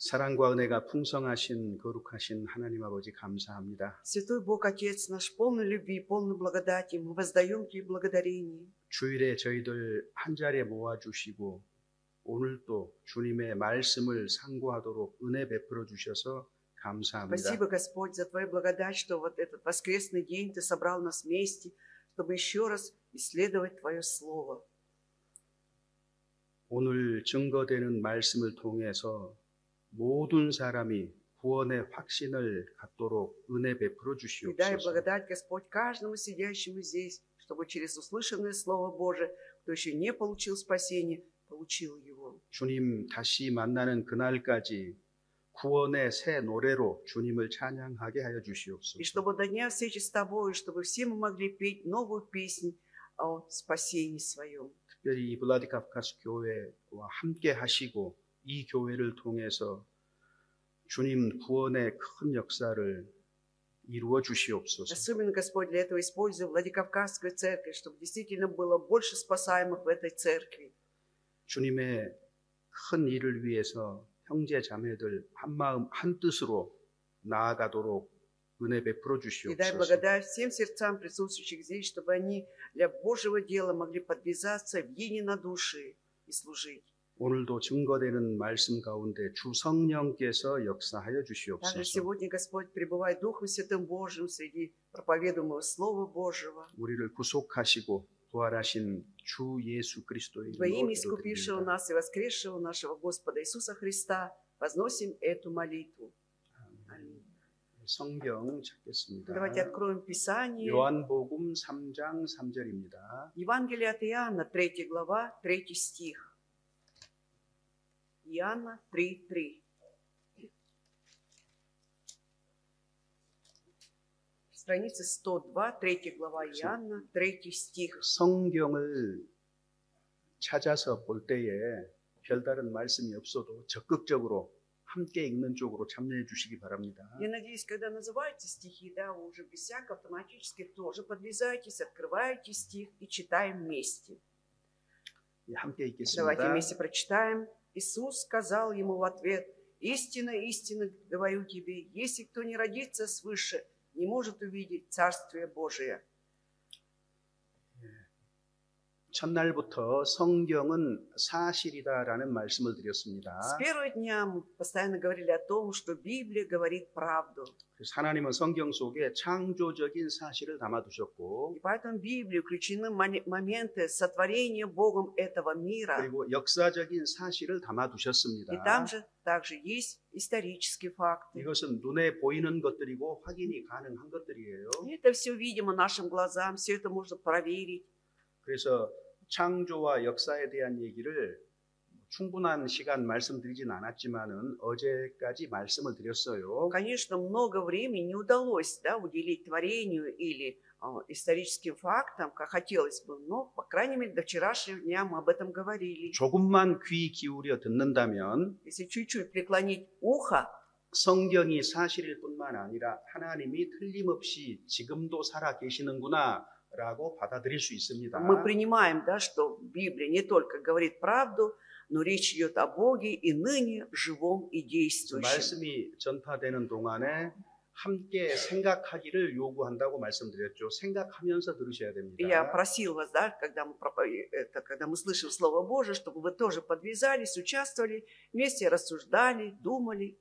사랑과 은혜가 풍성하신 거룩하신 하나님 아버지 감사합니다. Святой Бог, Отец наш, полный любви, полный благодати, мы воздаем Тебе благодарение. 주일에 저희들 한 자리에 모아주시고 오늘 또 주님의 말씀을 상고하도록 은혜 베풀어 주셔서 감사합니다. Спасибо, Господь, за Твою благодать, что вот этот воскресный день Ты собрал нас вместе, чтобы еще раз исследовать Твое Слово. 오늘 증거되는 말씀을 통해서 모든 사람이 구원의 확신을 갖도록 은혜 베풀어 И дай 주시옵소서. благодать, Господь, каждому сидящему здесь, чтобы через услышанное Слово Божие, кто еще не получил спасения, получил его. 주님 다시 만나는 그날까지 구원의 새 노래로 주님을 찬양하게 하여 주시옵소서. И чтобы до дня встречи с Тобой, чтобы все мы могли петь новую песнь о спасении своем. 특별히 이 블라디카프카스 교회와 함께 하시고 이 교회를 통해서 주님 구원의 큰 역사를 이루어 주시옵소서. Особенно, Господь, для этого используй Владикавказскую церковь, чтобы действительно было больше спасаемых в этой церкви. 주님의 큰 일을 위해서 형제 자매들 한 마음 한 뜻으로 나아가도록 은혜 베풀어 И дай 주시옵소서. благодать всем сердцам присутствующих здесь, чтобы они для Божьего дела могли подвязаться в единодушии и служить. 오늘도 증거되는 말씀 가운데 주 성령께서 역사하여 Также 주시옵소서. сегодня, Господь, пребывай Духом Святым Божьим среди проповедуемого Слова Божьего. 우리를 구속하시고 부활하신 주 예수 그리스도의 Во 이름으로 имя искупившего 기도드립니다. нас и воскресшего нашего Господа Иисуса Христа возносим эту молитву. Аминь. 성경 찾겠습니다. Давайте откроем Писание. 요한복음 3장 3절입니다. Евангелие от Иоанна, 3 глава, 3 стих. Иоанна 3:3. Страница 102, 3 глава Иоанна, 3 стих. 성경을 찾아서 볼 때에 별다른 말씀이 없어도 적극적으로 함께 읽는 쪽으로 참여해 주시기 바랍니다. Я надеюсь, когда называются стихи, да, вы уже без всякого автоматически тоже подвязайтесь, открываете стих и читаем вместе. 예, 함께 Давайте 읽겠습니다. вместе прочитаем. Иисус сказал ему в ответ: «Истинно, истинно говорю тебе, если кто не родится свыше, не может увидеть Царствие Божие». 첫날부터 성경은 사실이다라는 말씀을 드렸습니다. С первого дня мы постоянно говорили о том, что Библия говорит правду. 그래서 하나님은 성경 속에 창조적인 사실을 담아두셨고 И поэтому в Библию включены моменты сотворения Богом этого мира. 그리고 역사적인 사실을 И 담아두셨습니다. там же также есть исторические факты. 이것은 눈에 보이는 것들이고 확인이 가능한 것들이에요. И это все видимо нашим глазам, все это можно проверить. 그래서 창조와 역사에 대한 얘기를 충분한 시간 말씀드리진 않았지만은 어제까지 말씀을 드렸어요. Конечно, много времени не удалось, да, уделить творению или историческим фактам, как хотелось бы, но, по крайней мере, до вчерашнего дня мы об этом говорили. 조금만 귀 기울여 듣는다면 Если чуть-чуть преклонить ухо, 성경이 사실일 뿐만 아니라 하나님이 틀림없이 지금도 살아 계시는구나 라고 받아들일 수 있습니다. мы принимаем, да, что Библия не только говорит правду, но речь идет о Боге и ныне живом и действующем. 말씀이 전파되는 동안에 함께 생각하기를 요구한다고 말씀드렸죠. 생각하면서 들으셔야 됩니다. И я просил вас, да, когда мы слышим Слово Божие, чтобы вы тоже подвязались, участвовали, вместе рассуждали, думали.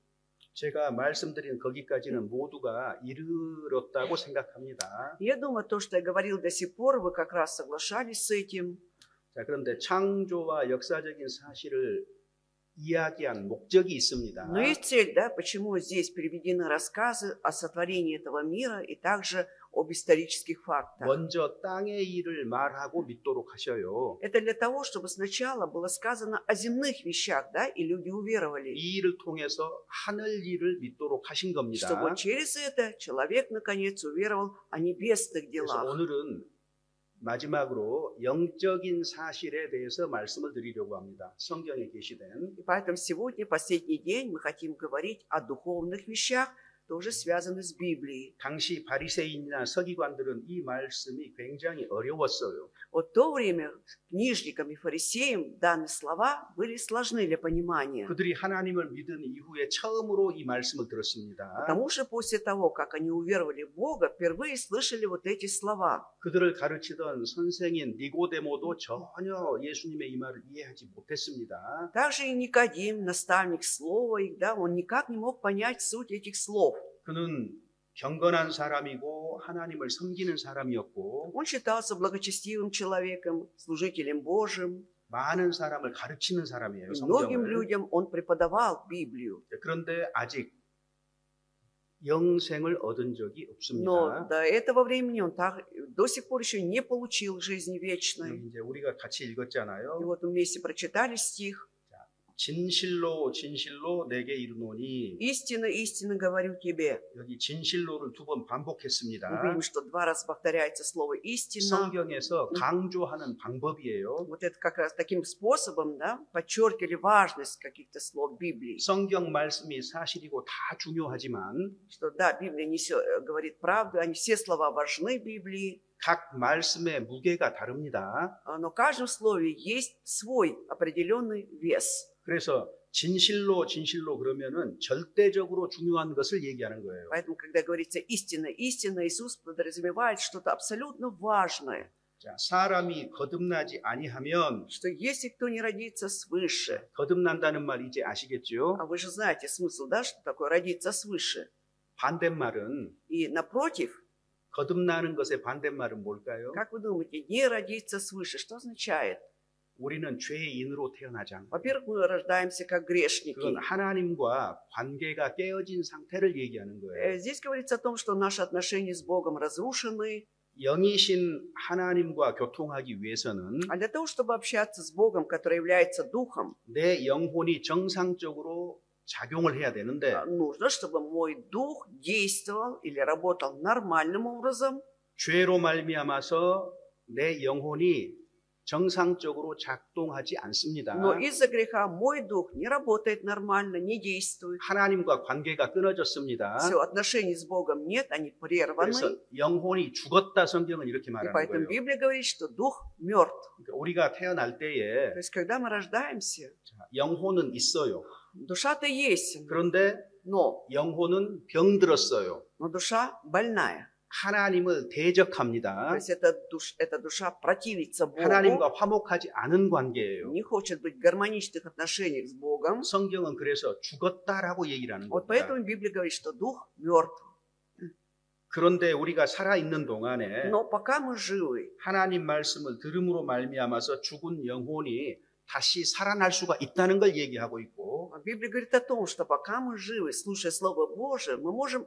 제가 말씀드린 거기까지는 모두가 이르렀다고 생각합니다. Я думаю, то, что я говорил до сих пор, вы как раз соглашались с этим. 자, 그런데 창조와 역사적인 사실을 이야기한 목적이 있습니다. Но есть цель, да, почему здесь приведены рассказы о сотворении этого мира и также об исторических фактах. 먼저 땅의 일을 말하고 믿도록 하셔요. Это для того, чтобы сначала было сказано о земных вещах, да, и люди уверовали. 이 일을 통해서 하늘 일을 믿도록 하신 겁니다. Чтобы через это человек, наконец, уверовал о небесных 그래서 делах. 오늘은 마지막으로 영적인 사실에 대해서 말씀을 드리려고 합니다. 성경에 게시된 И поэтому сегодня, последний день, мы хотим говорить о духовных вещах, тоже связаны с Библией. 당시 바리새인이나 서기관들은 이 말씀이 굉장히 어려웠어요. Вот в то время книжникам и фарисеям данные слова были сложны для понимания. 그들이 하나님을 믿은 이후에 처음으로 이 말씀을 들었습니다. Потому что после того, как они уверовали в Бога, впервые слышали вот эти слова. 그들을 가르치던 선생인 니고데모도 전혀 예수님의 이 말을 이해하지 못했습니다. Также и Никодим, наставник слова, да, он никак не мог понять суть этих слов. 그는 경건한 사람이고 하나님을 섬기는 사람이었고 Он считался благочестивым человеком, служителем Божьим. 많은 사람을 가르치는 사람이에요. И многим 성경을. людям он преподавал Библию. 그런데 아직 영생을 얻은 적이 Но 없습니다. до этого времени он до сих пор еще не получил жизни вечной. 여기 이제 우리가 같이 И 읽었잖아요. вот мы вместе прочитали стих. 진실로 진실로 내게 이르노니 Истинно, истинно говорю тебе. 여기 진실로를 두 번 Мы 반복했습니다. видим, что 2 раза повторяется слово истинно. 성경에서 강조하는 방법이에요. Вот это как раз таким способом, да, подчеркивали важность каких-то слов Библии. 성경 말씀이 사실이고 다 중요하지만 Что да, Библия говорит правду, они все слова важны в Библии, 각 말씀의 무게가 다릅니다. но в каждом слове есть свой определенный вес. 그래서 진실로 진실로 그러면은 절대적으로 중요한 것을 얘기하는 거예요. Поэтому, когда говорится истина, истина, Иисус подразумевает что-то абсолютно важное. 자, 사람이 거듭나지 아니하면 Что если кто не родится свыше, 거듭난다는 말 이제 아시겠죠? а вы же знаете смысл, да, что такое родиться свыше. 반대말은 И напротив, 거듭나는 것의 반대말은 뭘까요? как вы думаете, не родиться свыше, что означает? 우리는 죄인으로 태어나잖아요. Во-первых, мы рождаемся как грешники. 그건 하나님과 관계가 깨어진 상태를 얘기하는 거예요. Здесь говорится о том, что наши отношения с Богом разрушены, 영이신 하나님과 교통하기 위해서는 а для того, чтобы общаться с Богом, который является Духом, 내 영혼이 정상적으로 작용을 해야 되는데 нужно, чтобы мой Дух действовал или работал нормальным образом. 죄로 말미암아서 내 영혼이 정상적으로 작동하지 않습니다. Но из-за греха мой Дух не работает нормально, не действует. 하나님과 관계가 끊어졌습니다. Все, отношений с Богом нет, они прерваны. 그래서 영혼이 죽었다 성경은 이렇게 И 말하는 поэтому 거예요. Библия говорит, что Дух мертв. 그러니까 우리가 태어날 때에 То есть, когда мы рождаемся, 영혼은 있어요. душа-то есть, 그런데 но 병들었어요. душа больная. 하나님을 То 대적합니다. есть, эта душа противится Богу, 하나님과 화목하지 않은 관계예요. не хочет быть в гармоничных отношениях с Богом. 성경은 그래서 죽었다라고 얘기를 하는 Вот 겁니다. поэтому Библия говорит, что Дух мертв. 그런데 우리가 살아있는 동안에 Но пока мы живы, 하나님 말씀을 들음으로 말미암아서 죽은 영혼이 다시 살아날 수가 있다는 걸 얘기하고 있고 Библия говорит о том, что пока мы живы, слушая Слово Божие, мы можем,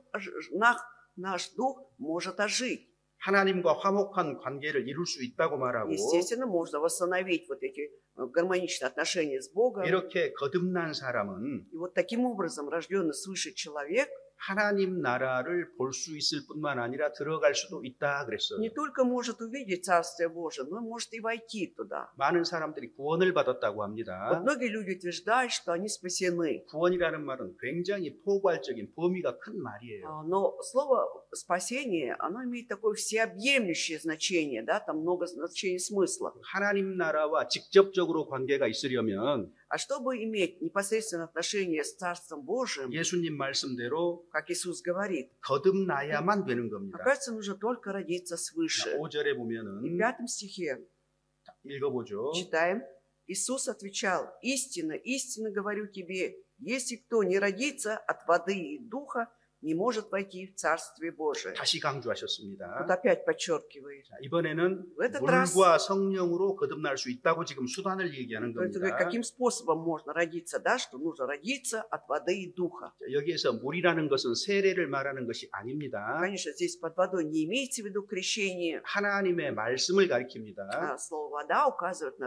наш дух может ожить. 하나님과 화목한 관계를 이룰 수 있다고 말하고 Естественно, можно восстановить вот эти гармоничные отношения с Богом. 이렇게 거듭난 사람은 И вот таким образом рожденный свыше человек 하나님 나라를 볼 수 있을 뿐만 아니라 들어갈 수도 있다 그랬어요. не только может увидеть Царствие Божие, но может и войти туда. 많은 사람들이 구원을 받았다고 Вот 합니다. многие люди утверждают, что они спасены. 구원이라는 말은 굉장히 포괄적인 범위가 큰 말이에요. Но слово спасение, оно имеет такое всеобъемлющее значение, да, там много значений смысла. 하나님 나라와 직접적으로 관계가 있으려면 А чтобы иметь непосредственное отношение с Царством Божиим, 예수님 말씀대로 как Иисус говорит, 거듭나야만 되는 겁니다. оказывается, нужно только родиться свыше. 5절에 И в 보면은 5 стихе 읽어보죠. читаем. Иисус отвечал: истинно, истинно говорю тебе, если кто не родится от воды и духа, не может войти в Царствие Божие. 다시 강조하셨습니다. Тут опять подчеркивает. 자, 이번에는 В этот раз, 물과 성령으로 거듭날 수 있다고 지금 수단을 얘기하는 то есть, 겁니다. каким способом можно родиться, да, что нужно родиться от воды и духа. 자, 여기에서 물이라는 것은 세례를 말하는 것이 아닙니다. Конечно, здесь под водой не имеется в виду крещение. 하나님의 말씀을 가리킵니다. Слово вода указывает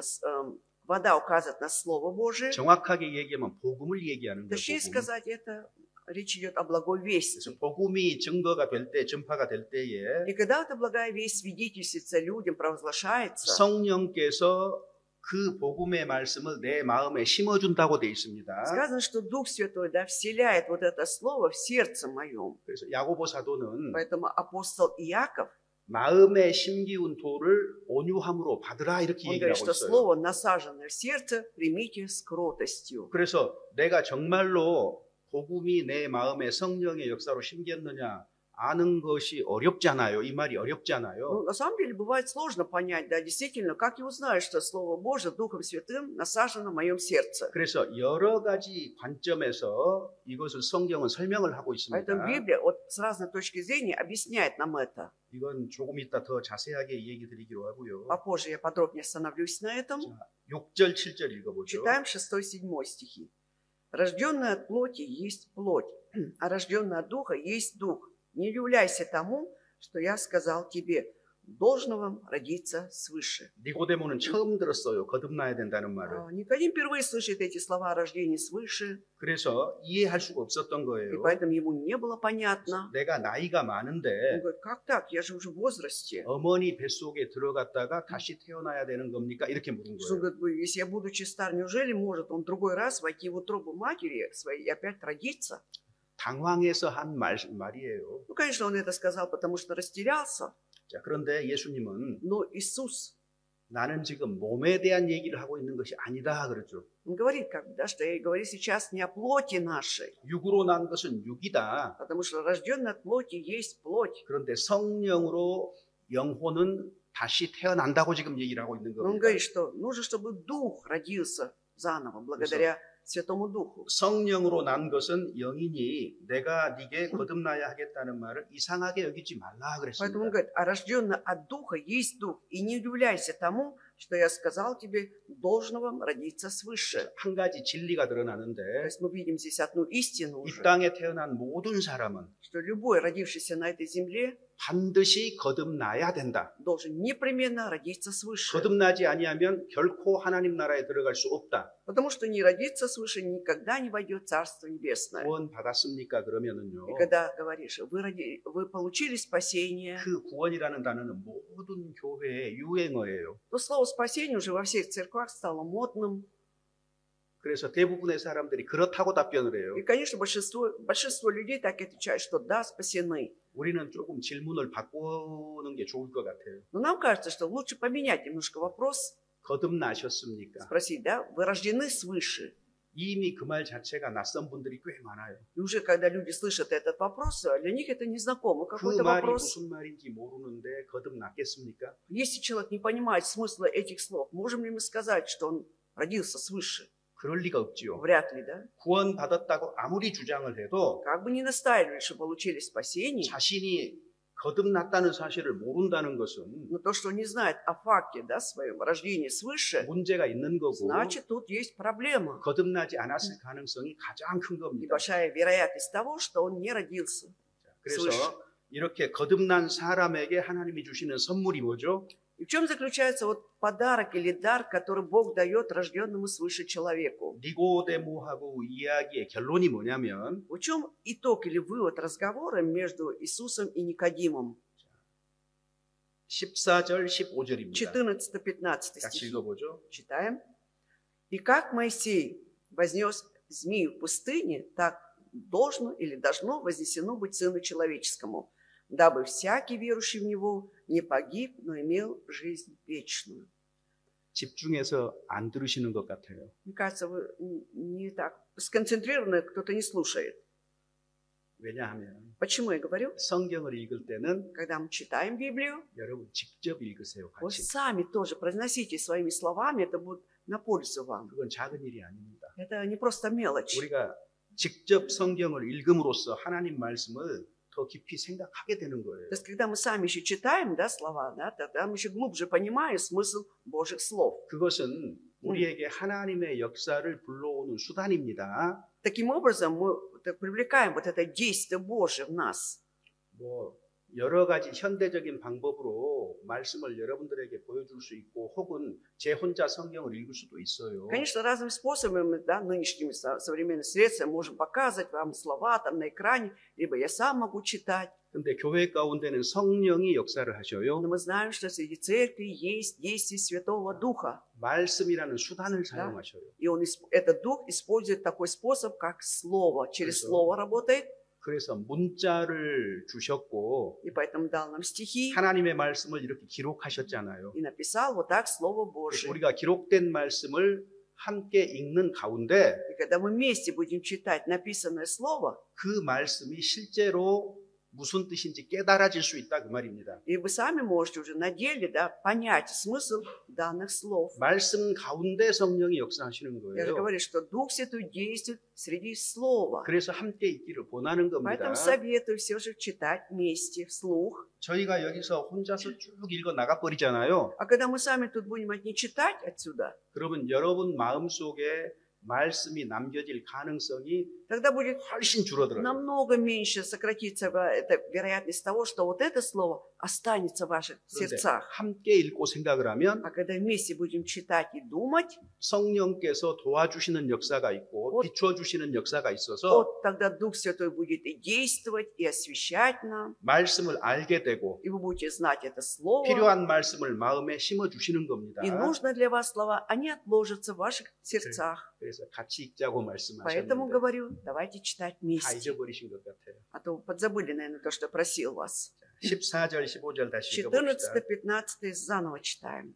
на Слово Божие. 정확하게 얘기하면 복음을 얘기하는 거예요. Точнее 복음. сказать, это речь идет о благой вести. 그래서 복음이 증거가 될 때, 전파가 될 때에 И когда эта благая весть свидетельствуется людям, провозглашается, 성령께서 그 복음의 말씀을 내 마음에 심어준다고 돼 있습니다. Сказано, что Дух Святой, да, вселяет вот это слово в сердце моем. 그래서 야고보 사도는 Поэтому апостол Иаков, 마음에 심기운 돌을 온유함으로 받으라 이렇게 он 얘기를 говорит, 하고 что 있어요. слово, насаженное в сердце, примите с кротостью. 그래서 내가 정말로 복음이 내 마음에 성령의 역사로 심겼느냐 아는 것이 어렵잖아요. 이 말이 Ну, 어렵잖아요. на самом деле, бывает сложно понять, да, действительно, как я узнаю, что Слово Божие Духом Святым насажено в моем сердце. 그래서 여러 가지 관점에서 이것을 성경은 설명을 하고 Поэтому 있습니다. Библия вот с разной точки зрения объясняет нам это. 이건 조금 이따 더 자세하게 얘기 드리기로 하고요. Попозже я подробнее остановлюсь на этом. 자, 6절, 7절 읽어보죠. Читаем 6-7 стихи. «Рожденный от плоти есть плоть, а рожденный от духа есть дух. Не удивляйся тому, что я сказал тебе. Должно вам родиться свыше». 니고데모는 처음 들었어요. 거듭나야 된다는 말을. Никодим впервые слышит эти слова о рождении свыше, 그래서 이해할 수가 없었던 и 거예요. поэтому ему не было понятно. 내가 나이가 Он 많은데 говорит, как так? Я же уже в возрасте. 어머니 뱃속에 들어갔다가 다시 태어나야 되는 겁니까? 이렇게 물은 Что, 거예요. говорит, если я, будучи стар, неужели может он другой раз войти в утробу матери своей и опять родиться? 당황해서 한 말이에요. Ну, конечно, он это сказал, потому что растерялся. 자, 그런데 예수님은 Но Иисус, 나는 지금 몸에 대한 얘기를 하고 있는 것이 아니다 그러죠. он говорит, как бы, да, что я говорю сейчас не о плоти нашей, 육으로 난 것은 육이다. потому что рожденный от плоти есть плоть. 그런데 성령으로 영혼은 다시 태어난다고 지금 얘기를 하고 있는 Но он 겁니다. говорит, что нужно, чтобы дух родился заново, благодаря Святому Духу. 성령으로 난 것은 영이니 내가 네게 거듭나야 하겠다는 말을 이상하게 여기지 말라 Поэтому 그랬습니다. он говорит, а рожденный от духа есть дух. И не удивляйся тому, что я сказал тебе, должно вам родиться свыше. 한 가지 진리가 То 드러나는데 есть мы видим здесь одну истину 이 уже, 땅에 태어난 모든 사람은 что любой, родившийся на этой земле, 반드시 거듭나야 된다. должен непременно родиться свыше. 거듭나지 아니하면 결코 하나님 나라에 들어갈 수 없다. Потому что не родиться свыше никогда не войдет в Царство Небесное. 구원 받았습니까? 그러면은요. И когда говоришь, вы получили спасение, 그 구원이라는 단어는 모든 교회의 유행어예요. то слово спасение уже во всех церквах стало модным. 그래서 대부분의 사람들이 그렇다고 답변을 해요. И, конечно, большинство людей так и отвечают, что да, спасены. 우리는 조금 질문을 바꾸는 게 좋을 것 같아요. Но нам кажется, что лучше поменять немножко вопрос, 거듭나셨습니까? спросить, да, вы рождены свыше? 이미 그 말 자체가 낯선 분들이 꽤 많아요. И уже когда люди слышат этот вопрос, для них это незнакомый 그 какой-то 말이 вопрос. 무슨 말인지 모르는데 거듭났겠습니까? Если человек не понимает смысла этих слов, можем ли мы сказать, что он родился свыше? 그럴 리가 없지요. Вряд ли, да? 구원 받았다고 아무리 주장을 해도 Как бы ни настаивали, что получили спасение, 자신이 거듭났다는 사실을 모른다는 것은 но то, что он не знает о факте, да, своем рождении свыше, 문제가 있는 거고 значит, тут есть проблема. 거듭나지 않았을 가능성이 가장 큰 И 겁니다. большая вероятность того, что он не родился. 그래서 свыше. 이렇게 거듭난 사람에게 하나님이 주시는 선물이 뭐죠? И в чем заключается вот подарок или дар, который Бог дает рожденному свыше человеку? 니고데모하고 이야기의 결론이 뭐냐면 В чем итог или вывод разговора между Иисусом и Никодимом? 14절 15절입니다. 14-15 같이 стихи. 읽어보죠. Читаем. «И как Моисей вознес змею в пустыне, так должно или должно вознесено быть Сыну Человеческому, дабы всякий, верующий в Него, не погиб, но имел жизнь вечную». 집중해서 안 들으시는 것 같아요. Мне кажется, вы не так сконцентрированы, кто-то не слушает. 왜냐하면 Почему я говорю? 성경을 읽을 때는 Когда мы читаем Библию, 여러분 직접 읽으세요. вы 같이. сами тоже произносите своими словами, это будет на пользу вам. 그건 작은 일이 아닙니다. Это не просто мелочь. 우리가 직접 성경을 읽음으로써 하나님 말씀을 더 깊이 생각하게 되는 거예요. То есть, когда мы сами еще читаем, да, слова, да, тогда мы еще глубже понимаем смысл Божьих слов. 그것은 우리에게 하나님의 역사를 불러오는 수단입니다. Таким образом, мы привлекаем вот это действие Божие в нас. 뭐 여러 가지 현대적인 방법으로 말씀을 여러분들에게 보여줄 수 있고 혹은 제 혼자 성경을 읽을 수도 있어요. Конечно, разными способами, да, нынешними современными средствами можем показывать вам слова там на экране, либо я сам могу читать. 근데 교회 가운데는 성령이 역사를 하셔요. Но мы знаем, что среди церкви есть действие Святого Духа. 말씀이라는 수단을 Да? 사용하셔요. И этот Дух использует такой способ, как Слово. Через 그래서- Слово работает, 그래서 문자를 주셨고 и поэтому дал нам стихи 하나님의 말씀을 이렇게 기록하셨잖아요. и написал вот так Слово 그래서 Божие. 우리가 기록된 말씀을 함께 읽는 가운데 И когда мы вместе будем читать написанное Слово, 그 말씀이 실제로 무슨 뜻인지 깨달아질 수 있다 그 말입니다. и вы сами можете уже на деле, да, понять смысл данных слов. 말씀 가운데 성령이 역사하시는 Я же 거예요. говорю, что Дух Святой действует среди Слова. 그래서 함께 있기를 원하는 겁니다. Поэтому советую все же читать вместе, вслух. 저희가 여기서 혼자서 쭉 읽어 나가 버리잖아요. А когда мы сами тут будем одни читать отсюда, 그러면 여러분 마음속에 말씀이 남겨질 가능성이 тогда будет 훨씬 줄어들어요. намного меньше сократится эта вероятность того, что вот это слово останется в ваших 그런데 сердцах. 함께 읽고 생각을 하면 А когда вместе будем читать и думать, 성령께서 도와주시는 역사가 있고 Вот. 비춰주시는 역사가 있어서 вот тогда Дух Святой будет и действовать, и освещать нам, 말씀을 알게 되고 и вы будете знать это слово. 필요한 말씀을 마음에 심어주시는 겁니다. И нужно для вас слова, они отложатся в ваших сердцах. 그래서 같이 읽자고 Поэтому 말씀하셨는데 говорю, давайте читать 다 вместе. 잊어버리신 것 같아요. А то подзабыли, наверное, то, что просил вас. 14절, 15절 다시 읽어봅시다. 14-15 заново читаем.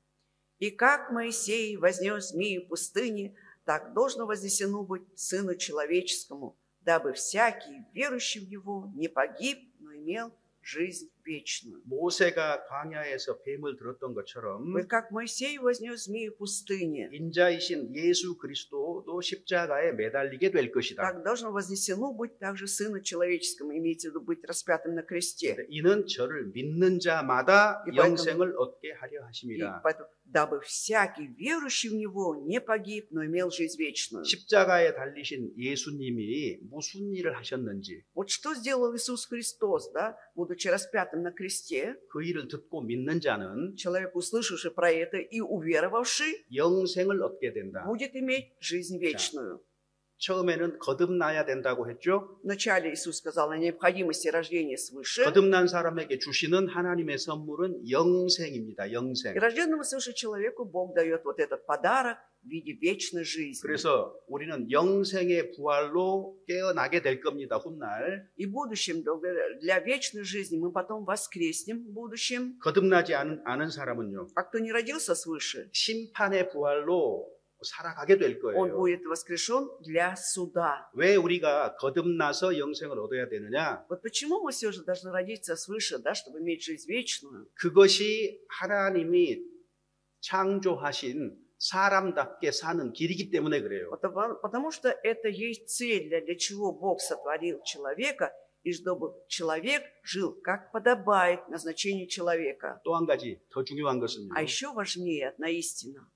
«И как Моисей вознес змею в пустыне, так должно вознесено быть Сыну Человеческому, дабы всякий, верующий в Него, не погиб, но имел жизнь вечную». 모세가 광야에서 뱀을 들었던 것처럼 Вот как Моисей вознес змею в пустыне, 인자이신 예수 그리스도도 십자가에 매달리게 될 것이다. так должно вознесено быть также Сыну Человеческому, имеется в виду быть распятым на кресте. 이는 저를 믿는 자마다 И поэтому- 영생을 얻게 하려 И 하심이라. поэтому, дабы всякий, верующий в Него, не погиб, но имел жизнь вечную. 십자가에 달리신 예수님이 무슨 일을 하셨는지 Вот что сделал Иисус Христос, да, будучи распятым на кресте, 그 일을 듣고 믿는 자는 человек, услышавший про это и уверовавший, 영생을 얻게 된다. будет иметь жизнь вечную. 처음에는 거듭나야 된다고 했죠. Вначале Иисус сказал о необходимости рождения свыше. 거듭난 사람에게 주시는 하나님의 선물은 영생입니다. 영생. И рожденному свыше человеку Бог дает вот этот подарок в виде вечной жизни. 그래서 우리는 영생의 부활로 깨어나게 될 겁니다. 훗날. И в будущем, для вечной жизни, мы потом воскреснем в будущем. 거듭나지 않은 사람은요. А кто не родился свыше, 심판의 부활로 살아가게 될 он 거예요. будет воскрешен для суда. 왜 우리가 거듭나서 영생을 얻어야 되느냐? Вот почему мы все же должны родиться свыше, да, чтобы иметь жизнь вечную? 그것이 하나님이 창조하신 사람답게 사는 길이기 때문에 그래요. Потому что это есть цель, для чего Бог сотворил человека, и чтобы человек жил, как подобает назначению человека. 또 한 가지 더 중요한 것은요. А еще важнее, одна истина.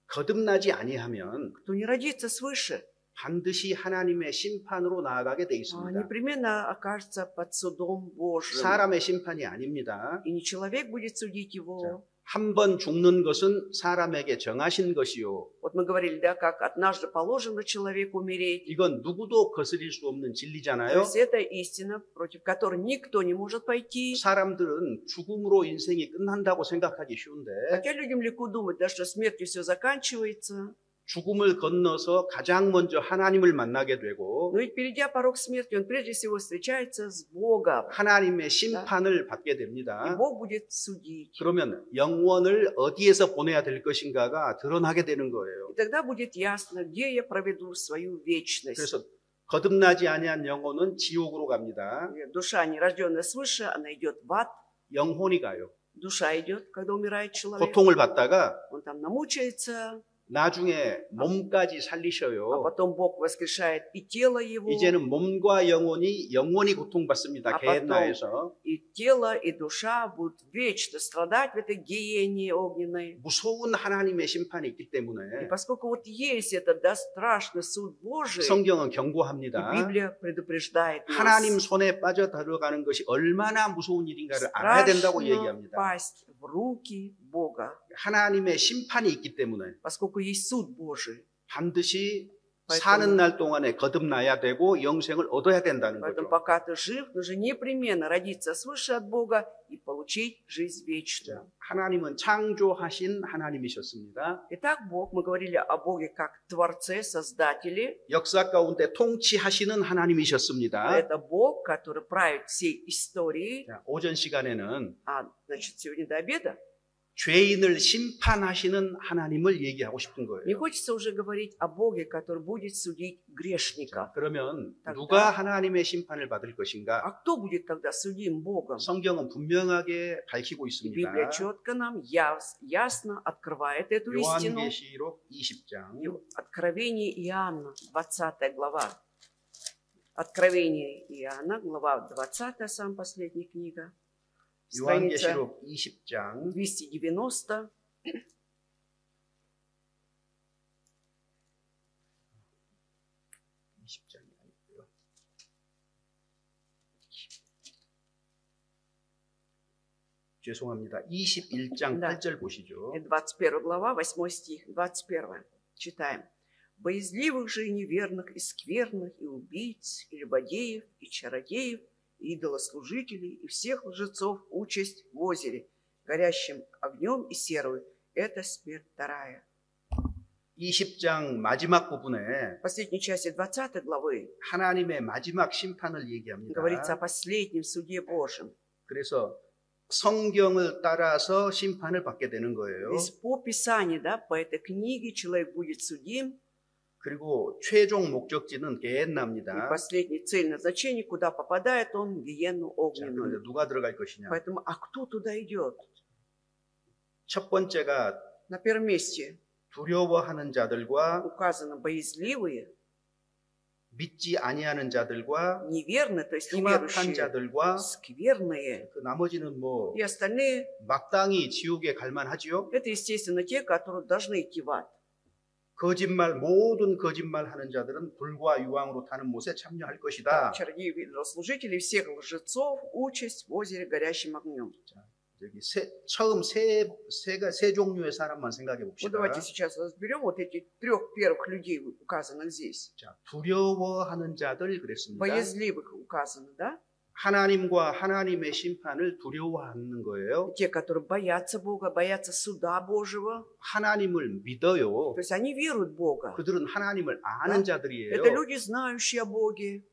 거듭나지 아니하면 Кто не родится свыше, 반드시 하나님의 심판으로 나아가게 돼 있습니다. непременно окажется под судом Божьим. 사람의 심판이 아닙니다. И не человек будет судить его. 한 번 죽는 것은 사람에게 정하신 것이요. Вот мы говорили, да, как однажды положено человеку умереть. 이건 누구도 거스릴 수 없는 То 진리잖아요. есть это истина, против которой никто не может пойти. 사람들은 죽음으로 인생이 끝난다고 생각하기 쉬운데 Хотя людям легко думать, да, что смертью все заканчивается. 죽음을 건너서 가장 먼저 하나님을 만나게 되고 Но ведь перейдя порог смерти, он прежде всего встречается с Богом. 하나님의 심판을 받게 И 됩니다. Бог будет судить. 그러면 영원을 어디에서 보내야 될 것인가가 드러나게 되는 거예요. И тогда будет ясно, где я проведу свою вечность. 그래서 거듭나지 아니한 영혼은 지옥으로 갑니다. Душа, нерожденная свыше, она идет в ад. 영혼이 가요. Душа идет, когда умирает человек. 고통을 받다가 Он там намучается, 나중에 몸까지 а 살리셔요. потом Бог воскрешает и тело его, 이제는 몸과 영원히 고통받습니다. 아, 게hen나에서. и тело, и душа будут вечно страдать в этой гиене огненной. 무서운 하나님의 심판이 있기 И 때문에 поскольку вот есть этот, да, страшный суд Божий, 성경은 и 경고합니다. Библия предупреждает нас. 하나님 손에 빠져 들어가는 것이 얼마나 무서운 일인가를 알아야 된다고 Страшно 얘기합니다. пасть в руки Бога. 하나님의 심판이 있기 때문에 Поскольку есть суд Божий, 반드시 사는 날 동안에 거듭나야 되고 영생을 얻어야 된다는 Поэтому 거죠. пока ты жив, нужно непременно родиться свыше от Бога и получить жизнь вечную. 하나님은 창조하신 하나님이셨습니다. Итак, Бог, мы говорили о Боге как Творце, Создателе. 역사 가운데 통치하시는 하나님이셨습니다. Это Бог, который правит всей историей. 자, 오전 시간에는 Значит, сегодня до обеда 죄인을 심판하시는 하나님을 얘기하고 싶은 не 거예요. хочется уже говорить о Боге, который будет судить грешника. 그러면 тогда- 누가 하나님의 심판을 받을 것인가? А кто будет тогда судим Богом? 성경은 분명하게 밝히고 И 있습니다. Библия четко нам ясно открывает эту истину. 요한계시록 20장 Откровение Иоанна, 20 глава. Откровение Иоанна, глава 20, самая последняя книга. Страница 요한계시록 20장 290. 20장이 아니고요. 죄송합니다. 21장 Да. 8절 보시죠. 21 глава, 8 стих, 21. Читаем. «Боязливых же и неверных, и скверных, и убийц, и любодеев, и чародеев, и идолослужителей, и всех лжецов участь в озере, горящим огнем и серой. Это смерть вторая». 20장 마지막 부분에 В последней части 20 главы 하나님의 마지막 심판을 얘기합니다. говорится о последнем суде Божьем. 그래서 성경을 따라서 심판을 받게 되는 거예요. Здесь по Писанию, да, по этой книге человек будет судим. 그리고 최종 목적지는 И 게헨나입니다. последняя цель назначения, куда попадает он, в гиенну 자, 그런데 огненную. 누가 들어갈 것이냐? Поэтому, а кто туда идет? 첫 번째가 На первом месте 두려워하는 자들과 указано боязливые, 믿지 아니하는 자들과 неверные, то есть 흉악한 неверующие, 자들과 скверные. 그 나머지는 뭐 И остальные, 마땅히 지옥에 갈 만하지요. это, естественно, те, которые должны идти в ад. 모든 거짓말하는 자들은 불과 유황으로 타는 못에 참여할 것이다. Чародеи, служители всех лжецов, участь в озере горящим огнем. 여기 처음 세 종류의 사람만 생각해 Вот 봅시다. давайте сейчас разберем вот этих трех первых людей, указанных здесь. 자, 두려워하는 자들 그랬습니다. Боязливых указано, да? 하나님과 하나님의 심판을 두려워하는 거예요. Те, которые боятся Бога, боятся суда Божьего. 하나님을 믿어요. То есть они веруют в Бога. 그들은 하나님을 아는 Да. 자들이에요. Это люди, знающие о Боге.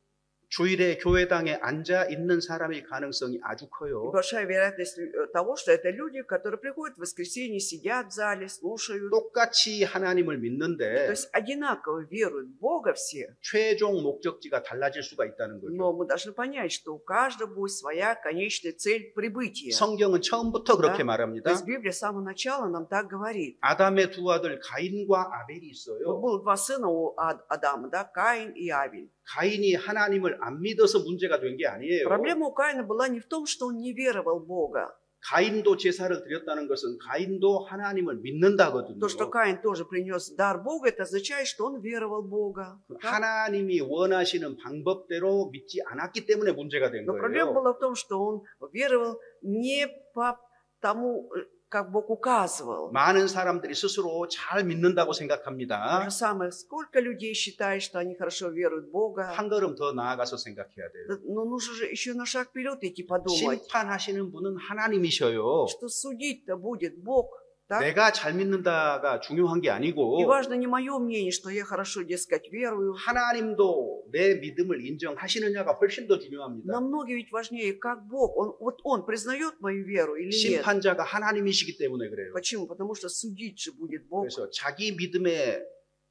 주일에 교회당에 앉아 있는 사람일 가능성이 아주 И 커요. большая вероятность того, что это люди, которые приходят в воскресенье, сидят в зале, слушают. 똑같이 하나님을 То 믿는데 есть одинаково веруют в Бога все. 최종 목적지가 달라질 수가 있다는 거죠. Но мы должны понять, что у каждого будет своя конечная цель прибытия. 성경은 처음부터 그렇게 Да. То 말합니다. есть Библия с самого начала нам так говорит. 아담의 두 아들 가인과 아벨이 Вот 있어요. было два сына у Адама, да, Каин и Авель. 가인이 하나님을 안 믿어서 문제가 된 게 아니에요. Проблема у Каина была не в том, что он не веровал в Бога. 가인도 제사를 드렸다는 것은 가인도 하나님을 믿는다거든요. То, что Каин тоже принес дар Бога, это означает, что он веровал в Бога. Да? 하나님이 원하시는 방법대로 믿지 않았기 때문에 문제가 된 Но проблема 거예요. была в том, что он веровал не по тому, как Бог указывал. 많은 사람들이 스스로 잘 믿는다고 То 생각합니다. же самое, сколько людей считает, что они хорошо веруют в Бога. 한 걸음 더 나아가서 생각해야 돼요. Но нужно же еще на шаг вперед идти, подумать, 심판하시는 분은 하나님이셔요. что судить-то будет Бог. Так? 내가 잘 믿는다가 중요한 게 И 아니고 важно не мое мнение, что я хорошо, дескать, верую. 하나님도 내 믿음을 인정하시느냐가 훨씬 더 중요합니다. Намного ведь важнее, как Бог. Он признает мою веру или нет. 심판자가 하나님이시기 때문에 그래요. Почему? Потому что судить же будет Бог. 그래서 자기 믿음의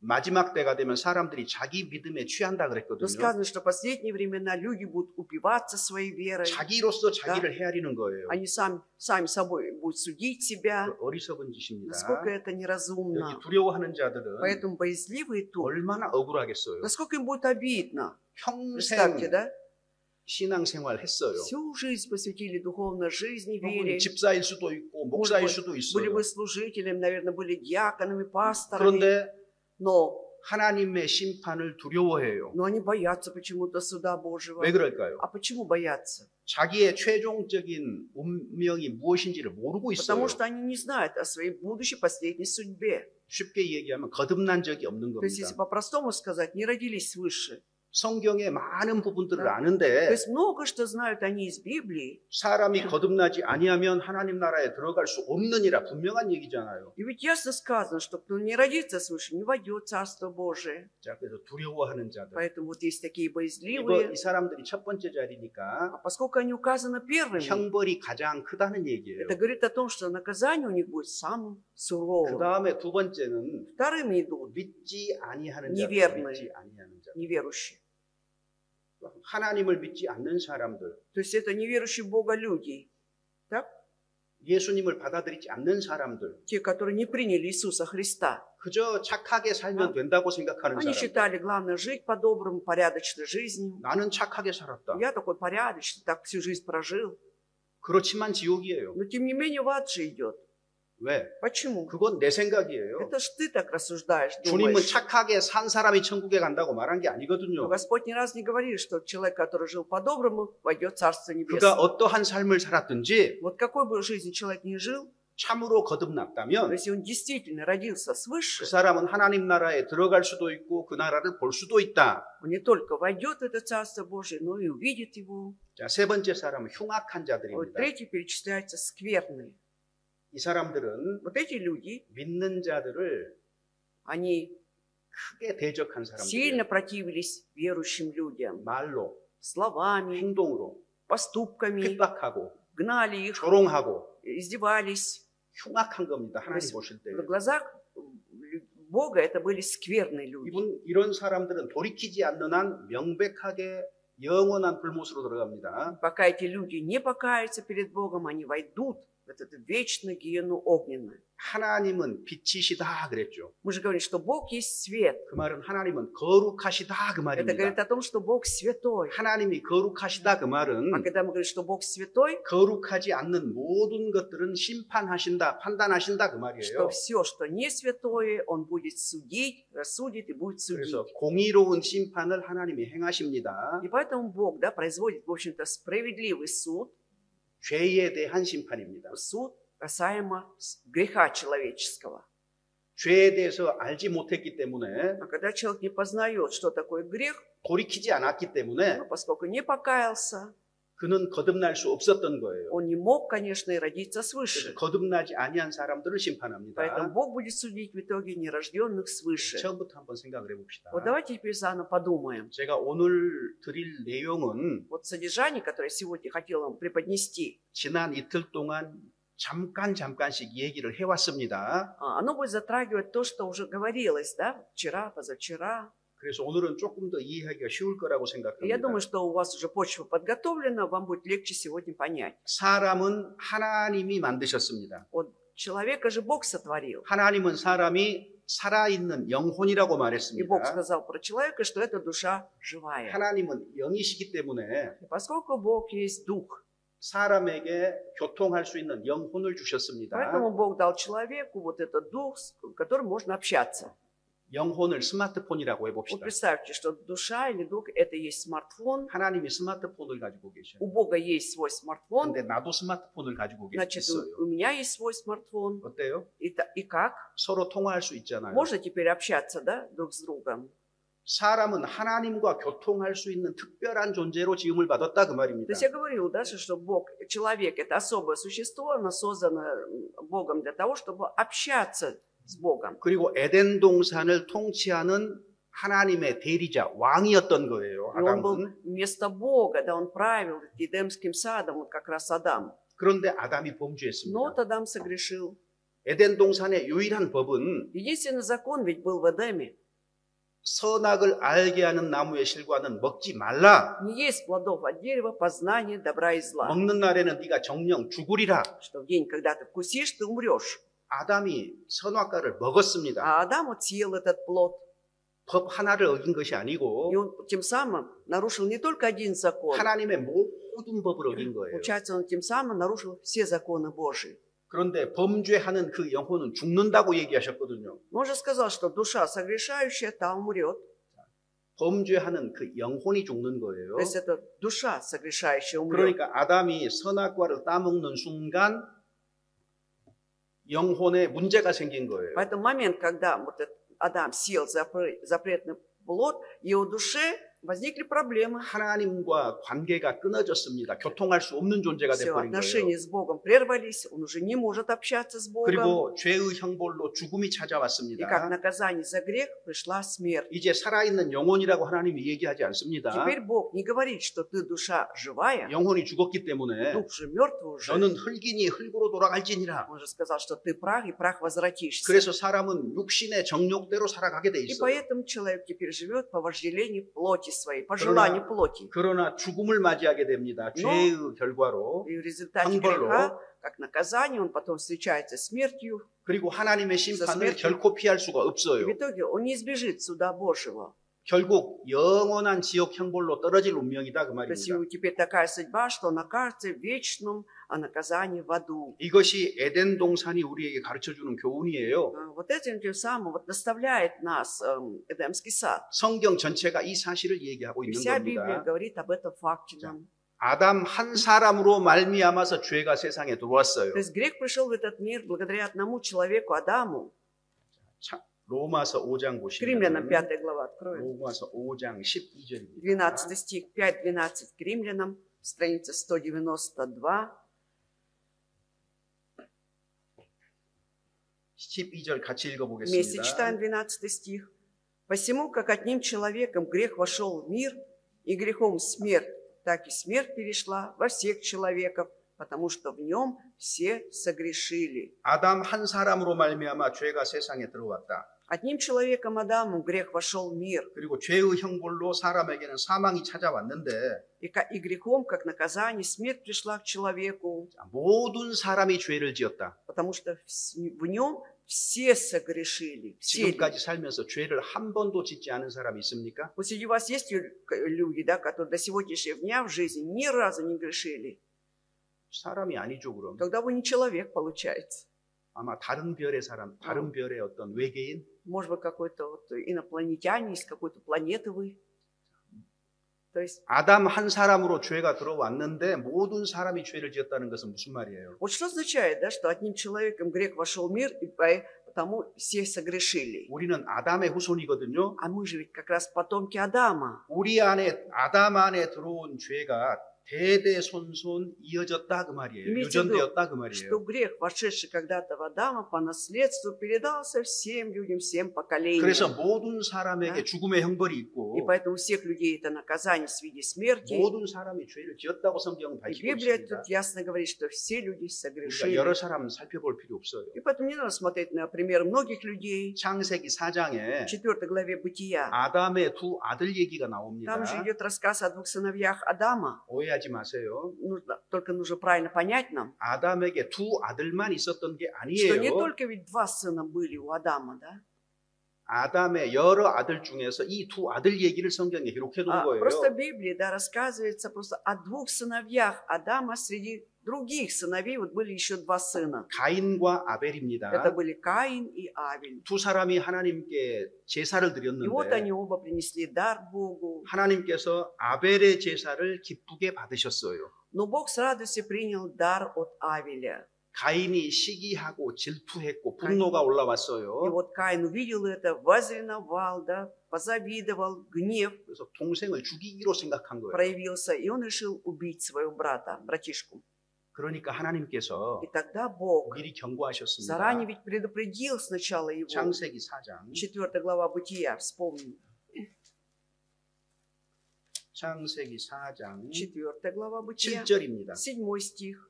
마지막 때가 되면 사람들이 자기 믿음에 취한다 Но 그랬거든요. сказано, что в последние времена люди будут упиваться своей верой. 자기로서 자기를 헤아리는 거예요. Они сами собой будут судить себя. 그 어리석은 짓입니다. Насколько это 여기 неразумно. 두려워하는 자들은 Поэтому боязливые тут. 얼마나 억울하겠어요. Насколько им будет обидно. 평생 Представьте, да? 신앙생활 했어요. Всю жизнь посвятили духовной жизни, 혹은 вере. 집사일 수도 있고 목사일 수도 Были 있어요. бы служителями, наверное, были диаконами, пасторами. 그런데 Но 하나님의 심판을 두려워해요. они боятся почему-то суда Божьего. 왜 그럴까요? А почему боятся? 자기의 최종적인 운명이 무엇인지를 모르고 있어요. Потому что они не знают о своей будущей последней судьбе. 쉽게 얘기하면 거듭난 적이 없는 То есть, если 겁니다. по-простому сказать, не родились свыше. 성경의 많은 부분들을 Да. То 아는데 есть много что знают они из Библии. 사람이 거듭나지 아니하면 하나님 나라에 들어갈 수 없느니라 분명한 얘기잖아요. И ведь ясно сказано, что кто не родится свыше, не войдет в Царство Божие. 자, 그래서 두려워하는 자들. Поэтому вот есть такие 이 боязливые. 사람들이 첫 번째 자리니까 А поскольку они указаны первыми, 형벌이 가장 크다는 얘기예요. это говорит о том, что наказание у них будет самым 그 суровым. 다음에 두 번째는 Вторыми идут 믿지 아니하는 자들. неверные, 믿지 아니하는 자들. неверующие. 하나님을 믿지 않는 사람들. То есть это неверующие в Бога люди. Так? 예수님을 받아들이지 않는 사람들. Те, которые не приняли Иисуса Христа. 그저 착하게 살면 된다고 생각하는 Они 사람. считали, главное, жить по-доброму, порядочной жизнью. 나는 착하게 살았다. Я такой порядочный, так всю жизнь прожил. 그렇지만 지옥이에요. Но тем не менее в ад же идет. 왜? Почему? 그건 내 생각이에요. Это ж ты так рассуждаешь, 주님은 думаешь. 착하게 산 사람이 천국에 간다고 말한 게 Но 아니거든요. Господь ни разу не говорит, что человек, который жил по-доброму, войдет в Царство 그가 Небесное. 어떠한 삶을 살았든지 Вот какой бы жизнь человек ни жил, 참으로 но 거듭났다면 если он действительно родился 그 свыше, 사람은 하나님 나라에 들어갈 수도 있고 그 나라를 볼 수도 있다. он не только войдет в это Царство Божие, но и увидит его. 자, 세 번째 사람은 흉악한 Вот 자들입니다. третий перечисляется скверные. 이 사람들은 Вот эти люди, 믿는 자들을 они 크게 대적한 сильно 사람들이에요. противились верующим людям. 말로, Словами, 행동으로 поступками, 핍박하고 гнали их, 조롱하고 издевались. 흉악한 겁니다. То 하나님 есть 보실 때. в глазах Бога это были скверные люди. 이런 사람들은 돌이키지 않는 한 명백하게 영원한 불못으로 들어갑니다. Пока эти люди не покаются перед Богом, они войдут в эту вечную гиену огненную. 하나님은 빛이시다 그랬죠. Мы же говорим, что Бог есть свет. 그 말은 하나님은 거룩하시다 그 Это 말입니다. говорит о том, что Бог святой. 하나님이 거룩하시다 그 А 말은 когда мы говорим, что Бог святой, 거룩하지 않는 모든 것들은 심판하신다, 판단하신다 그 что 말이에요. все, что не святое, Он будет судить, рассудит и будет судить. 그래서 공의로운 심판을 하나님이 행하십니다. И поэтому Бог, да, производит, в общем-то, справедливый суд, 죄에 대한 심판입니다. суд касаемо греха человеческого. 죄에 대해서 알지 못했기 때문에 А когда человек не познает, что такое грех, 돌이키지 않았기 때문에 но поскольку не покаялся, 그는 거듭날 수 없었던 거예요. он не мог, конечно, и родиться 그래서 свыше. 거듭나지 아니한 사람들을 Поэтому 심판합니다. Бог будет судить в итоге нерожденных свыше. 처음부터 한번 생각을 해봅시다. Вот давайте теперь заново подумаем. 제가 오늘 드릴 내용은 Вот содержание, которое я сегодня хотела вам преподнести, 지난 이틀 동안 잠깐씩 얘기를 해왔습니다. оно будет затрагивать то, что уже говорилось, да, вчера, позавчера. 그래서 오늘은 조금 더 이해하기가 쉬울 거라고 И я 생각합니다. думаю, что у вас уже почва подготовлена, вам будет легче сегодня понять. 사람은 하나님이 만드셨습니다. Вот человека же Бог сотворил. 하나님은 사람이 살아있는 영혼이라고 И Бог 말했습니다. сказал про человека, что это душа живая. 하나님은 영이시기 때문에 И поскольку Бог есть дух, 사람에게 교통할 수 있는 영혼을 주셨습니다. поэтому Бог дал человеку вот этот дух, с которым можно общаться. 영혼을 스마트폰이라고 Вот 해봅시다. представьте, что душа или дух – это есть смартфон. 하나님이 스마트폰을 가지고 계셔요. У Бога есть свой смартфон, 근데 나도 스마트폰을 가지고 значит, 있어요. у меня есть свой смартфон. 어때요? И как? 서로 통화할 수 있잖아요. Можно теперь общаться, да, друг с другом? 사람은 하나님과 교통할 수 있는 특별한 존재로 지음을 받았다 그 То 말입니다. есть я говорила, да, что Бог, человек – это особое существо, оно создано Богом для того, чтобы общаться с Богом. 그리고 에덴 동산을 통치하는 하나님의 대리자, 왕이었던 거예요. И он был 아담은. вместо Бога, да, он правил Едемским садом, вот как раз Адам. 그런데 아담이 Но 범죄했습니다. вот Адам согрешил. 에덴 동산의 유일한 법은 Единственный закон ведь был в Эдеме. 선악을 알게 하는 나무의 실과는 먹지 말라. Не есть плодов от дерева познания добра и зла. 먹는 날에는 네가 정령 죽으리라. Что в день, когда ты вкусишь, ты умрешь. 아담이 선악과를 먹었습니다. А Адам вот съел этот плод. 법 하나를 어긴 것이 И 아니고 он тем самым нарушил не только один закон. 하나님의 모든 법을 어긴 거예요. Получается, он тем самым нарушил все законы Божии. 그런데 범죄하는 그 영혼은 죽는다고 얘기하셨거든요. Он же сказал, что душа согрешающая, та умрет. 범죄하는 그 영혼이 죽는 거예요. То есть это душа согрешающая умрет. 그러니까 아담이 선악과를 따먹는 순간 영혼에 문제가 생긴 거예요. Поэтому момент, когда вот этот Адам съел запретный плод, его душе возникли проблемы. 하나님과 관계가 끊어졌습니다. 교통할 수 없는 존재가 Все, 돼버린 거예요. отношения с Богом прервались, он уже не может общаться с Богом. 그리고 죄의 형벌로 죽음이 И как 찾아왔습니다. наказание за грех пришла смерть. 이제 살아있는 영혼이라고 하나님이 얘기하지 않습니다. Теперь Бог не говорит, что ты душа живая, 영혼이 죽었기 때문에 дух же мертвый уже. 너는 흙이니 흙으로 돌아갈지니라. Он же сказал, что ты прах, и прах возвратишься. 그래서 사람은 육신의 정욕대로 살아가게 돼 И 있어요. поэтому человек теперь живет по вожделению плоти своей, по желанию плоти. 그러나 죽음을 맞이하게 됩니다. 죄의 결과로. И в результате 형벌로. греха, как наказание, он потом встречается с смертью. 그리고 하나님의 심판을 смертью. 결코 피할 수가 И 없어요. в итоге он не избежит суда Божьего. 결국 영원한 지옥 형벌로 떨어질 운명이다 그 То есть 말입니다. ему теперь такая судьба, что он окажется в вечном наказании в аду. 이것이 에덴 동산이 우리에게 가르쳐주는 교훈이에요. Вот этим тем самым вот наставляет нас Эдемский сад. 성경 전체가 이 사실을 얘기하고 И 있는 вся Библия 겁니다. говорит об этом факте нам. 아담 한 사람으로 말미암아서 죄가 세상에 들어왔어요. То есть грех пришел в этот мир благодаря одному человеку, Адаму. 자, 로마서 5장 К Римлянам 보시면 5 глава откроем. 로마서 5장 12절입니다. 12 стих, 5-12 к Римлянам, страница 192. 12절 같이 Вместе 읽어보겠습니다. читаем 12 стих. «Посему, как одним человеком грех вошел в мир, и грехом смерть, так и смерть перешла во всех человеков, потому что в нем все согрешили». 아담 한 사람으로 말미암아 죄가 세상에 들어왔다. Одним человеком Адамом грех вошел в мир, 그리고 죄의 형벌로 사람에게는 사망이 찾아왔는데 и грехом, как наказание, смерть пришла к человеку, 모든 사람이 죄를 지었다. потому что в нем все согрешили. Все люди. 지금까지 살면서 죄를 한 번도 짓지 않은 사람이 있습니까? Вот среди вас есть люди, да, которые до сегодняшнего дня в жизни ни разу не грешили. 사람이 아니죠, 그럼. Тогда вы не человек, получается. 아마 다른 별의 사람, 다른 별의 어떤 외계인, Может быть, какой-то вот инопланетянин, из какой-то планеты вы. То есть, 아담 한 사람으로 죄가 들어왔는데 모든 사람이 죄를 지었다는 것은 무슨 말이에요? вот что означает, да, что одним человеком грех вошел в мир, и потому все согрешили. 우리는 아담의 후손이거든요. А мы же ведь как раз потомки Адама. 우리 안에 아담 안에 들어온 죄가 대대손손 이어졌다 그 말이에요. Имейте в виду, 유전되었다 그 что 말이에요. грех, вошедший когда-то в Адама, по наследству передался всем людям, всем поколениям. 그래서 모든 사람에게 네. 죽음의 형벌이 И 있고 поэтому у всех людей это наказание в виде смерти. 모든 사람이 죄를 지었다고 성경은 И 밝히고 Библия 있습니다. тут ясно говорит, что все люди 그러니까 согрешили. 여러 사람 살펴볼 필요 없어요. И поэтому не надо смотреть на пример многих людей. 창세기 4장에 В 4 главе Бытия. 아담의 두 아들 얘기가 나옵니다. Там же идет рассказ о двух сыновьях Адама. 오해하지 마세요. Только нужно правильно понять нам, 아담에게 두 아들만 있었던 게 что не 아니에요. только ведь два сына были у Адама, да? 아담의 여러 아들 중에서 이 두 아들 얘기를 성경에 기록해 둔 거예요. Просто в Библии, да, рассказывается просто о двух сыновьях Адама. Среди других сыновей вот были еще два сына. 가인과 아벨입니다. Это были Каин и Авель. 두 사람이 하나님께 제사를 И вот 드렸는데 они оба принесли дар Богу. 하나님께서 아벨의 제사를 기쁘게 받으셨어요. Но Бог с радостью принял дар от Авеля. 가인이 시기하고 질투했고 분노가 올라왔어요. И вот Каин увидел это, возревновал, да, позавидовал, гнев 그래서 동생을 죽이기로 생각한 거예요. проявился, и он решил убить своего брата, братишку. 그러니까 하나님께서 И тогда Бог 미리 경고하셨습니다. заранее ведь предупредил сначала его. 창세기 4장 4 глава Бытия, вспомни. 창세기 4장 4 глава Бытия, 7절입니다. 7 стих.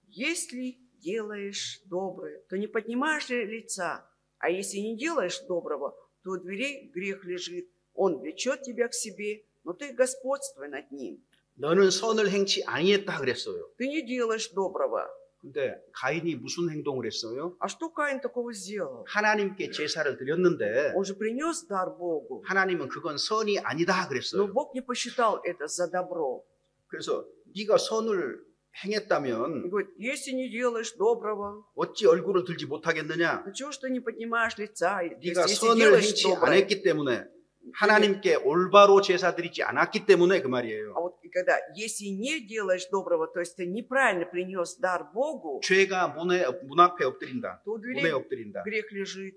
«Если делаешь доброе, то не поднимаешь ли лица, а если не делаешь доброго, то у дверей грех лежит. Он влечет тебя к себе, но ты господствуй над ним». 너는 선을 행치 아니했다 그랬어요. Ты не делаешь доброго. 근데 가인이 무슨 행동을 했어요? А что Каин такого сделал? 하나님께 제사를 드렸는데 Он же принес дар Богу, 하나님은 그건 선이 아니다 но 그랬어요. Бог не посчитал это за добро. 그래서 네가 선을 И 행했다면 говорит, если не делаешь доброго, 어찌 얼굴을 들지 못하겠느냐? ну чего ж ты не поднимаешь лица? 네가 Если 선을 делаешь 행치 안 доброе, 했기 때문에 하나님께 올바로 제사 드리지 않았기 때문에 그 말이에요. А вот когда, если не делаешь доброго, то есть ты неправильно принес дар Богу, 죄가 문 앞에 엎드린다. то у 문에 дверей 엎드린다. грех лежит.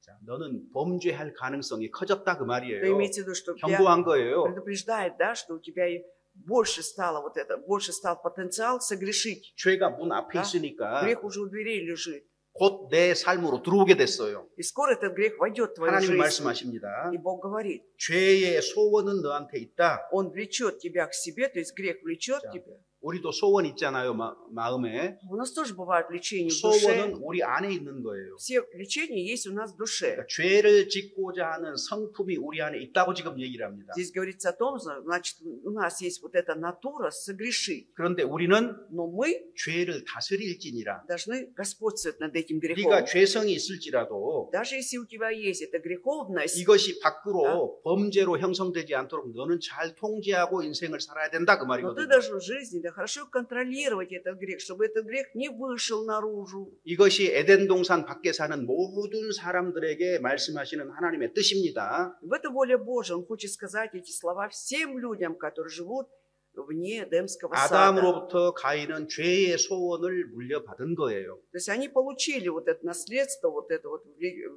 자, 너는 범죄할 가능성이 커졌다 그 То 말이에요. имеется в виду, что тебя 경고한 거예요. предупреждает, да, что у тебя и больше стало вот это, больше стал потенциал согрешить. 죄가 문 앞에 Да? 있으니까 Грех уже у дверей лежит. 곧 내 삶으로 들어오게 됐어요. И скоро этот грех войдет в твою 하나님 жизнь. 말씀하십니다. И Бог говорит, 죄의 소원은 너한테 있다. Он влечет тебя к себе, то есть грех влечет 자, тебя. 우리도 소원 있잖아요. 마음에. У нас тоже бывают влечения в душе. 소원은 우리 안에 있는 거예요. Все влечения есть у нас в душе. 그러니까 죄를 짓고자 하는 성품이 우리 안에 있다고 지금 얘기를 합니다. Здесь говорится о том, значит, у нас есть вот эта натура согрешить. 그런데 우리는 Но мы 죄를 다스릴지니라. должны господствовать над этим грехом. 네가 죄성이 있을지라도 Даже если у тебя есть эта греховность, 이것이 밖으로 범죄로 형성되지 않도록 너는 잘 통제하고 인생을 살아야 된다 그 но ты 말이거든요. должен в жизни хорошо контролировать этот грех, чтобы этот грех не вышел наружу. 이것이 에덴 동산 밖에 사는 모든 사람들에게 말씀하시는 하나님의 뜻입니다. В это воля Божия. Он хочет сказать эти слова всем людям, которые живут вне Эдемского сада. 아담으로부터 가인은 죄의 소원을 물려받은 거예요. То есть они получили вот это наследство, вот это вот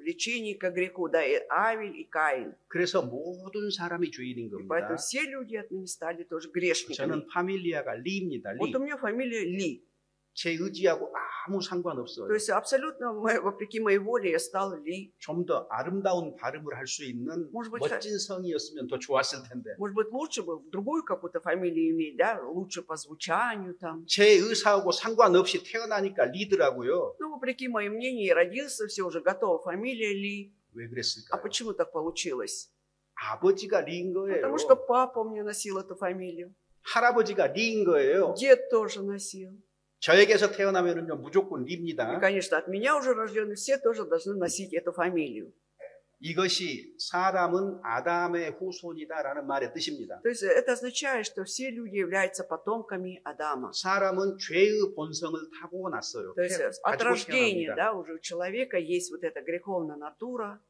влечение к греху, да, и Авель, и Каин. 그래서 모든 사람이 죄인인 И 겁니다. поэтому все люди отныне стали тоже грешниками. 저는 파밀리아가 리입니다. 리. Вот у меня фамилия Ли. 제 의지하고 아무 상관없어요. То есть абсолютно вопреки моей воле я стал Ли. 좀 더 아름다운 발음을 할 수 있는 Может быть, 멋진 성이었으면 더 좋았을 텐데. Может быть, лучше бы другую какую-то фамилию иметь, да, лучше по звучанию там. 제 의사하고 상관없이 태어나니까 리더라고요. Ну, вопреки моему мнению, я родился, все уже готово, фамилия Ли. 왜 А 그랬을까요? почему так получилось? 아버지가 리인 거예요. Потому что папа у меня носил эту фамилию. 할아버지가 리인 거예요. Дед тоже носил. 저에게서 태어나면은요 무조건 И, 리입니다. конечно, от меня уже рожденные все тоже должны носить эту фамилию. 이것이 사람은 아담의 후손이다라는 말의 뜻입니다. То есть это означает, что все люди являются потомками Адама. 사람은 죄의 본성을 타고났어요. То есть от 가지고 рождения, 태어납니다. да, уже у человека есть вот эта греховная натура.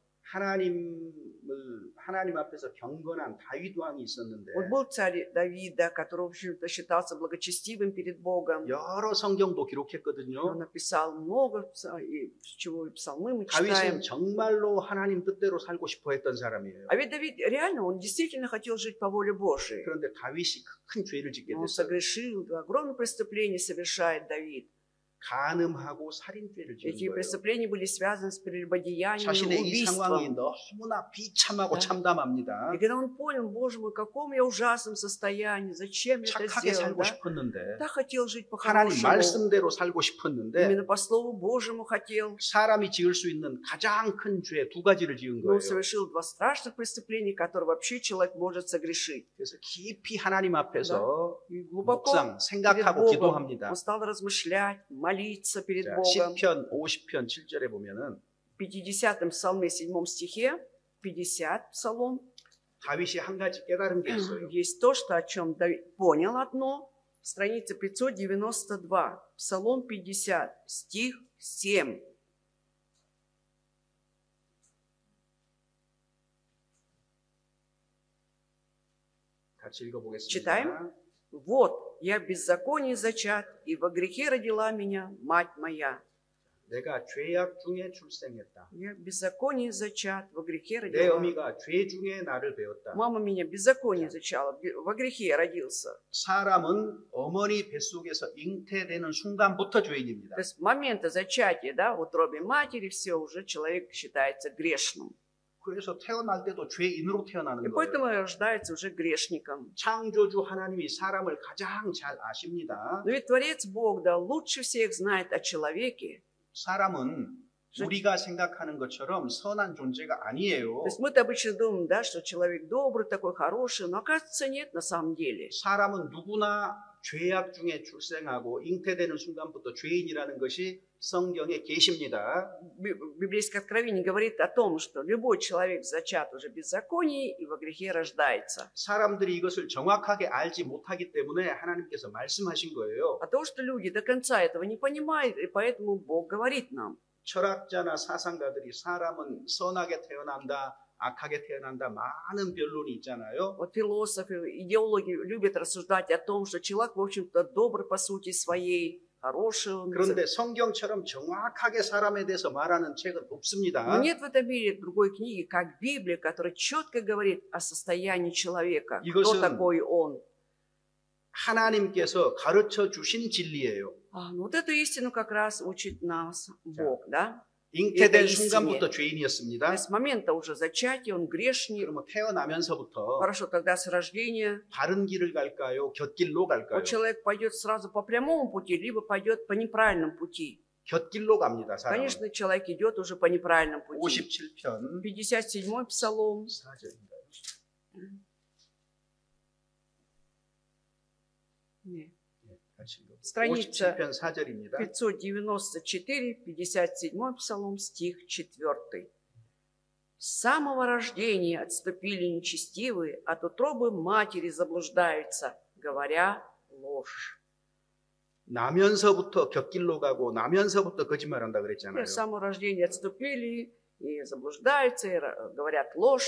하나님 앞에서 경건한 다윗 왕이 있었는데 Вот был царь Давид, да, который, в общем-то, считался благочестивым перед Богом. 여러 성경도 Он 기록했거든요. написал много, и чего и псалмы мы 다윗은 читаем. 정말로 하나님 뜻대로 살고 싶어 했던 사람이에요. А ведь Давид реально, он действительно хотел жить по воле Божией. 그런데 다윗이 큰 죄를 짓게 Он 됐어요. согрешил, огромное преступление совершает Давид. 간음하고 살인죄를 지은 Эти 거예요. преступления были связаны с прелюбодеянием и 자신의 이 상황이 убийством. 너무나 비참하고 Да. 참담합니다. И когда он понял, Боже мой, в каком я ужасном состоянии, зачем я это 착하게 сделал, 살고 да? 싶었는데 Да, хотел жить 하나님 по-хорошему. 말씀대로 살고 싶었는데 Именно по Слову Божьему хотел. 사람이 지을 수 있는 가장 큰 죄 두 가지를 지은 Но он 거예요. совершил два страшных преступления, которые вообще человек может согрешить. 그래서 깊이 하나님 앞에서 И глубоко 묵상, перед 생각하고 Богом 기도합니다. он стал размышлять, молиться перед 자, Богом. 10편 50편 7절에 보면은 В 50-м псалме, 7 стихе, 50 псалом, 다윗이 한 가지 깨달은 게 있어요. есть то, что, о чем Давид понял одно. Страница 592, псалом 50, стих 7. 같이 읽어보겠습니다. Читаем. Вот, я в беззаконии зачат, и во грехе родила меня мать моя. 내가 죄악 중에 출생했다. Я в беззаконии зачат, во грехе 내 родила. 어미가 죄 중에 나를 배웠다. Мама меня в беззаконии зачала, во грехе я родился. 사람은 어머니 뱃속에서 잉태되는 순간부터 죄인입니다. То есть с момента зачатия, да, в утробе матери, все, уже человек считается грешным. 그래서 태어날 때도 죄인으로 태어나는 И 거예요. поэтому рождается уже грешником. 창조주 하나님이 사람을 가장 잘 아십니다. Но ведь Творец Бог, да, лучше всех знает о человеке. 사람은 우리가 생각하는 것처럼 선한 존재가 아니에요. То есть мы-то обычно думаем, да, что человек добрый, такой хороший, но оказывается нет на самом деле. 사람은 누구나 죄악 중에 출생하고 잉태되는 순간부터 죄인이라는 것이 성경에 계십니다. Библейское откровение говорит о том, что любой человек зачат уже в беззаконии и во грехе рождается. 사람들이 이것을 정확하게 알지 못하기 때문에 하나님께서 말씀하신 거예요. А то, что люди до конца этого не понимают, и поэтому Бог говорит нам. 철학자나 사상가들이 사람은 선하게 태어난다, 악하게 태어난다. 많은 변론이 있잖아요. Вот философы, идеологи любят рассуждать о том, что человек, в общем-то, добрый по сути своей, хороший он. 그런데 성경처럼 정확하게 사람에 대해서 말하는 책은 Но 없습니다. нет в этом мире другой книги, как Библия, которая четко говорит о состоянии человека, кто 이것은 такой он. 하나님께서 가르쳐 주신 진리예요. Ну вот эту истину как раз учит нас Бог, да? 잉태된 Это 순간부터 истине. То 죄인이었습니다. есть с момента уже зачатия он грешник. 그러면 태어나면서부터 Хорошо, тогда с рождения 바른 길을 갈까요? 곁길로 갈까요? вот человек пойдет сразу по прямому пути, либо пойдет по неправильному пути. 곁길로 갑니다. 사람은. Конечно, человек идет уже по неправильному пути. 57편 57-й псалом. 4절입니다. Нет. 같이 읽어볼게요. Страница 57편 4절입니다. 594, 57 псалом, стих 4. С самого рождения отступили нечестивые, от утробы матери заблуждаются, говоря ложь. 나면서부터 곁길로 가고 나면서부터 거짓말한다 그랬잖아요. С самого рождения отступили и заблуждаются, и говорят ложь.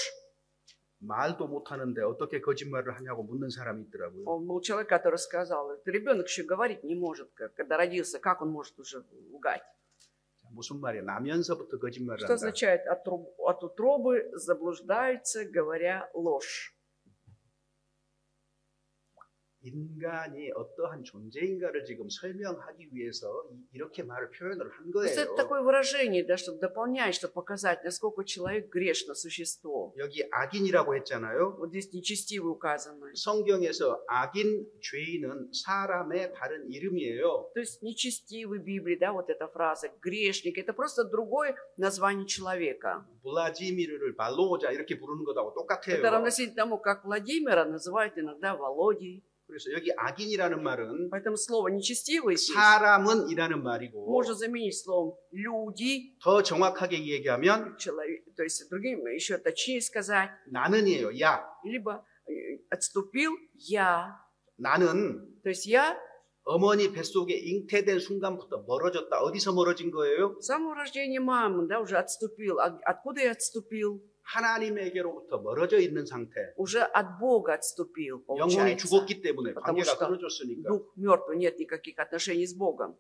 말도 못하는데 어떻게 거짓말을 하냐고 묻는 사람이 있더라고요. Он был человек, который сказал, это ребенок еще говорить не может, когда родился, как он может уже лгать? 무슨 말이야? 나면서부터 거짓말을 Что 한다. означает от утробы заблуждаются, говоря ложь? 인간이 어떠한 존재인가를 지금 설명하기 위해서 이렇게 말을 표현을 한 То есть это 거예요. такое выражение, да, чтобы дополнять, чтобы показать, насколько человек грешно существо. 여기 악인이라고 했잖아요. Вот здесь нечестивый указано. 성경에서 악인, 죄인은 사람의 다른 이름이에요. То есть нечестивый в Библии, да, вот эта фраза, грешник, это просто другое название человека. 블라지미르를 발로자 이렇게 부르는 것하고 똑같아요. Это равносильно тому, как Владимира называют иногда Володей. 그래서 여기 악인이라는 말은 Поэтому слово нечестивый здесь 사람은이라는 말이고 можно заменить словом люди, 더 정확하게 얘기하면 человек, то есть другим еще точнее сказать, 나는이에요. 야, либо отступил я, 나는 то есть я 어머니 뱃속에 잉태된 순간부터 멀어졌다. 어디서 멀어진 거예요? с самого рождения мамы, да, уже отступил. Откуда я отступил? 하나님에게로부터 멀어져 있는 상태. Уже от Бога отступил, 영혼이 получается. 죽었기 때문에 Потому 관계가 что 끊어졌으니까. дух мертвый, нет никаких отношений с Богом.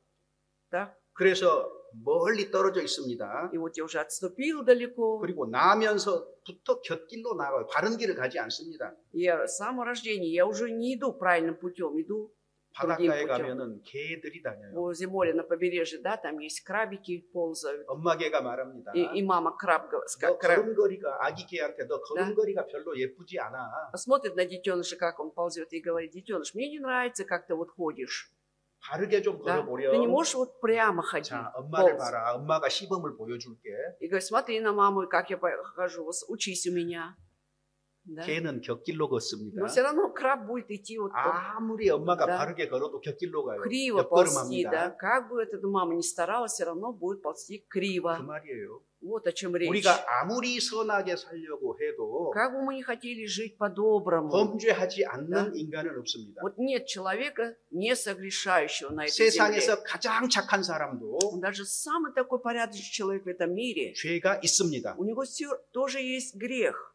Да? 그래서 멀리 떨어져 있습니다. И вот я уже отступил далеко. 그리고 나면서부터 곁길로 나가요. 바른 길을 가지 않습니다. Я с самого рождения, я уже не иду правильным путем, иду другим 바닷가에 путем. 가면은 개들이 다녀요. Возле моря на побережье, да, там есть крабики ползают. 엄마 개가 말합니다. И мама краб, 너 걸음걸이가 아기 개한테 너 걸음걸이가 별로 예쁘지 않아. смотрит на детеныша, как он ползет, и говорит, детеныш, мне не нравится, как ты вот ходишь. 바르게 좀 Да? 걸어보렴. Ты не можешь вот прямо ходить. 자, 엄마를 полз. 봐라. 엄마가 시범을 보여줄게. И говорит, смотри на маму, как я хожу, учись у меня. Да? 개는 곁길로 걷습니다. Но все равно краб будет идти вот 아무리 엄마가 Да. 바르게 걸어도 곁길로 가요. криво ползти, да? 옆걸음합니다. Как бы эта мама ни старалась, все равно будет ползти 그 криво. 말이에요. Вот о чем речь. 우리가 아무리 선하게 살려고 해도 Как бы мы ни хотели жить по-доброму, 범죄하지 않는 Да. 인간은 없습니다. вот нет человека, не согрешающего на этой земле. 세상에서 가장 착한 사람도 Даже самый такой порядочный человек в этом мире, 죄가 있습니다. у него тоже есть грех.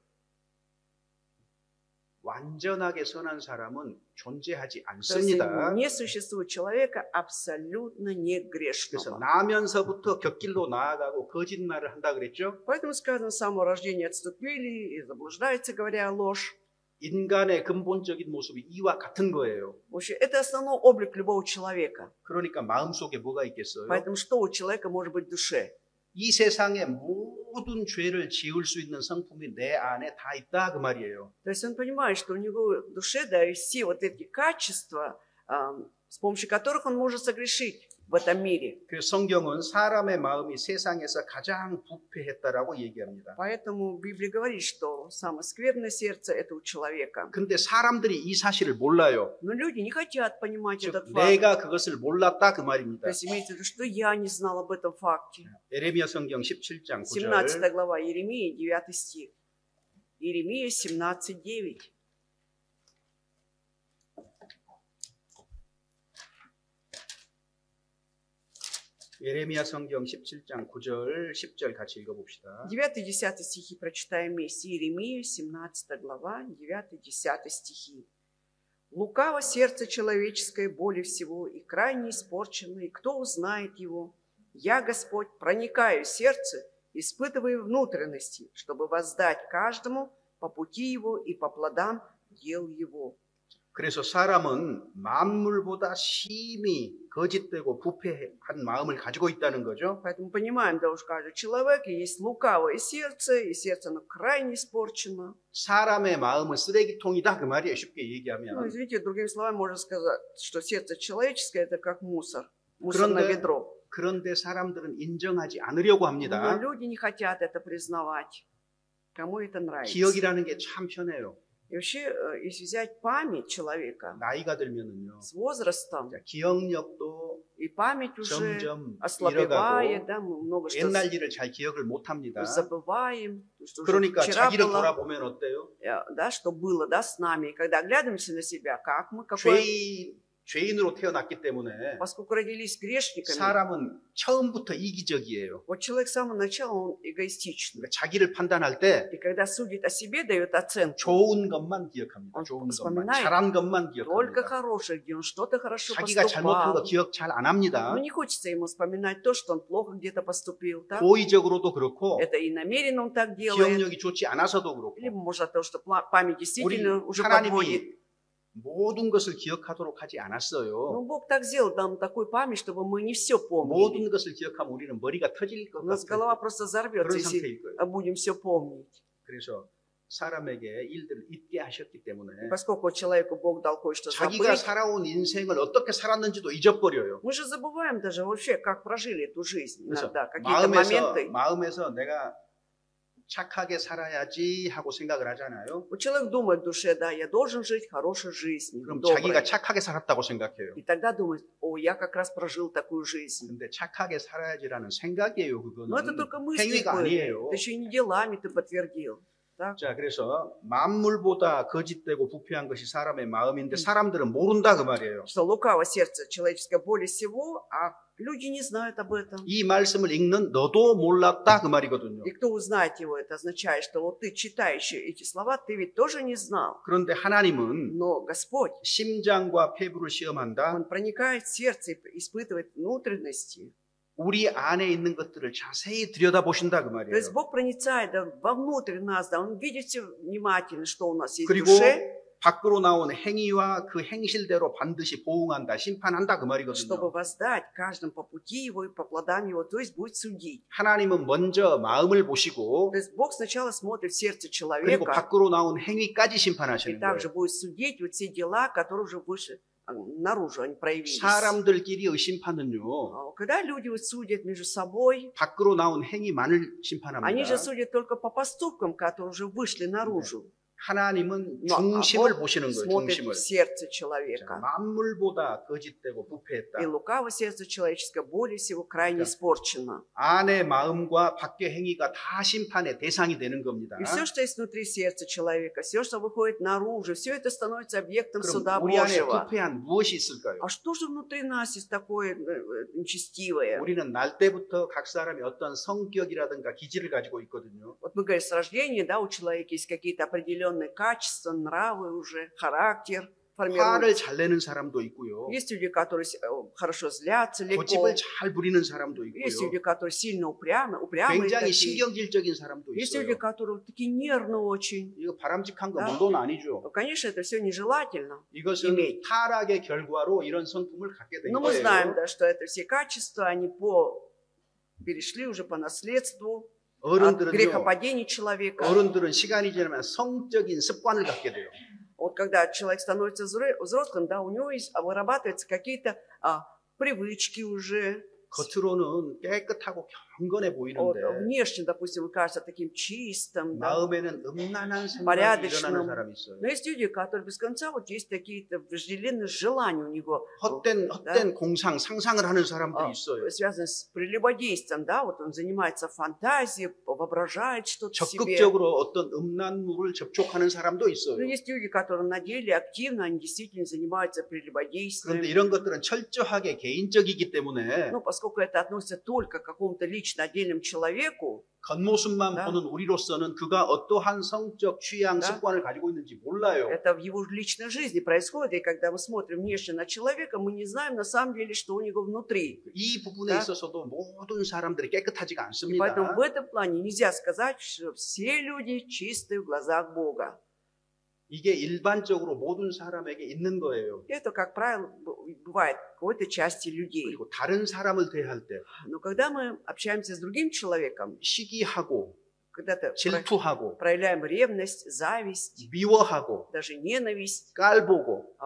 완전하게 선한 사람은 존재하지 То есть 않습니다. не существует человека абсолютно не 그래서 грешного. 나면서부터 곁길로 나아가고 거짓말을 한다 그랬죠. Поэтому сказано, с самого рождения отступили и заблуждаются, говоря ложь. 인간의 근본적인 모습이 이와 같은 거예요. В общем, это основной облик любого человека. 그러니까 마음속에 뭐가 있겠어요? Поэтому что у человека может быть в душе? 이 세상의 모든 죄를 지을 수 있는 성품이 내 안에 다 있다 그 말이에요. То есть он понимает, что у него в душе, да, есть все вот эти качества, с помощью которых он может согрешить в этом мире. 그래서 성경은 사람의 마음이 세상에서 가장 부패했다라고 얘기합니다. Поэтому Библия говорит, что самое скверное сердце – это у человека. 근데 사람들이 이 사실을 몰라요. Но люди не хотят понимать 즉 этот факт. 내가 그것을 몰랐다 그 То 말입니다. есть имеется в виду, что я не знал об этом факте. 에레미야 성경 17장 17 9절 глава Иеремии, 9 стих. Иеремия 17, 9. 예레미야 성경 17장 9절 10절 같이 읽어봅시다. 9-10 стихи прочитаем вместе. Иеремия, 17 глава, 9-10 стихи. «Лукаво сердце человеческое более всего, и крайне испорчено, и кто узнает его? Я, Господь, проникаю в сердце, испытываю внутренности, чтобы воздать каждому по пути его и по плодам дел его». 그래서 사람은 만물보다 심히 거짓되고 부패한 마음을 가지고 있다는 거죠. Поэтому понимаем, да уж каждый человек, и есть лукавое сердце, и сердце оно крайне испорчено. 사람의 마음은 쓰레기통이다 그 말이에요. 쉽게 Ну, 얘기하면. извините, другими словами можно сказать, что сердце человеческое это как мусор, мусорное ведро. 그런데 사람들은 인정하지 않으려고 Но 합니다. люди не хотят это признавать. Кому это нравится? 기억이라는 게 참 편해요. И вообще, если взять память человека 나이가 들면은요. с возрастом, 기억력도 и память уже 점점 ослабевает, 잃어가고 да, мы много что 옛날 일을 잘 기억을 못 합니다. забываем, что уже 그러니까 вчера 자기를 было, 돌아보면 어때요? да, что было, да, с нами. И когда оглядываемся на себя, как мы, какой, 죄인으로 태어났기 때문에 поскольку родились грешниками, 사람은 처음부터 이기적이에요. вот человек с самого начала, он эгоистичный. 그러니까 자기를 판단할 때 И когда судит о себе, дает оценку, 좋은 것만 기억합니다. Он 좋은 것만, вспоминает 잘한 것만 только 기억합니다. хорошее, где он что-то хорошо 자기가 잘못한 거 поступал. 기억 잘 안 합니다. Но не хочется ему вспоминать то, что он плохо где-то поступил. Так? 고의적으로도 그렇고 Это и намеренно он так делает. 기억력이 좋지 않아서도 그렇고 Либо, может, от того, что память действительно 우리 уже подводит. 하나님이 모든 것을 기억하도록 하지 Но 않았어요. Бог так сделал нам такую память, чтобы мы не все помнили. 모든 것을 기억하면 우리는 머리가 터질 것 У нас голова 같아요. просто 그런 взорвется, если 상태일 거예요. будем все помнить. 그래서 사람에게 일들을 잊게 하셨기 때문에 И поскольку человеку Бог дал кое-что 자기가 забыть, 살아온 인생을 어떻게 살았는지도 잊어버려요. мы же забываем даже вообще, как прожили эту жизнь. 그래서 Иногда какие-то моменты. 마음에서 내가 착하게 살아야지 하고 생각을 하잖아요. Вот человек думает в душе, да, я должен жить хорошей жизнью, 그럼 доброй. 자기가 착하게 살았다고 생각해요. И тогда думает, о, я как раз прожил такую жизнь. 근데 착하게 살아야지라는 생각이에요. Но это 그거는 только мысли 행위가 были. 아니에요. Это еще и не делами ты подтвердил. Так? 자, 그래서 만물보다 거짓되고 부패한 것이 사람의 마음인데 사람들은 모른다 그 말이에요. Что лукаво сердце человеческое более всего, а люди не знают об этом. 이 말씀을 읽는 너도 몰랐다 그 말이거든요. И кто узнает его, это означает, что вот ты, читающий эти слова, ты ведь тоже не знал. 그런데 하나님은 Но Господь, 심장과 폐부를 시험한다. Он проникает в сердце и испытывает внутренности. 우리 안에 있는 것들을 자세히 들여다보신다 그 То 말이에요. есть Бог проницает да, вовнутрь нас, да, Он видит все внимательно, что у нас есть в 그리고 душе, 밖으로 나온 행위와 그 행실대로 반드시 보응한다, 심판한다 그 чтобы 말이거든요. воздать каждому по пути его и по плодам его, то есть будет судить. 하나님은 먼저 마음을 보시고 То есть Бог сначала смотрит в сердце 그리고 человека, 밖으로 나온 행위까지 и 심판하시는 также 거예요. будет судить вот все дела, которые уже выше, наружу они проявились. 사람들끼리의 심판은요. Когда люди вот судят между собой, 밖으로 나온 행위만을 они 심판합니다. же судят только по поступкам, которые уже вышли наружу. 하나님은 Но 중심을 Бог 보시는 거예요. смотрит 중심을. в сердце 자, человека. 만물보다 거짓되고 И 부패했다. лукаво сердце человеческое более всего крайне Да. испорчено. 안의 마음과 밖의 행위가 다 심판의 대상이 되는 겁니다. И все, что есть внутри сердца человека, все, что выходит наружу, все это становится объектом суда 그럼 우리 안에 Божьего. 부패한 무엇이 있을까요? А что же внутри нас есть такое нечестивое? 우리는 날 때부터 각 사람이 어떤 성격이라든가 기질을 가지고 있거든요. Вот мы говорим, с рождения, да, у человека есть какие-то определенные качества, нравы уже, характер 화를 формируется. 잘 내는 사람도 있고요. Есть люди, которые хорошо злятся, легко. 고집을 잘 부리는 사람도 Есть 있고요. люди, которые сильно упрямые 굉장히 такие. 신경질적인 사람도 Есть люди, 있어요. которые такие нервные очень. 이거 바람직한 거 Да. 물론 아니죠. Конечно, это все нежелательно. 이것은 이미. 타락의 결과로 이런 성품을 갖게 된 Но мы знаем, 거예요. да, что это все качества, они перешли уже по наследству от 어른들은요. грехопадения человека. 어른들은 시간이 지나면 성적인 습관을 갖게 돼요. Вот когда человек становится взрослым, да, у него вырабатываются какие-то привычки уже. 겉으로는 깨끗하고 경건해 보이는데 внешне, допустим, кажется таким чистым, да, 마음에는 음란한 생각이 порядочным. 일어나는 사람이 있어요. Но есть люди, которые без конца вот есть какие-то вожделенные желания у него, 헛된 공상, 상상을 하는 사람들이 있어요. связанные с прелюбодействием, да, вот он занимается фантазией, воображает что-то себе. 적극적으로 어떤 음란물을 접촉하는 사람도 있어요. Но есть люди, которые на деле активно, они действительно занимаются 그런데 прелюбодействием. 이런 것들은 철저하게 개인적이기 때문에 Ну, поскольку это относится только к какому-то лично отдельному человеку, 겉모습만 Да. 보는 우리로서는 그가 어떠한 성적 취향, Да. 습관을 가지고 있는지 몰라요. это в его личной жизни происходит, и когда мы смотрим внешне на человека, мы не знаем на самом деле, что у него внутри. 이 부분에 Да. 있어서도 모든 사람들이 깨끗하지가 И 않습니다. поэтому в этом плане нельзя сказать, что все люди чистые в глазах Бога. 이게 일반적으로 모든 사람에게 있는 거예요. Это, как правило, бывает в какой-то части людей. 그리고 다른 사람을 대할 때 Но когда мы общаемся с другим человеком, 시기하고 когда-то 질투하고 проявляем ревность, зависть, 미워하고 даже ненависть, 깔보고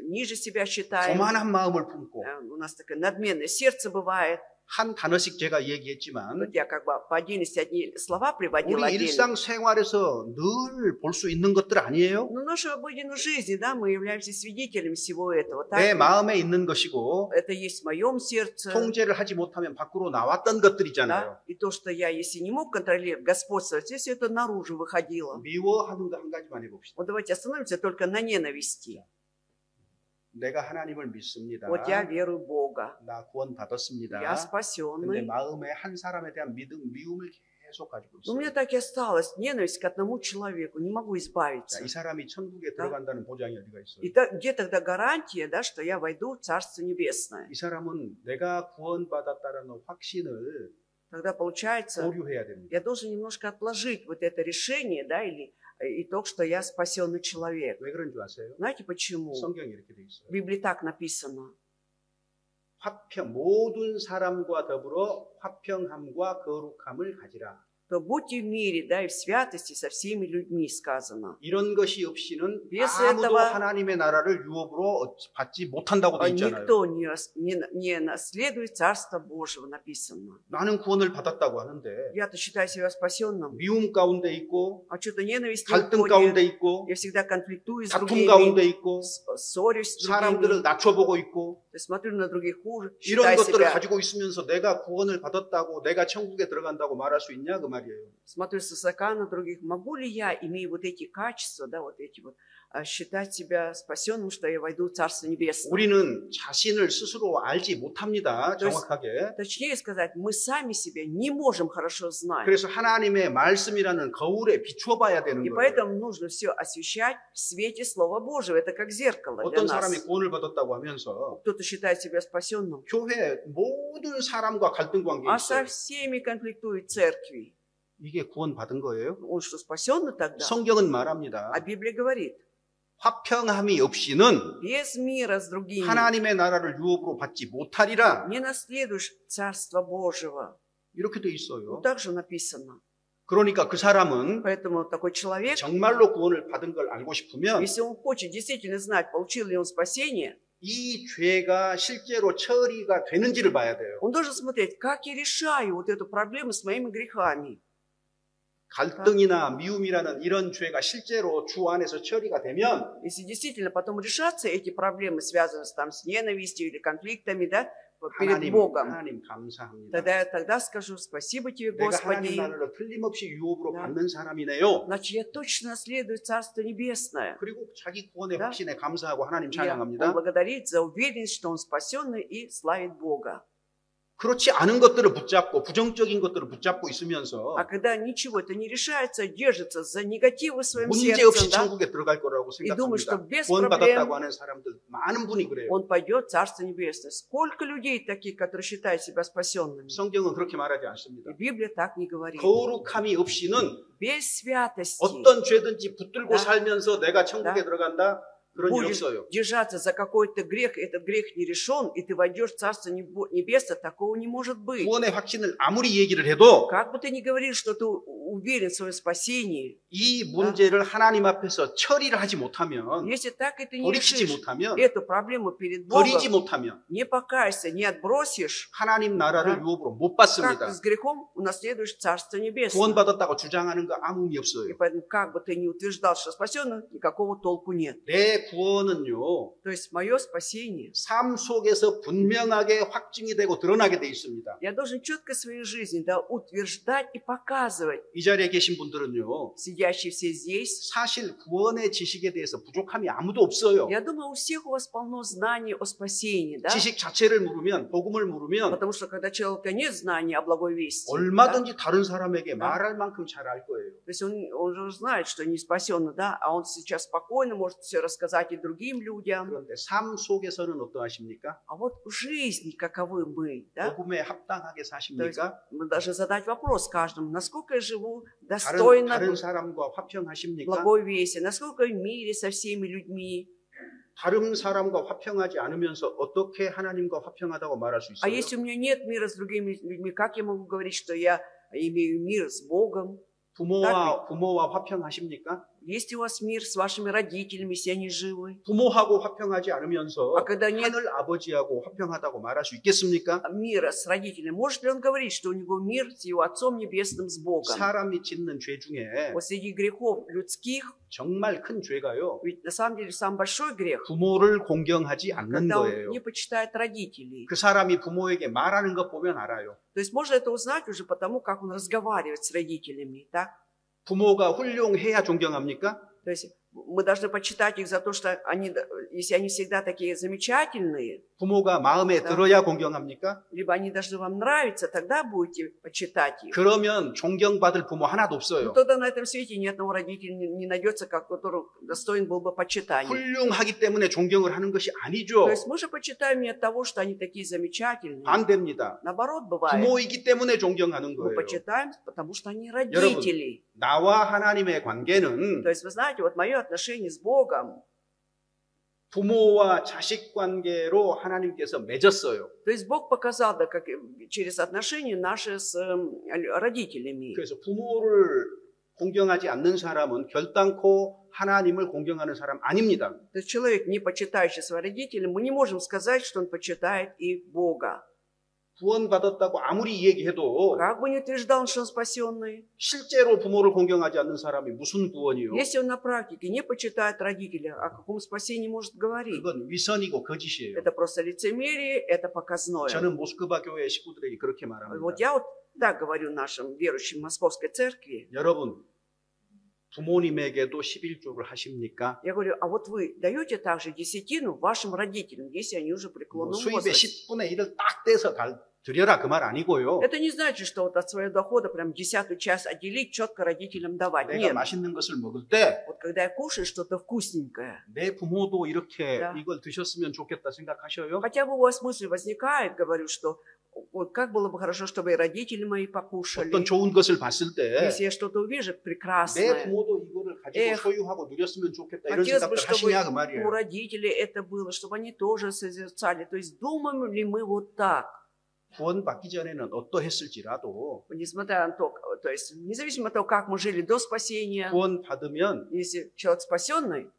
ниже себя считаем, 교만한 마음을 품고 у нас такое надменное сердце бывает. 한 단어씩 제가 얘기했지만 Вот я как бы по отдельности одни слова приводила 우리 отдельно. 일상생활에서 늘 볼 수 있는 것들 아니에요? Но в нашей обыденной жизни, да, мы являемся свидетелями всего этого. Так? 내 마음에 있는 것이고 Это есть в моем сердце. 통제를 하지 못하면 밖으로 나왔던 Да? 것들이잖아요. И то, что я, если не мог контролировать, господствовать, если это наружу выходило. 미워하는 거 한 가지만 해봅시다. Вот давайте остановимся только на ненависти. 내가 하나님을 믿습니다. Вот я верую в Бога. 나 구원 받았습니다. Я 근데 спасенный. 마음에 한 사람에 대한 미움을 계속 가지고 Но у меня 있어요. так и осталась ненависть к одному человеку. Не могу избавиться. 자, 이 사람이 천국에 들어간다는 보장이 어디가 있어요? И где тогда гарантия, да, что я войду в Царство Небесное? 이 사람은 내가 구원받았다는 확신을 Тогда получается, 보류해야 됩니다. я должен немножко отложить вот это решение, да, или итог, что я спасенный человек. 왜 그런 줄 아세요? Знаете почему? 성경에 이렇게 돼 있어요. В Библии так написано. 모든 사람과 더불어 화평함과 거룩함을 가지라. То будьте в мире, да, и в святости со всеми людьми сказано. 이런 것이 없이는 Без 아무도 этого 하나님의 나라를 유업으로 받지 못한다고 돼 있잖아요. Никто не наследует Царство Божьего, написано. 나는 구원을 받았다고 하는데 Я-то считаю себя спасенным, 미움 가운데 있고 а что-то ненависть не 갈등 가운데 уходит. 있고 Я всегда конфликтую с 다툼 가운데 другими, 있고 ссорюсь с 사람들을 другими, 낮춰보고 있고 смотрю на других хуже, 이런 считаю 것들을 себя, 가지고 있으면서 내가 구원을 받았다고 내가 천국에 들어간다고 말할 수 있냐 그 말이에요. смотрю свысока на других. Могу ли я, имея вот эти качества, да, вот эти вот, считать себя спасенным, что я войду в Царство Небесное? 우리는 자신을 스스로 알지 못합니다. То есть, 정확하게. точнее сказать, мы сами себя не можем хорошо знать. 그래서 하나님의 말씀이라는 거울에 비추어 봐야 되는 И 거예요. поэтому нужно все освещать в свете Слова Божьего. Это как зеркало для 어떤 нас. 사람이 구원을 받았다고 하면서 Кто-то считает себя спасенным, 교회 모든 사람과 갈등 관계에 а со 있어요. всеми конфликтует церкви. 이게 구원 받은 거예요? Он что, спасенный тогда? 성경은 말합니다. А Библия говорит, 화평함이 없이는 без мира с другими 하나님의 나라를 유업으로 받지 못하리라. не наследуешь Царство Божьего. 이렇게 돼 Ну, 있어요. так же написано. 그러니까 그 사람은 Поэтому такой человек, 정말로 구원을 받은 걸 알고 싶으면 если он хочет действительно знать, получил ли он спасение, 이 죄가 실제로 처리가 되는지를 봐야 돼요. он должен смотреть, как я решаю вот эту проблему с моими грехами. 갈등이나 미움이라는 이런 죄가 실제로 주 안에서 처리가 되면 Если действительно потом решатся эти проблемы, связанные там, с ненавистью или конфликтами, да, перед Богом, 하나님 감사합니다. тогда скажу спасибо тебе, 내가 하나님 Господи. 나라를 틀림없이 유업으로 Да. 받는 사람이네요. Значит, я точно наследую Царство Небесное. 그리고 자기 구원의 Да. 확신에 감사하고 하나님 Он 찬양합니다. благодарит за уверенность, что он спасенный и славит Бога. 그렇지 않은 것들을 붙잡고 부정적인 것들을 붙잡고 있으면서 А когда ничего это не решается, держится за негативы в своем 문제없이 сердце, да, 천국에 들어갈 거라고 и думает, что 생각합니다. без 구원받았다고 проблем 하는 사람들 많은 분이 그래요. он пойдет в Царство Небесное. Сколько людей таких, которые считают себя спасенными? 성경은 그렇게 말하지 않습니다. И Библия так не говорит. 거룩함이 없이는 Без святости 어떤 죄든지 붙들고 Да. 살면서 내가 천국에 Да. 들어간다? 그런 일 будешь 없어요. держаться за какой-то грех, этот грех не решен, и ты войдешь в Царство Небесное, такого не может быть. 구원의 확신을 아무리 얘기를 해도 Как бы ты ни говорил, что ты уверен в своем спасении, 이 문제를 하나님 앞에서 처리를 하지 못하면, если так это не 돌이키지 решишь, 못하면, эту проблему перед Богом, 버리지 못하면 не покаешься, не отбросишь, 하나님 나라를 Да. 유업으로 못 как 받습니다. ты с грехом унаследуешь Царство Небесное. 구원받았다고 주장하는 거 아무 의미 И 없어요. поэтому, как бы ты ни утверждал, что спасен, никакого толку нет. 내 구원은요, То есть мое спасение, 삶 속에서 분명하게 확증이 되고 드러나게 돼 있습니다. я должен четко в своей жизни утверждать и показывать. 이 자리에 계신 분들은요, Сидящие все здесь, 사실 구원의 지식에 대해서 부족함이 아무도 없어요. я думаю, у всех у вас полно знаний о спасении, да? 지식 자체를 물으면, 복음을 물으면 Потому что когда у человека нет знаний о благой вести, да, 얼마든지 다른 사람에게 말할 만큼 잘 알 거예요. то есть он же знает, что не спасен, да, а он сейчас спокойно может все рассказать и другим людям. 그런데 삶 속에서는 어떠하십니까? А вот в жизни каковы мы, да? 복음에 합당하게 사십니까? Мы должны задать вопрос каждому, насколько я живу 다른 достойно 사람과 화평하십니까? благой вести, насколько в мире со всеми людьми. 다른 사람과 화평하지 않으면서 어떻게 하나님과 화평하다고 말할 수 А 있어요? если у меня нет мира с другими людьми, как я могу говорить, что я имею мир с Богом? 부모와 화평하십니까? Есть у вас мир с вашими родителями, если они живы? 부모하고 화평하지 않으면서 А когда нет 하늘 아버지하고 화평하다고 말할 수 있겠습니까? мира с родителями, может ли он говорить, что у него мир с его Отцом Небесным, с Богом? 사람이 짓는 죄 중에 Вот среди грехов людских, 정말 큰 죄가요. ведь на самом деле самый большой грех, 부모를 공경하지 않는 когда он 거예요. не почитает родителей. 그 사람이 부모에게 말하는 것 보면 알아요. То есть можно это узнать уже потому, как он разговаривает с родителями, так? 부모가 훌륭해야 존경합니까? То есть мы должны почитать их за то, что они, если они всегда такие замечательные, 부모가 마음에 Да. 들어야 공경합니까? либо они должны вам нравиться, тогда будете почитать их. 그러면 존경받을 부모 하나도 Но 없어요. тогда на этом свете ни одного родителя не найдется, который достоин был бы почитания. 훌륭하기 때문에 존경을 하는 것이 아니죠. То есть мы же почитаем не от того, что они такие замечательные. 반대입니다. Наоборот, бывает. 부모이기 때문에 존경하는 Мы 거예요. почитаем, потому что они родители. 나와 하나님의 관계는 То есть, вы знаете, вот мое отношение с Богом, 부모와 자식 관계로 하나님께서 맺었어요. то есть Бог показал, да, как через отношения наши с родителями. 그래서 부모를 공경하지 않는 사람은 결단코 하나님을 공경하는 사람 아닙니다. То есть человек, не почитающий своих родителей, мы не можем сказать, что он почитает и Бога. 구원받았다고 아무리 얘기해도 Как бы ни утверждал он, что он спасенный, 실제로 부모를 공경하지 않는 사람이 무슨 구원이요? если он на практике не почитает родителей, о каком спасении может говорить? 그건 위선이고 거짓이에요. Это просто лицемерие, это показное. 저는 모스크바 교회 식구들에게 그렇게 Вот 말합니다. я вот так говорю нашим верующим Московской церкви. 여러분, 부모님에게도 11조를 하십니까? Я говорю, а вот вы даете также десятину вашим родителям, если они уже в преклонном 수입의 возрасте? 10분의 1을 딱 떼서 드려라 그 말 아니고요. Это не значит, что вот от своего дохода прям 10-ю часть отделить, четко родителям давать. 내가 Нет. 맛있는 것을 먹을 때 Вот когда я кушаю что-то вкусненькое, 내 부모도 이렇게 Да. 이걸 드셨으면 좋겠다 생각하셔요? хотя бы у вас мысль возникает, говорю, что вот как было бы хорошо, чтобы и родители мои покушали. 어떤 좋은 것을 봤을 때 Если я что-то увижу 내 прекрасное, 부모도 이거를 가지고 Эх, 소유하고 누렸으면 좋겠다 이런 хотелось бы, 생각들 чтобы 하시냐 그 у 말이에요. родителей это было, чтобы они тоже созерцали. То есть думаем ли мы вот так? 구원받기 전에는 어떠했을지라도 Несмотря на то есть независимо от того, как мы жили до спасения, 구원받으면 если человек спасенный,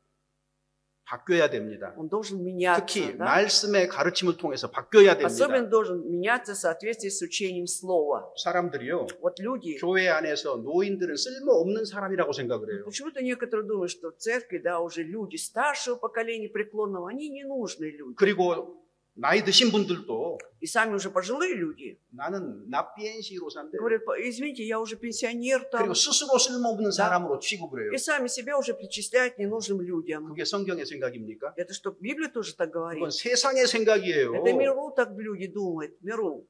바뀌어야 됩니다. он должен меняться. 특히 Да? 말씀의 가르침을 통해서 바뀌어야 Особенно 됩니다. должен меняться в соответствии с учением слова. 사람들이요. Вот люди, 교회 안에서 노인들은 쓸모없는 사람이라고 생각을 해요. почему-то некоторые думают, что в церкви, да, уже люди старшего поколения преклонного, они ненужные люди. 그리고 나이 드신 분들도 И сами уже пожилые люди 나는 나비엔시로 산대. говорят, извините, я уже пенсионер там. 그리고 스스로 쓸모없는 사람으로 취급을 해요. И сами себя уже причисляют ненужным людям. 그게 성경의 생각입니까? Это что, Библия тоже так говорит? 그건 세상의 생각이에요. Это миру так люди думают, миру.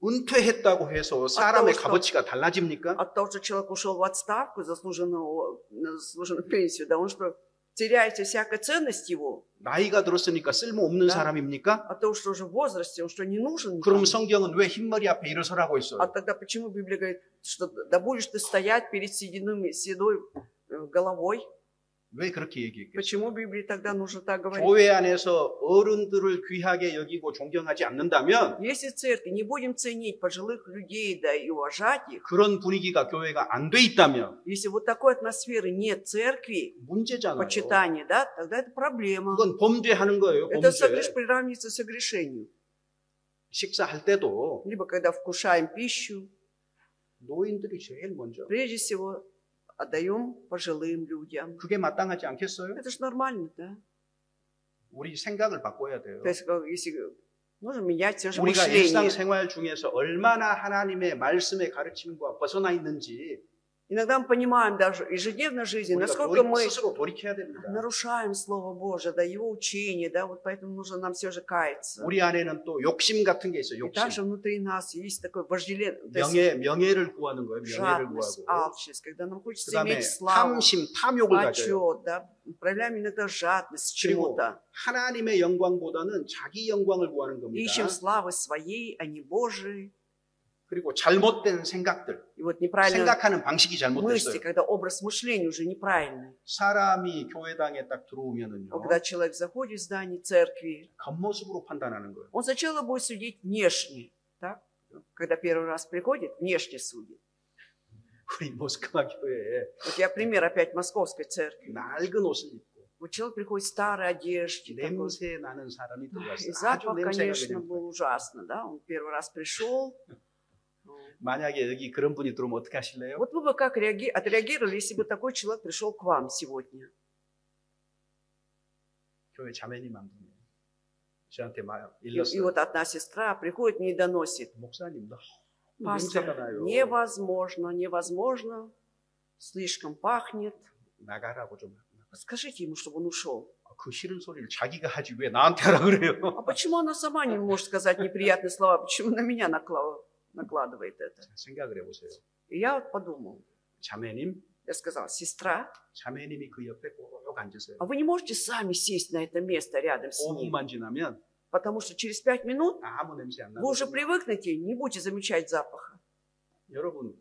은퇴했다고 해서 사람의 что- 값어치가 달라집니까? От того, что человек ушел в отставку, заслуженную пенсию, да он что, теряется всякая ценность его? 나이가 들었으니까 쓸모없는 Да. 사람입니까? От того, что уже в возрасте, он что, не нужен? 그럼 никому? 성경은 왜 흰머리 앞에 일어서라고 했어요? А тогда почему Библия говорит, что да будешь ты стоять перед седой головой? 왜 그렇게 얘기했겠어요? Почему в Библии тогда нужно так говорить? 교회 안에서 어른들을 귀하게 여기고 존경하지 않는다면 Если в церкви не будем ценить пожилых людей, да и уважать их, 그런 분위기가 교회가 안 돼 있다면 если вот такой атмосферы нет в церкви, 문제잖아요. почитания, да, тогда это проблема. 그건 범죄하는 거예요. Это 범죄. приравнивается согрешению. 식사할 때도 Либо когда вкушаем пищу, 노인들이 제일 먼저. прежде всего отдаем пожилым людям. 그게 마땅하지 않겠어요? Это же нормально, да? 우리 생각을 바꿔야 돼요. То есть, если нужно менять все же 우리가 мышление. 일상생활 중에서 얼마나 하나님의 말씀의 가르침과 벗어나 있는지 Иногда мы понимаем даже в ежедневной жизни, 우리가 насколько мы 스스로 돌이켜야 됩니다. нарушаем Слово Божие, да, Его учение, да, вот поэтому нужно нам все же каяться. 우리 안에는 또 욕심 같은 게 있어요. И также 욕심. внутри нас есть такое вожделение, то есть 명예를 구하는 거예요. 명예를 жадность, 구하고. алчность, когда нам хочется 그다음에 иметь славу, 탐심, 탐욕을 가져요. почет, да, проявляем иногда жадность к 그리고 чему-то. 하나님의 영광보다는 자기 영광을 구하는 겁니다. Ищем славы своей, а не Божией. 그리고 잘못된 생각들, И вот неправильно 생각하는 방식이 мысли, 잘못됐어요. когда образ мышления уже неправильный. 사람이 교회당에 딱 들어오면은요, Но когда человек заходит в здание церкви, 겉모습으로 판단하는 거예요. он сначала будет судить внешне, так? Когда первый раз приходит, внешне судит. 우리 모스크바 교회에 Вот я пример опять Московской церкви. 낡은 옷을 입고 Вот человек приходит в старой одежде, такой. 냄새 나는 사람이 И 들어왔어요. 아주 запах, 냄새가 конечно, 그냥. был ужасно, да? Он первый раз пришел. 만약에 여기 그런 분이 들어오면 어떻게 하실래요? Вот вы бы как отреагировали, если бы такой человек пришел к вам сегодня? 교회 자매님 한 분이 저한테 막 И 일렀어요. вот одна сестра приходит мне и доносит. 목사님, 너무 Пастор, 냄새가 나요. невозможно, слишком пахнет. 나가라고 좀. Скажите ему, чтобы он ушел. 그 싫은 소리를 자기가 하지 왜 나한테 하라 그래요? А почему она сама не может сказать неприятные слова? Почему на меня накладывает это? 생각을 해보세요. И я вот подумал. 자매님, Я сказала, сестра, 자매님이 그 옆에 꼭 앉으세요. а вы не можете сами сесть на это место рядом с ним? 5분만 지나면 Потому что через 5 минут 아무 냄새 안 вы уже 나요. привыкнете, не будете замечать запаха. 여러분,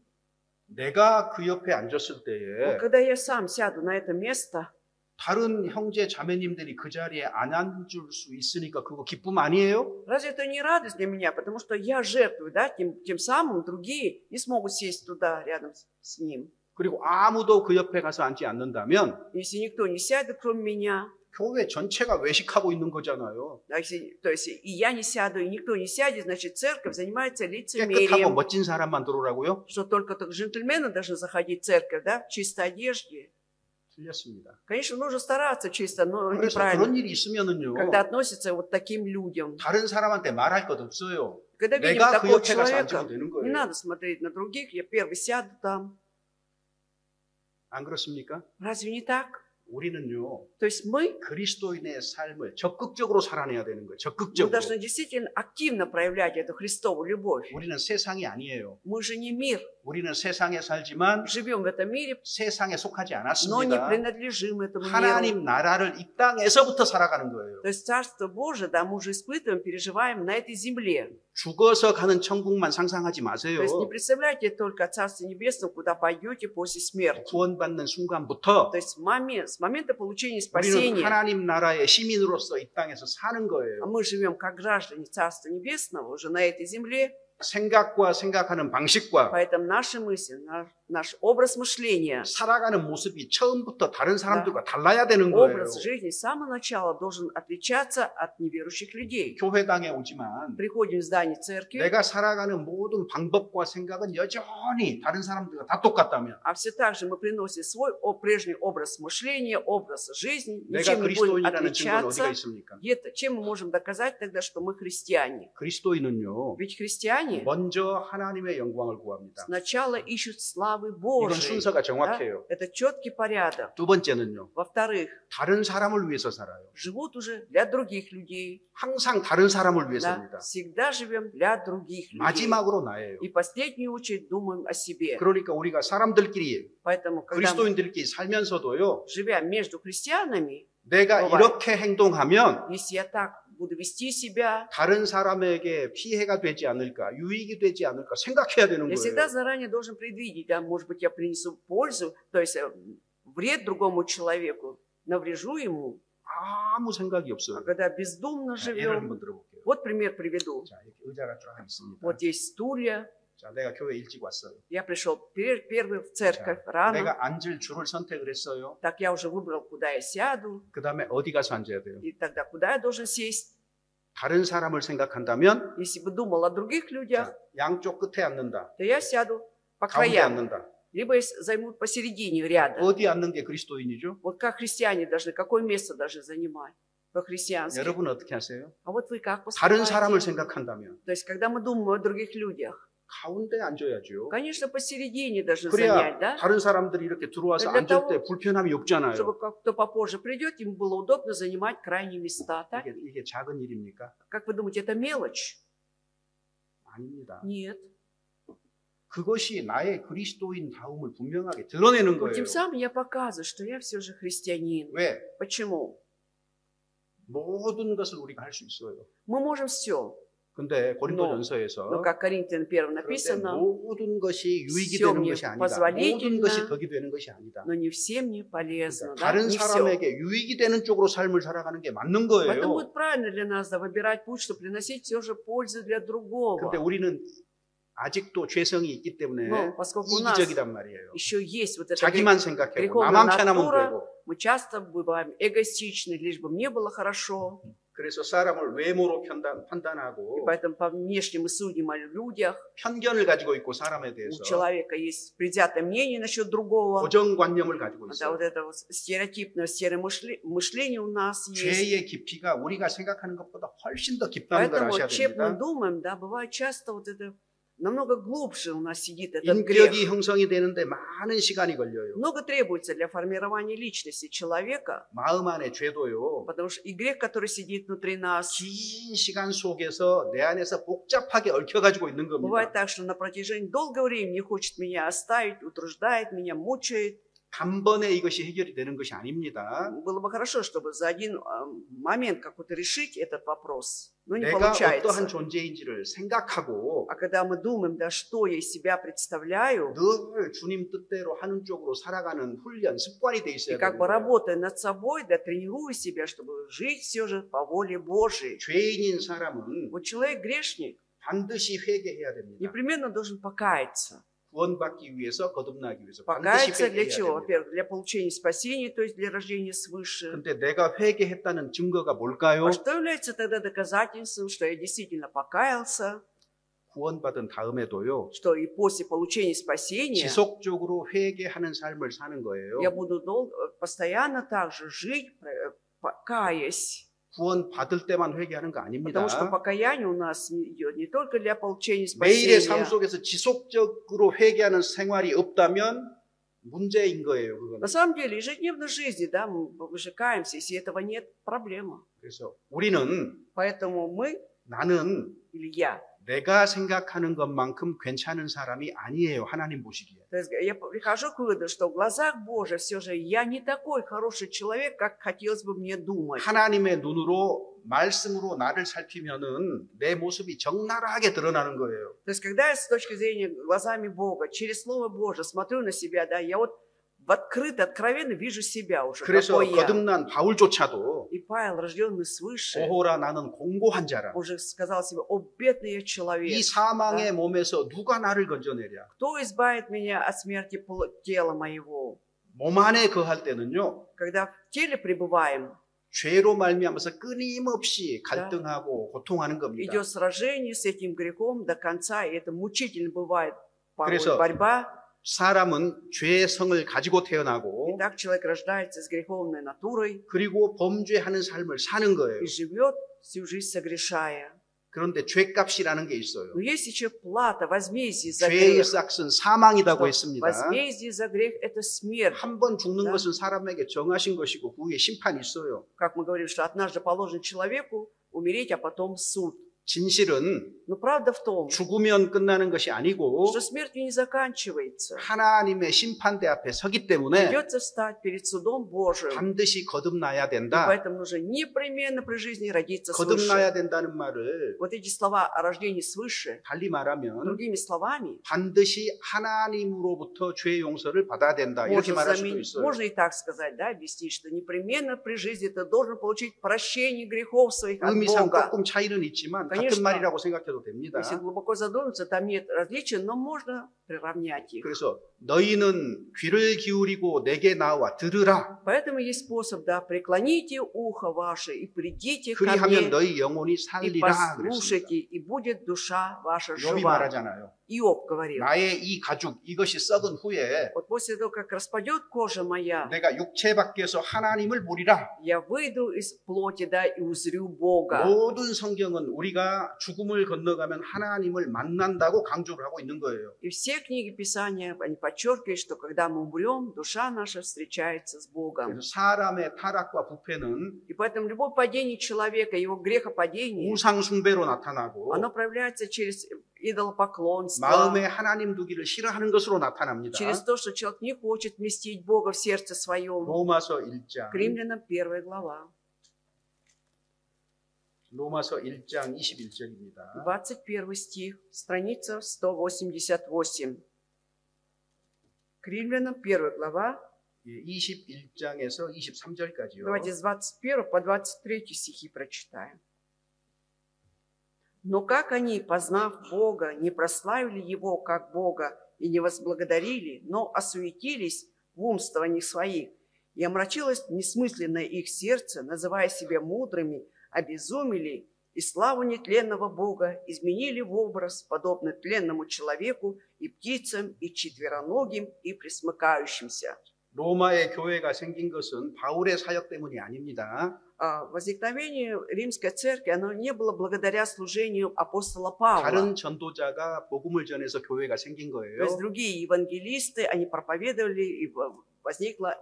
내가 그 옆에 앉았을 Вот 때에 когда я сам сяду на это место, 다른 형제 자매님들이 그 자리에 안 앉을 수 있으니까 그거 기쁨 아니에요? разве это не радость для меня? Потому что я жертвую, да, тем самым другие не смогут сесть туда рядом с ним. 그리고 아무도 그 옆에 가서 앉지 않는다면 Если никто не сядет, кроме меня, 교회 전체가 외식하고 있는 거잖아요. то есть и я не сяду, и никто не сядет, значит, церковь занимается 깨끗하고 лицемерием. 멋진 사람만 들어오라고요? Что только джентльмены должны заходить в церковь, да, в чистой одежде. 틀렸습니다. Конечно, нужно стараться чисто, но 그래서 неправильно. 그런 일이 있으면은요, Когда относятся вот таким людям. 다른 사람한테 말할 것 없어요. Когда видим 내가 그 такого 옆에 가서 человека, 앉으면 되는 не 거예요. надо смотреть на других, я первый сяду там. 안 그렇습니까? Разве не так? 우리는요, То есть мы 그리스도인의 삶을 적극적으로 살아내야 되는 거예요. мы 적극적으로. должны действительно активно проявлять эту Христову любовь. 우리는 세상이 아니에요. Мы же не мир, 우리는 세상에 살지만 живем в этом мире, 세상에 속하지 но не 않았습니다. принадлежим этому миру. 하나님 나라를 이 땅에서부터 살아가는 거예요. То есть Царство Божие, да, мы уже испытываем, переживаем на этой земле. 죽어서 가는 천국만 상상하지 마세요. То есть не представляйте только о Царстве Небесном, куда пойдете после смерти. 구원받는 순간부터 То есть с момента получения 우리는 спасения 하나님 나라의 시민으로서 이 땅에서 사는 거예요. мы живем как граждане Царства Небесного уже на этой земле. 생각과 생각하는 방식과 Поэтому наши мысли, наш образ мышления, 살아가는 모습이 처음부터 다른 사람들과 달라야 되는 거예요. образ жизни с самого начала должен отличаться от неверующих людей. 교회당에 오지만 Приходим в здание церкви, 내가 살아가는 모든 방법과 생각은 여전히 다른 사람들과 다 똑같다면 а все так же мы приносим свой прежний образ мышления, образ жизни, 내가 ничем не будем 그리스도인이라는 증거는 отличаться. 어디가 있습니까? Чем мы можем доказать тогда, что мы христиане? 그리스도인은요, Ведь христиане 먼저 하나님의 영광을 구합니다. сначала ищут славы 이건 Божией. 순서가 Да? 정확해요. Это четкий порядок. 두 번째는요, Во-вторых, 다른 사람을 위해서 살아요. живут уже для других людей. 항상 다른 사람을 Да? 위해서입니다. Всегда живем для других людей. 마지막으로 나예요. И в последнюю очередь думаем о себе. 그러니까 우리가 사람들끼리, Поэтому, когда мы, 그리스도인들끼리 살면서도요, живя между христианами, 내가 бывает. 이렇게 행동하면 если я так буду вести себя, 다른 사람에게 피해가 되지 않을까, 유익이 되지 않을까 생각해야 되는 я всегда 거예요. заранее должен предвидеть, да, может быть, я принесу пользу, то есть вред другому человеку. наврежу ему, 아무 생각이 а 없어요. когда бездумно 자, 예를 живем. 한번 들어볼게요. Вот пример приведу. 자, 이렇게 의자가 쫙 있습니다. Вот есть стулья. 자, 내가 교회 일찍 왔어요. Я пришел первый в церковь 자, рано. 내가 앉을 줄을 선택을 했어요. Так я уже выбрал, куда я сяду. 그 다음에 어디 가서 앉아야 돼요? И тогда куда я должен сесть? 다른 사람을 생각한다면 Если бы думал о других людях, 자, 양쪽 끝에 앉는다. то я сяду по 가운데 краям. 앉는다. Либо займут посередине ряда. 어디 앉는 게 그리스도인이죠? Вот как христиане должны, какое место должны занимать по-христиански. 여러분 어떻게 하세요? А вот вы как 다른 사람을 поступаете? 생각한다면 То есть, когда мы думаем о других людях, 가운데 앉아야죠. конечно, посередине должны 그래야 занять, да? 다른 사람들이 이렇게 들어와서 для 앉을 того, 때 불편함이 없잖아요. Чтобы кто попозже придет, ему было удобно занимать крайние места. Так? 이게 작은 일입니까? Как вы думаете, это мелочь? 아닙니다. Нет. 그것이 나의 그리스도인 다움을 분명하게 드러내는 Но 거예요. тем самым я показываю, что я все же христианин. 왜? Почему? 모든 것을 우리가 할 수 있어요. Мы можем все. 근데 Но 고린도전서에서 как Коринфянам 1 그런데 написано, 모든 것이 유익이 всё 되는 мне 것이 아니다. позволительно. 모든 것이 덕이 되는 것이 아니다. но не всем не полезно. 그러니까 Да? 다른 Не все. 사람에게 유익이 되는 쪽으로 삶을 살아가는 게 맞는 Поэтому 거예요. будет правильно для нас да, выбирать путь, чтобы приносить все же пользу для другого. 근데 우리는 아직도 죄성이 있기 때문에 Но поскольку у нас 이기적이란 말이에요. еще есть вот это 자기만 생각하고 греховная 나만 편하면 натура, 되고. мы часто бываем эгоистичны, лишь бы мне было хорошо. 그래서 사람을 외모로 И 판단하고 поэтому по внешне мы судим о людях. 편견을 가지고 있고 사람에 У 대해서 человека есть предвзятое мнение насчет другого. 고정관념을 가지고 Да, 있어요. вот это вот стереотипное серое мышление у нас есть. 죄의 깊이가 우리가 생각하는 것보다 훨씬 더 깊다는 걸 Поэтому 아셔야 чем мы 됩니다. думаем, да, бывает часто вот это намного глубже у нас сидит этот грех. 인격이 형성이 되는데 많은 시간이 걸려요. Много требуется для формирования личности человека, 마음 안에 죄도요. потому что и грех, который сидит внутри нас, 긴 시간 속에서 내 안에서 복잡하게 얽혀가지고 있는 бывает 겁니다. так, что на протяжении долгого времени не хочет меня оставить, утруждает меня, мучает. 단번에 이것이 해결이 되는 것이 아닙니다. Было бы хорошо, чтобы за один момент какой-то решить этот вопрос, но не 내가 получается. 어떠한 존재인지를 생각하고 А когда мы думаем, да, что я из себя представляю, 늘 주님 뜻대로 하는 쪽으로 살아가는 훈련, 습관이 돼 и 있어야 как бы 됩니다. работая над собой, да, тренируя себя, чтобы жить все же по воле Божией. 죄인인 사람은 Вот человек грешник 반드시 회개해야 됩니다. непременно должен покаяться. 구원받기 위해서 거듭나기 위해서 반드시 Покаяться для 회개해야 чего? 됩니다. Во-первых, для получения спасения, то есть для рождения свыше. 근데 내가 회개했다는 증거가 뭘까요? А что является тогда доказательством, что я действительно покаялся, 구원받은 다음에도요. что и после получения спасения 지속적으로 회개하는 삶을 사는 거예요. я буду постоянно также жить, каясь. 구원 받을 때만 회개하는 거 아닙니다. Потому что покаяние у нас идет не только для получения 매일의 삶 спасения. 속에서 지속적으로 회개하는 생활이 없다면 문제인 거예요. 그거는. На самом деле, ежедневной жизни, да, мы выжикаемся, если этого нет, проблема. 그래서 우리는 Поэтому мы, 나는 или я, 내가 생각하는 것만큼 괜찮은 사람이 아니에요. 하나님 보시기에. то есть я прихожу к выводу, что в глазах Божьих все же я не такой хороший человек, как хотелось бы мне думать. 하나님의 눈으로 말씀으로 나를 살피면은 내 모습이 적나라하게 드러나는 거예요. То есть когда я с точки зрения глазами Бога, через Слово Божие смотрю на себя, да, я вот в открыто, откровенно вижу себя уже, 그래서 какой я. 거듭난 바울조차도 И Павел, рожденный свыше, 오호라 나는 공고한 자라. уже сказал себе, о, бедный я человек. 이 사망의 몸에서 누가 나를 건져내랴. Кто избавит меня от смерти тела моего? 몸 안에 거할 때는요. Когда в теле пребываем, 죄로 말미암아서 끊임없이 갈등하고 고통하는 겁니다. идет сражение с этим грехом до конца, и это мучительно бывает, порой 그래서 борьба. 사람은 죄의 성을 가지고 태어나고 И так человек рождается с греховной натурой 그리고 범죄하는 삶을 사는 거예요. и живет всю жизнь согрешая. 그런데 죄값이라는 게 있어요. Но есть еще плата, возмездие за 죄의 грех. 싹은 사망이라고 Что 했습니다. возмездие за грех – это смерть. 한 번 죽는 Да. 것은 사람에게 정하신 것이고 후에 심판이 있어요. Как мы говорим, что однажды положено человеку умереть, а потом суд. 진실은 Но правда в том, 죽으면 끝나는 것이 아니고 что смертью не заканчивается. 하나님의 심판대 앞에 서기 때문에 Придется встать перед судом Божиим. 반드시 거듭나야 И 된다. поэтому нужно непременно при жизни родиться свыше. 거듭나야 된다는 말을 Вот эти слова о рождении свыше, 달리 말하면 другими словами, 반드시 하나님으로부터 죄 용서를 받아야 된다. 이렇게 말할 수도 있어요. можно и так сказать, да, объяснить, что непременно при жизни ты должен получить прощение грехов своих от 의미상 Бога. 조금 차이는 있지만 같은 Конечно. 말이라고 생각해도 됩니다. Если глубоко задуматься, там нет различия, но можно приравнять их. 그래서 너희는 귀를 기울이고 내게 나와 들으라. Поэтому есть способ, да, преклоните ухо ваше и придите ко 그리하면 мне 너희 영혼이 и 살리라 그랬습니다. послушайте, и будет душа ваша 욥이 жива. 말하잖아요. Иов говорил. 나의 이 가죽 이것이 썩은 후에 Вот после того, как распадет кожа моя, 내가 육체 밖에서 하나님을 보리라. я выйду из плоти, да, и узрю Бога. 모든 성경은 우리가 죽음을 건너가면 하나님을 만난다고 강조를 하고 있는 거예요. И все книги Писания, они подчеркивают, что когда мы умрем, душа наша встречается с Богом. 그래서 사람의 타락과 부패는 И поэтому любое падение человека, его грехопадение, 우상 숭배로 나타나고 оно проявляется через идолопоклонство, 마음에 하나님 두기를 싫어하는 것으로 나타납니다. через то, что человек не хочет вместить Бога в сердце своем. 로마서 1장 К Римлянам 1 глава, 로마서 1장 21절입니다. 21 стих, страница 188. К Римлянам 1 глава, 21장에서 23절까지요. давайте с 21 по 23 стихи прочитаем. Но как они, познав Бога, не прославили Его как Бога и не возблагодарили, но осуетились в умствованиях своих, и омрачилось несмысленное их сердце, называя себя мудрыми, обезумели, и славу нетленного Бога изменили в образ, подобный тленному человеку, и птицам, и четвероногим, и пресмыкающимся. 로마의 교회가 생긴 것은 바울의 사역 때문이 아닙니다. Возникновение римской церкви, оно не было благодаря служению апостола Павла. 다른 전도자가 복음을 전해서 교회가 생긴 То 거예요. есть другие евангелисты, они проповедовали, и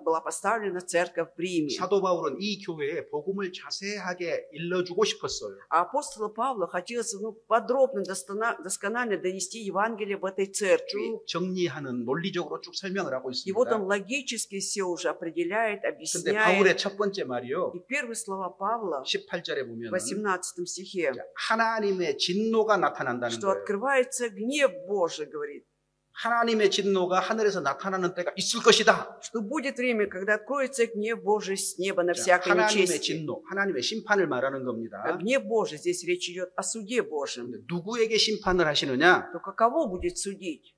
была поставлена церковь в Риме. 사도 바울은 이 교회에 복음을 자세하게 일러주고 싶었어요. А апостола Павла хотелось подробно, досконально донести Евангелие в этой церкви. 쭉 정리하는 논리적으로 쭉 설명을 하고 И вот он 있습니다. логически все уже определяет, 근데 объясняет. 바울의 첫 번째 말이요. И первые слова Павла 18절에 в 보면 18 стихе, 하나님의 진노가 나타난다는 что 거예요. открывается гнев Божий, говорит. 하나님의 진노가 하늘에서 나타나는 때가 있을 것이다. Что будет время, когда откроется гнев Божий с неба на всякое 하나님의 нечестие. 진노, 하나님의 심판을 말하는 겁니다. Гнев Божий, здесь речь идет о суде Божьем. 근데 누구에게 심판을 하시느냐? То кого будет судить?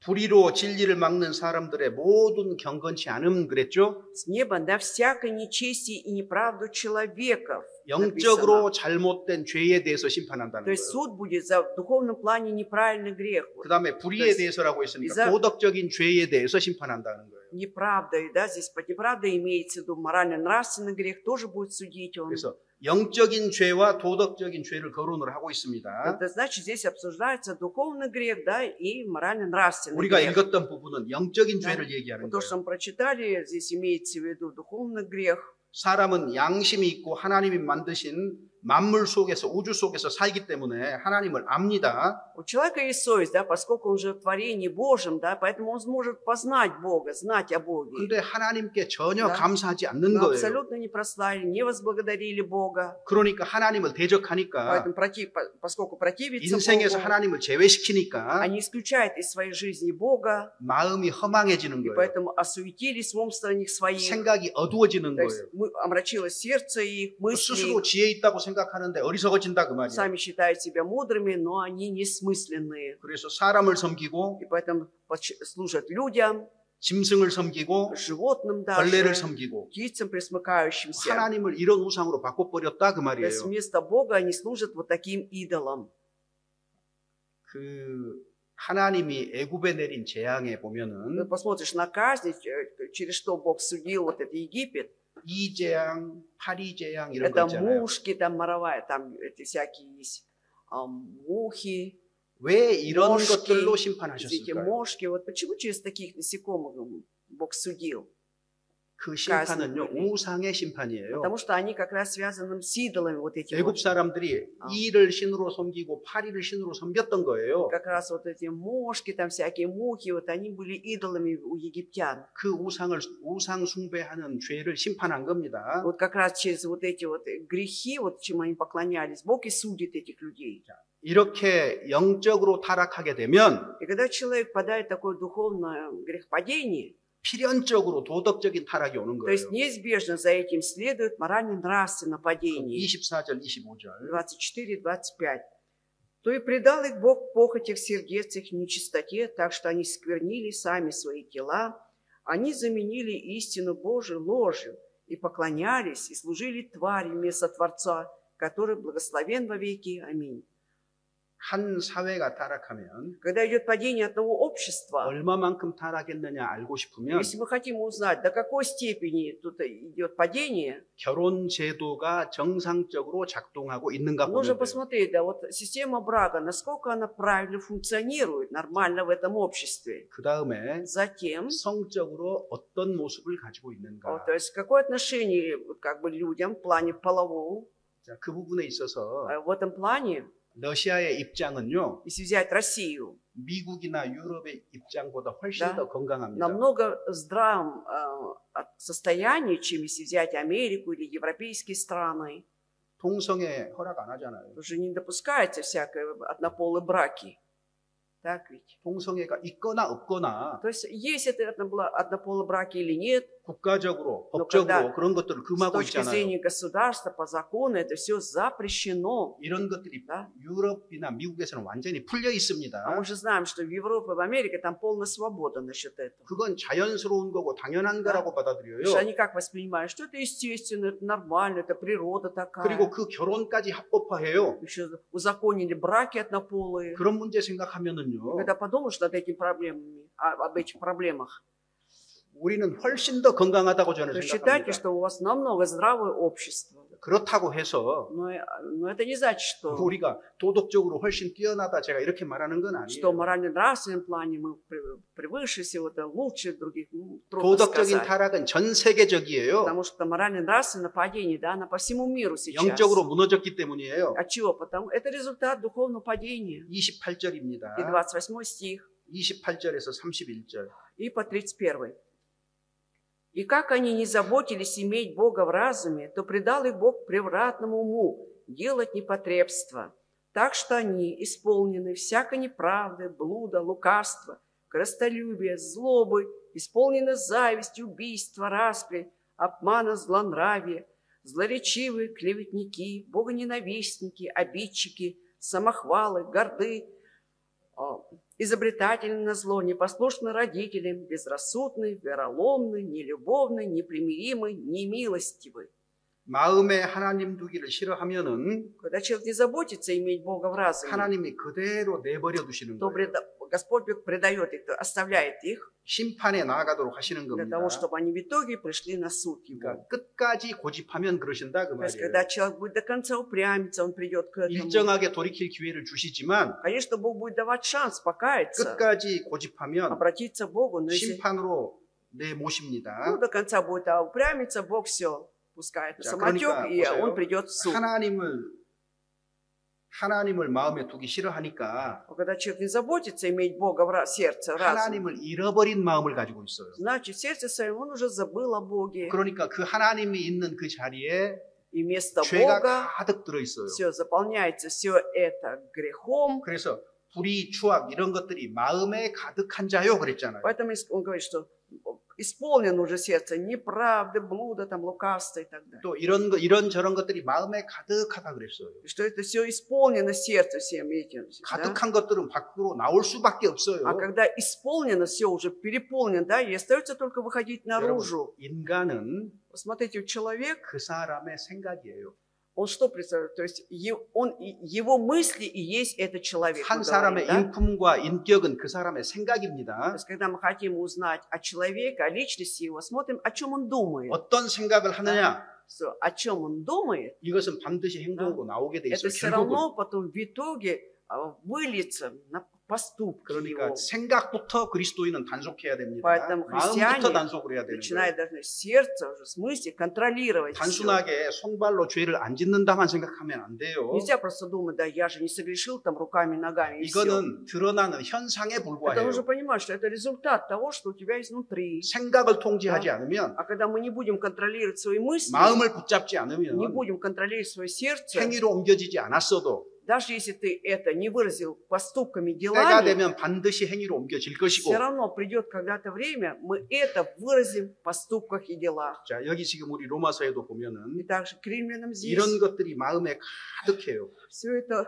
불의로 진리를 막는 사람들의 모든 경건치 않음 그랬죠? С неба на всякое нечестие и неправду человеков. 영적으로 잘못된 죄에 대해서 심판한다는 То есть 거예요. суд будет за в духовном плане неправильный грех. 그 다음에 불의에 대해서라고 했으니까 이사- 도덕적인 죄에 대해서 심판한다는 거예요. Неправда, да, здесь под неправдой имеется в виду морально-нравственный грех, тоже будет судить он. 그래서 영적인 죄와 도덕적인 죄를 거론을 하고 있습니다. Это значит, здесь обсуждается духовный грех, да, и морально-нравственный 우리가 грех. 읽었던 부분은 영적인 Да. 죄를 얘기하는 То, что 거예요. мы прочитали, здесь имеется в виду духовный грех. 사람은 양심이 있고 하나님이 만드신 만물 속에서 우주 속에서 살기 때문에 하나님을 압니다. У человека есть совесть, да, поскольку он живет в творении Божьем, да, поэтому он сможет познать Бога, знать о Боге. 근데 하나님께 전혀 Да. 감사하지 않는 Но 거예요. абсолютно не прославили, не возблагодарили Бога. 그러니까 하나님을 대적하니까 Поэтому, поскольку противится 인생에서 Богу, 하나님을 제외시키니까 они исключают из своей жизни Бога, 마음이 허망해지는 и 거예요. поэтому осуетились в умствованиях своих. 생각이 어두워지는 То есть 거예요. омрачилось сердце их, мысли. 스스로 지혜 있다고 생각하는데 어리석어진다 그 말이에요. Сами считают себя мудрыми, но они несмысленные. 그래서 사람을 섬기고 И поэтому служат людям, 짐승을 섬기고 животным 벌레를 даже, 섬기고 птицам пресмыкающимся. 하나님을 이런 우상으로 바꿔버렸다 그 То есть 말이에요. вместо Бога они служат вот таким идолам. 그 하나님이 애굽에 내린 재앙에 Ты 보면은 посмотришь на казнь, через что Бог судил вот этот Египет. 이 재앙, 파리 재앙 이런 거 Это 있잖아요. мушки, там моровая, там эти всякие есть мухи, 왜 이런 мошки, 것들로 эти 심판하셨을까요? мошки. Вот почему через таких насекомых Бог судил? 그 сказано 심판은요 были. 우상의 심판이에요. Потому что они как раз связаны с идолами вот этим вот. 애굽 사람들이 이를 신으로 섬기고 파리를 신으로 섬겼던 거예요. Как раз вот эти мошки, там всякие мухи, вот они были идолами у египтян. 그 우상 숭배하는 죄를 심판한 겁니다. Вот как раз через вот эти вот грехи, вот чем они поклонялись, Бог и судит этих людей. 이렇게 영적으로 타락하게 되면 И когда человек попадает в такое духовное грехопадение, 필연적으로 도덕적인 타락이 오는 то 거예요. есть неизбежно за этим следует морально-нравственное падение. 24절, 25절. 24-25. То и предал их Бог похотях сердец их нечистоте, так что они сквернили сами свои тела, они заменили истину Божию ложью и поклонялись и служили твари вместо Творца, который благословен во веки. Аминь. 한 사회가 타락하면 Когда идет падение одного общества, 얼마만큼 타락했느냐 알고 싶으면 если мы хотим узнать, до какой степени тут идет падение, 결혼 제도가 정상적으로 작동하고 있는가 보면 нужно 돼요. посмотреть, да, вот система брака, насколько она правильно функционирует, нормально в этом обществе. 그 다음에 Затем, 성적으로 어떤 모습을 가지고 있는가. то есть какое отношение вот как бы людям в плане полового, 자, 그 부분에 있어서 в этом плане, 러시아의 입장은요, если взять Россию, 미국이나 유럽의 입장보다 훨씬 Да. 더 건강합니다. намного здравом состоянии, чем если взять Америку или европейские страны. 동성애 허락 안 하잖아요. Уже не допускается всякие однополые браки. Так ведь? 동성애가 있거나 없거나 То есть это однополые браки или нет, 국가적으로, Но 법적으로 когда 그런 것들을 с 금하고 точки 있잖아요. зрения государства, по закону, это все запрещено. 이런 것들이 Да? 유럽이나 미국에서는 완전히 풀려 있습니다. А мы же знаем, что в Европе, в Америке там полная свобода насчет этого. 그건 자연스러운 거고 당연한 거라고 Потому что 받아들여요. они как воспринимают, что это естественно, это нормально, это природа такая. 그리고 그 결혼까지 합법화해요. Еще узаконили браки однополые. 그런 문제 생각하면은요, Когда подумаешь над этими проблемами, об этих проблемах, 우리는 훨씬 더 건강하다고 저는 то считайте, 생각합니다. что у вас намного здравое общество. 그렇다고 해서 Но это не значит, что 우리가 도덕적으로 훨씬 뛰어나다 제가 이렇게 말하는 건 что в 아니에요. морально-нравственном плане мы превыше всего-то, лучше других. Трудно 도덕적인 сказать. 타락은 전 세계적이에요. Потому что морально-нравственное падение, да, оно по всему миру сейчас. 영적으로 무너졌기 때문이에요. От чего? Потому это результат духовного падения. 28절입니다. И 28 стих, 28절에서 31절. и по 31. «И как они не заботились иметь Бога в разуме, то предал их Бог превратному уму делать непотребство. Так что они исполнены всякой неправды, блуда, лукавства, крестолюбия, злобы, исполнены зависти, убийства, распри, обмана, злонравия, злоречивые, клеветники, богоненавистники, обидчики, самохвалы, горды, изобретательны на зло, непослушны родителям, безрассудны, вероломны, нелюбовны, непримиримы, немилостивы». 마음에 하나님 두기를 싫어하면은 Когда человек не заботится иметь Бога в разуме, 하나님이 그대로 내버려 두시는 то 거예요. Господь предает их, оставляет их 심판에 나아가도록 하시는 для 겁니다. того, чтобы они в итоге пришли на суд Его. 그러니까 끝까지 고집하면 그러신다 그 То есть, 말이에요. когда человек будет до конца упрямиться, он придет к этому. 일정하게 돌이킬 기회를 주시지만 Конечно, Бог будет давать шанс покаяться, 끝까지 고집하면 обратиться к Богу, но если 심판으로 내모십니다. до конца будет упрямиться, Бог все пускает на 자, самотек, 그러니까 и 보세요. он придет в суд. 하나님을 마음에 두기 싫어하니까 Когда человек не заботится иметь Бога в сердце, разум, 하나님을 잃어버린 마음을 가지고 있어요. значит, в сердце своем он уже забыл о Боге. 그러니까 그 하나님이 있는 그 자리에 И вместо 죄가 Бога 가득 들어 있어요. все заполняется, все это грехом. 그래서 불의, 추악 이런 것들이 마음에 가득한 자요 그랬잖아요. Поэтому он говорит, что исполнен уже сердце неправды, блуда, там, лукавства и так далее. 또 이런 저런 것들이 마음에 가득하다 그랬어요. Что это все исполнено сердце всем этим. Да? 가득한 것들은 밖으로 나올 수밖에 없어요. А когда исполнено все уже, переполнено, да, и остается только выходить наружу. 여러분, 인간은 Посмотрите, человек, 그 사람의 생각이에요. он что представляет? То есть его мысли и есть этот человек. 한 мы 사람의 говорим, да? 인품과 인격은 그 사람의 То 생각입니다. есть, когда мы хотим узнать о человеке, о личности его, смотрим, о чем он думает. 어떤 생각을 하느냐 О чем он думает, 이것은 반드시 행동으로 나오게 돼 это 있어요. все 결국은 равно потом в итоге выльется поступки 그러니까 его. 생각부터 그리스도인은 단속해야 됩니다. Поэтому 마음부터 христиане, 단속을 해야 되는 начиная 거예요. даже с сердца, уже с мысли, контролировать все. 단순하게 손발로 죄를 안 짓는다만 생각하면 안 돼요. Нельзя просто думать, да, я же не согрешил там руками, ногами и все. 이거는 드러나는 현상에 Это 불과해요. нужно понимать, что это результат того, что у тебя есть внутри. 생각을 통제하지 않으면, А когда мы не будем контролировать свои мысли, 마음을 붙잡지 не 않으면 будем контролировать свое сердце, 행위로 옮겨지지 않았어도 даже если ты это не выразил поступками, 때가 делами, 되면 반드시 행위로 옮겨질 것이고. все равно придет когда-то время, мы это выразим в поступках и делах. 자, 여기 지금 우리 로마서에도 И 보면은 также к римлянам здесь 이런 것들이 마음에 가득해요. все это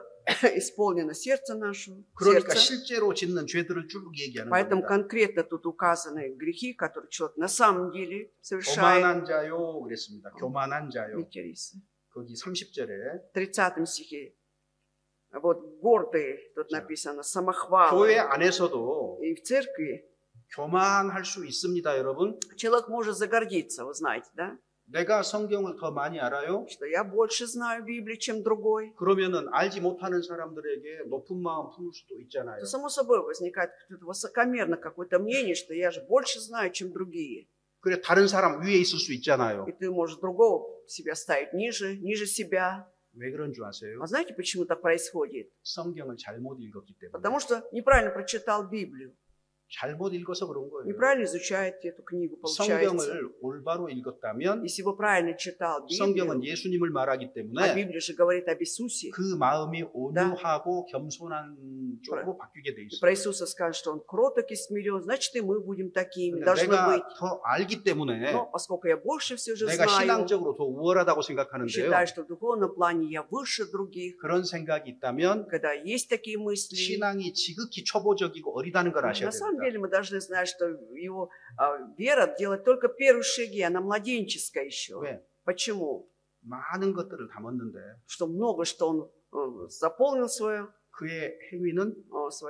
исполнено сердце наше, 그러니까 сердце. 실제로 짓는 죄들을 쭉 얘기하는 Поэтому 겁니다. конкретно тут указаны грехи, которые человек на самом деле совершает. 교만한 자요 그랬습니다. 교만한 자요. Видите, Риса? 거기 30절에 В 30 стихе. Вот гордые, тут 자, написано, 교회 самохвалы. 안에서도 И в церкви 교만할 수 있습니다, 여러분. человек может загордиться, вы знаете, да? 내가 성경을 더 많이 알아요? Что я больше знаю Библии, чем другой. 그러면은 알지 못하는 사람들에게 높은 마음 품을 수도 있잖아요. То само собой возникает какое-то высокомерно какое-то мнение, что я же больше знаю, чем другие. 그래 다른 사람 위에 있을 수 있잖아요. И ты можешь другого себя ставить ниже себя. 왜 그런 줄 아세요? А знаете, почему так происходит? 성경을 잘못 읽었기 때문에. Потому что неправильно прочитал Библию. 잘못 읽어서 그런 거예요. Неправильно изучаете эту книгу, получается. 성경을 올바로 읽었다면 Если бы правильно читал 성경은 Библию, 예수님을 말하기 а 때문에 Библия же говорит об Иисусе, 그 마음이 온유하고 겸손한 쪽으로 바뀌게 돼 и про 있어요. Иисуса скажет, что Он кроток и смирен, значит, и мы будем такими, 근데 должны быть. 내가 더 알기 때문에 Но поскольку я больше все же 내가 знаю, 신앙적으로 더 우월하다고 생각하는데요. считаю, что в духовном плане я выше других, 그런 생각이 있다면 когда есть такие мысли, 신앙이 지극히 초보적이고 어리다는 걸 아셔야 на самом 됩니다. деле мы должны знать, что его вера делает только первые шаги, она младенческая еще. 왜? Почему? 많은 것들을 담았는데 Что много, что он заполнил свое 그의 행위는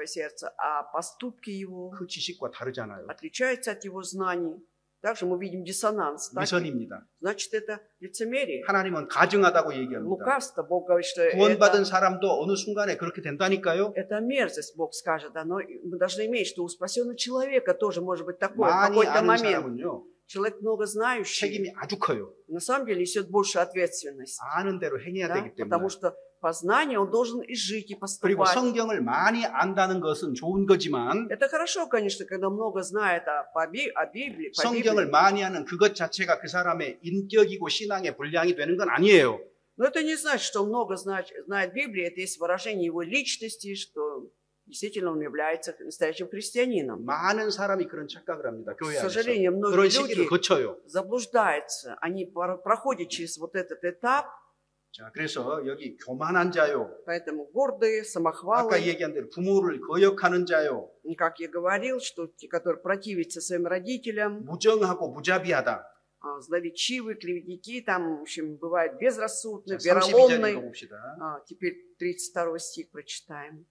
сердце, а поступки его 그 지식과 다르잖아요. отличаются от его знаний. Также мы видим диссонанс. Так? 위선입니다. Значит, это лицемерие. 하나님은 가증하다고 얘기합니다. Лукавство. Бог говорит, что 구원받은 사람도 어느 순간에 그렇게 된다니까요. это мерзость, Бог скажет. Да? Но мы должны иметь, что у спасенного человека тоже может быть такое в 많이 какой-то 아는 момент. 사람은요. Человек много знающий, 책임이 아주 커요. на самом деле несет большую ответственность. 아는 대로 행해야 Да? 되기 때문에. Потому что познание он должен и жить, и 그리고 поступать. 성경을 많이 안다는 것은 좋은 거지만 Это хорошо, конечно, когда много знает о Библии, по 성경을 Библии. 많이 하는 그것 자체가 그 사람의 인격이고 신앙의 분량이 되는 건 아니에요. Но это не значит, что он много знает Библии, это есть выражение его личности, что действительно он является настоящим христианином. 많은 사람이 그런 착각을 합니다. К 교회 안에서. сожалению, многие 그런 시기를 люди 거쳐요. заблуждаются, они проходят через вот этот этап, 자, 그래서 여기 교만한 자요. поэтому гордые, 아까 самохвалы, 얘기한 대로 부모를 거역하는 자요. и как я говорил, что те, которые противятся своим родителям, 무정하고 무자비하다. злоречивые, клеветники, там, в общем, бывают безрассудные, 자, 32절 вероломные. 읽어봅시다. Теперь 32 стих прочитаем.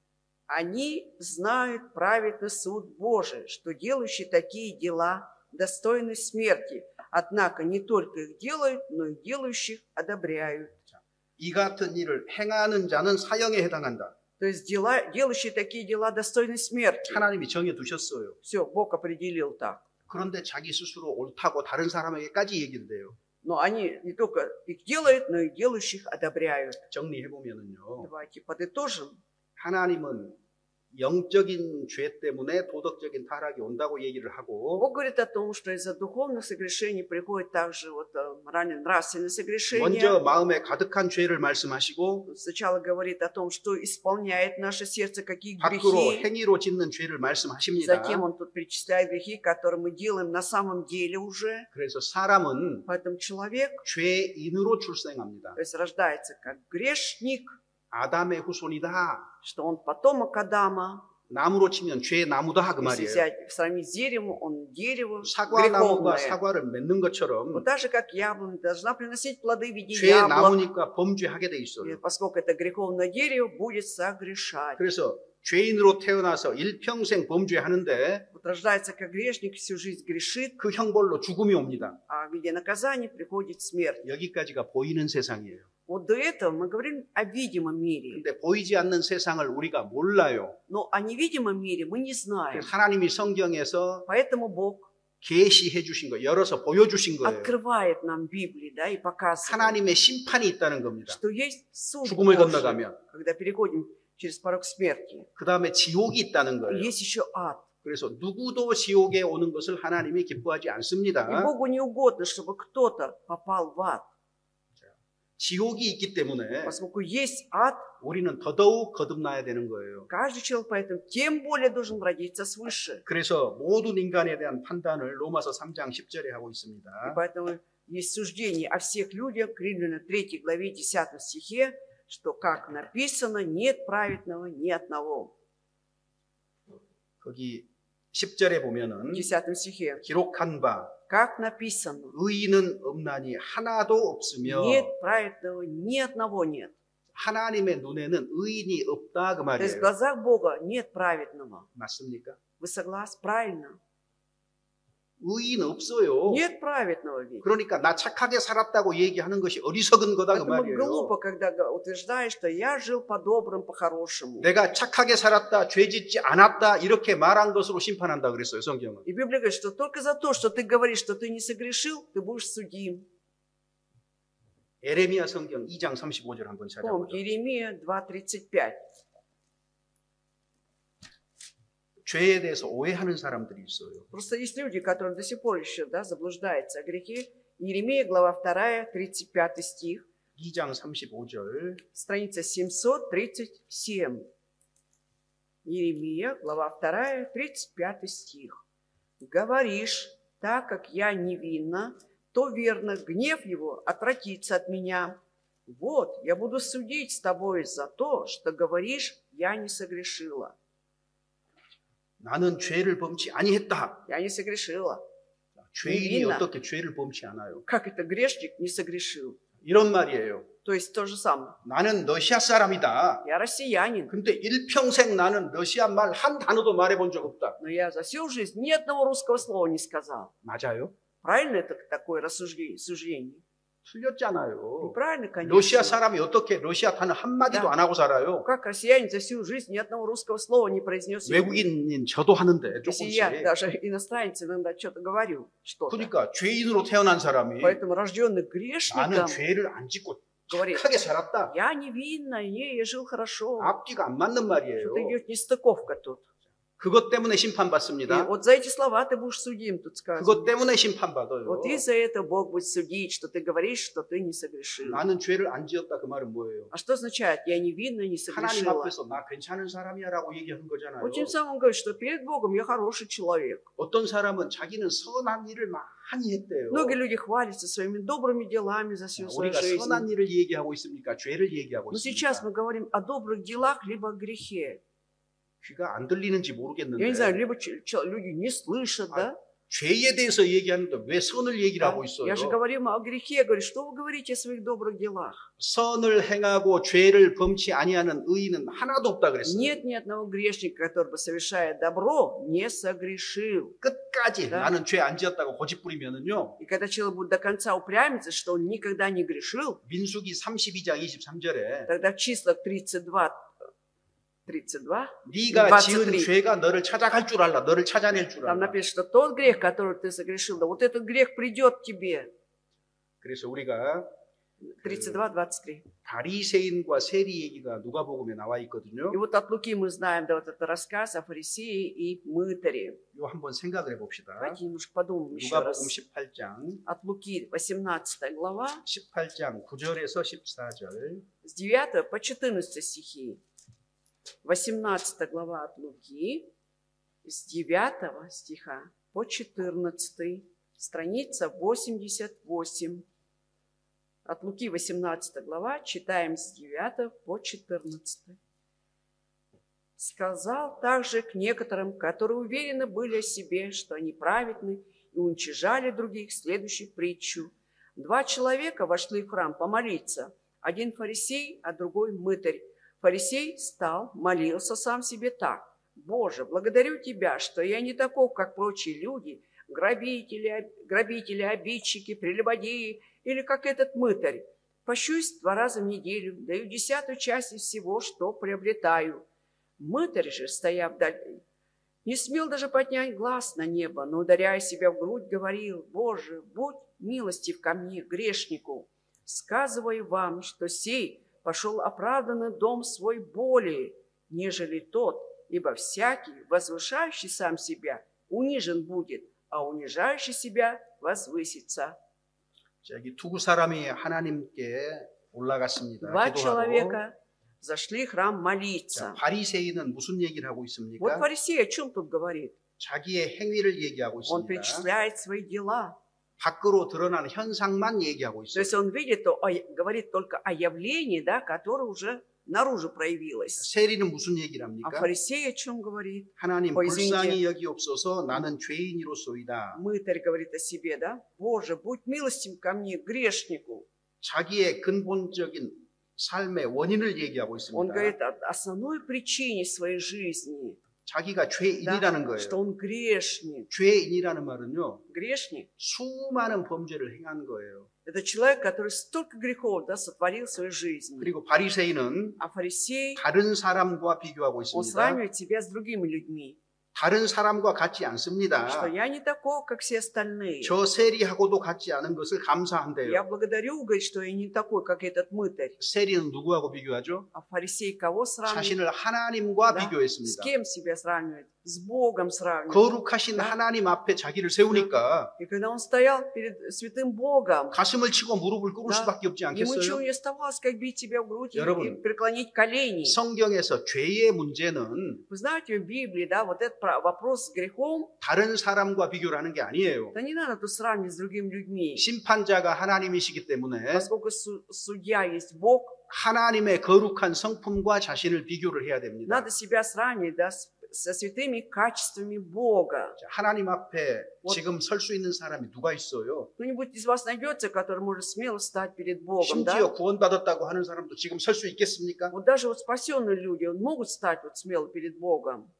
Они знают праведный суд Божий, что делающие такие дела достойны смерти. Однако не только их делают, но и делающих одобряют. 이 같은 일을 행하는 자는 사형에 해당한다. То есть делающие такие дела достойны смерти. 하나님이 정해 두셨어요. Все, Бог определил так. 그런데 자기 스스로 옳다고 다른 사람에게까지 얘기를 해요. Но они не только их делают, но и делающих одобряют. 정리해보면은요. Давайте подытожим. 하나님은 영적인 죄 때문에 도덕적인 타락이 온다고 얘기를 하고 Бог говорит о том, что из-за духовных согрешений приходит также нравственные согрешения. 먼저 마음에 가득한 죄를 말씀하시고 Сначала говорит о том, что исполняет наше сердце, какие 밖으로 грехи. 행위로 짓는 죄를 말씀하십니다. Затем он тут перечисляет грехи, которые мы делаем на самом деле уже. 그래서 사람은 Поэтому человек, 죄인으로 출생합니다. то есть рождается как грешник, 아담의 후손이다. что он потомок Адама. 나무로 치면 죄 나무다 그 Если 말이에요. взять, сравнить с деревом, он дерево 사과나무가 греховное. 사과를 맺는 것처럼 Вот так же, как яблоня должна приносить плоды в виде 죄 яблок. 나무니까 범죄하게 돼 И 있어요. поскольку это греховное дерево, будет согрешать. 그래서 죄인으로 태어나서 일평생 범죄하는데 Вот рождается как грешник, всю жизнь грешит, 그 형벌로 죽음이 옵니다. а в виде наказания приходит смерть. 여기까지가 보이는 세상이에요. Вот до этого мы говорим о видимом мире. 근데 보이지 않는 세상을 우리가 몰라요. Но о невидимом мире мы не знаем. 하나님이 성경에서 Поэтому Бог 계시해 주신 거예요. 열어서 보여주신 거예요. открывает нам Библию, да, и показывает, 하나님의 심판이 있다는 겁니다. что есть суд 죽음을 Божий, 건너가면. когда переходим через порог смерти. 그 다음에 지옥이 있다는 И 거예요. есть еще ад. 그래서 누구도 지옥에 오는 것을 하나님이 기뻐하지 И 않습니다. Богу не угодно, чтобы кто-то попал в ад. 지옥이 있기 때문에 Поскольку есть ад, 우리는 더더욱 거듭나야 되는 거예요. каждый человек поэтому тем более должен родиться свыше. 그래서 모든 인간에 대한 판단을 로마서 3장 10절에 하고 И 있습니다. поэтому есть суждение о всех людях, Римлянам 3 главе 10 стихе, что, как написано, нет праведного ни одного. 거기 10절에 В 보면은 10 стихе. 기록한 바 Как написано, 의인은 없나니 하나도 없으며 нет праведного, ни одного нет. 하나님의 눈에는 의인이 없다 그 То есть в 말이에요. глазах Бога нет праведного. 맞습니까? Вы согласны? Правильно. 의인 없어요. Нет праведного ведь. 그러니까 나 착하게 살았다고 얘기하는 것이 어리석은 거다 그 Поэтому 말이에요. глупо, когда утверждаешь, что я жил по-доброму, по-хорошему. 내가 착하게 살았다, 죄 짓지 않았다 이렇게 말한 것으로 심판한다 그랬어요 성경은. И Библия говорит, что только за то, что ты говоришь, что ты не согрешил, ты будешь судим. 에레미야 성경 2장 35절 한번 Помните, 찾아보죠. Иеремия 2:35. 죄에 대해서 오해하는 사람들이 있어요. Просто есть люди, которые до сих пор еще заблуждаются о грехе. Иеремия, глава 2, 35 стих, 2장 35절. страница 737. Иеремия, глава 2, 35 стих. «Говоришь, так как я невинна, то верно, гнев его отвратится от меня. Вот, я буду судить с тобой за то, что говоришь, я не согрешила». 나는 죄를 범치 아니했다. Я не согрешила. 죄인이 невинна. 어떻게 죄를 범치 않아요? Как это грешник не согрешил? 이런 말이에요. То есть то же самое. 나는 러시아 사람이다. Я россиянин, 근데 일평생 나는 러시아 말 한 단어도 말해본 적 없다. но я за всю жизнь ни одного русского слова не сказал. 맞아요? Правильно это такое суждение? 틀렸잖아요. Неправильно, 러시아 конечно. 사람이 어떻게 러시아 단어 한마디도 Да. 안 하고 살아요? Как россиянин за всю жизнь ни одного русского слова не произнес. 외국인인 저도 하는데 Если я 조금씩. даже иностранец иногда что-то говорю, что-то. 그러니까 죄인으로 태어난 사람이 Поэтому рожденный 나는 грешником 죄를 안 짓고 говорит, 착하게 살았다. я невинна, я жил хорошо. 앞뒤가 안 맞는 말이에요. Что-то идет нестыковка тут. 그것 때문에 И 심판받습니다. вот за эти слова ты будешь судим, тут сказано. 그것 때문에 심판받아요. Вот из-за этого Бог будет судить, что ты говоришь, что ты не согрешил. 나는 죄를 안 지었다 그 말은 뭐예요? А что означает «я невинна, не 하나님 согрешила»? 앞에서 나 괜찮은 사람이야 라고 얘기하는 거잖아요. Вот тем самым говорит, что перед Богом я хороший человек. 어떤 사람은 자기는 선한 일을 많이 했대요. Многие люди хвалятся своими добрыми делами за всю свою 우리가 жизнь. 선한 일을 얘기하고 있습니까? 죄를 얘기하고 Но сейчас 있습니까? мы говорим о добрых делах, либо о грехе. 귀가 안 들리는지 Я не 모르겠는데 знаю, либо люди не слышат, да? 죄에 대해서 얘기하는데 왜 선을 얘기를 하고 있어요? Я же говорю о грехе. Я говорю, что вы говорите о своих добрых делах? 선을 행하고 죄를 범치 아니하는 의인은 하나도 없다 그랬어요. Нет ни одного грешника, который бы, совершая добро, не согрешил. 끝까지 Да. 나는 죄 안 지었다고 고집부리면은요. И когда человек будет до конца упрямиться, что он никогда не грешил, 민수기 32장 23절에 тогда в числах 32, 네가 지은 23. 죄가 너를 찾아갈 줄 알라. 너를 찾아낼 줄 Там 알라. написано, что тот грех, который ты согрешил, да вот этот грех придет к тебе. 그래서 우리가 32-23. 바리새인과 세리 얘기가 누가복음에 나와 있거든요. И вот от Луки мы знаем, да, вот это рассказ о фарисее и мытаре. 이거 한번 생각을 해봅시다. Давайте немножко подумаем еще 누가복음 раз. 18장 От Луки 18 глава, 18장 9절에서 14절. с 9 по 14 стихи. 18 глава от Луки, с 9 стиха по 14, страница 88. От Луки 18 глава, читаем с 9 по 14. «Сказал также к некоторым, которые уверены были о себе, что они праведны, и уничижали других, следующую притчу. 2 человека вошли в храм помолиться, один фарисей, а другой мытарь. Фарисей стал, молился сам себе так: «Боже, благодарю Тебя, что я не таков, как прочие люди, грабители, обидчики, прелюбодеи, или как этот мытарь. Пощусь 2 раза в неделю, даю 10-ю часть из всего, что приобретаю. Мытарь же, стоя вдали, не смел даже поднять глаз на небо, но, ударяя себя в грудь, говорил: «Боже, будь милостив ко мне, грешнику. Сказываю вам, что сей пошел оправданный дом свой более, нежели тот, ибо всякий, возвышающий сам себя, унижен будет, а унижающий себя возвысится». 자, 여기 두 사람이 하나님께 올라갔습니다. 2 기도하러. человека зашли в храм 자, молиться. 바리새인은 무슨 얘기를 하고 Вот 있습니까? фарисей о чем тут говорит? 자기의 행위를 얘기하고 Он 있습니다. перечисляет свои дела. 밖으로 드러나는 현상만 얘기하고 То 있어요. есть он видит, говорит только о явлении, да, которое уже наружу проявилось. 세리는 무슨 얘기를 А 합니까? фарисей о чем говорит? 하나님 Ой, извините. 불쌍히 여기옵소서 나는 죄인이로소이다. Мытарь говорит о себе, да? «Боже, будь милостив ко мне, грешнику». 자기의 근본적인 삶의 원인을 얘기하고 Он 있습니다. говорит о основной причине своей жизни, 자기가 да? 죄인이라는 Что 거예요. он грешник. 죄인이라는 말은요, Грешник 수많은 범죄를 행한 거예요. – это человек, который столько грехов, да, сотворил в своей жизни. 그리고 바리새인은 А фарисей, 다른 사람과 비교하고 он 있습니다. сравнивает себя с другими людьми. 다른 사람과 같지 Что 않습니다. я не такой, как все остальные. 저 세리하고도 같지 않은 것을 Я 감사한대요. благодарю, говорит, что я не такой, как этот мытарь. 세리는 누구하고 비교하죠? А фарисей кого сравнивает? 자신을 하나님과 Да? С 비교했습니다. кем себя сравнивает? С Богом сравнивает. 거룩하신 Да? 하나님 앞에 자기를 세우니까 И когда он стоял перед святым Богом, 가슴을 치고 무릎을 꿇을 Да. 수밖에 없지 ему ничего 않겠어요? не оставалось, как бить себя в грудь и 여러분, преклонить колени. 성경에서 죄의 문제는 Вы знаете, в Библии, да, вот этот вопрос с грехом, 다른 사람과 비교를 하는 게 아니에요. да не надо тут сравнивать с другими людьми. 심판자가 하나님이시기 때문에 Поскольку судья есть Бог, 하나님의 거룩한 성품과 자신을 비교를 해야 됩니다. надо себя сравнивать, да, со святыми качествами Бога. 하나님 앞에 Вот. 지금 설 수 있는 사람이 누가 있어요? Кто-нибудь из вас найдется, который может смело встать перед Богом, да? 심지어 구원받았다고 하는 사람도 지금 설 수 있겠습니까? Вот даже вот спасенные люди могут стать вот смело перед Богом.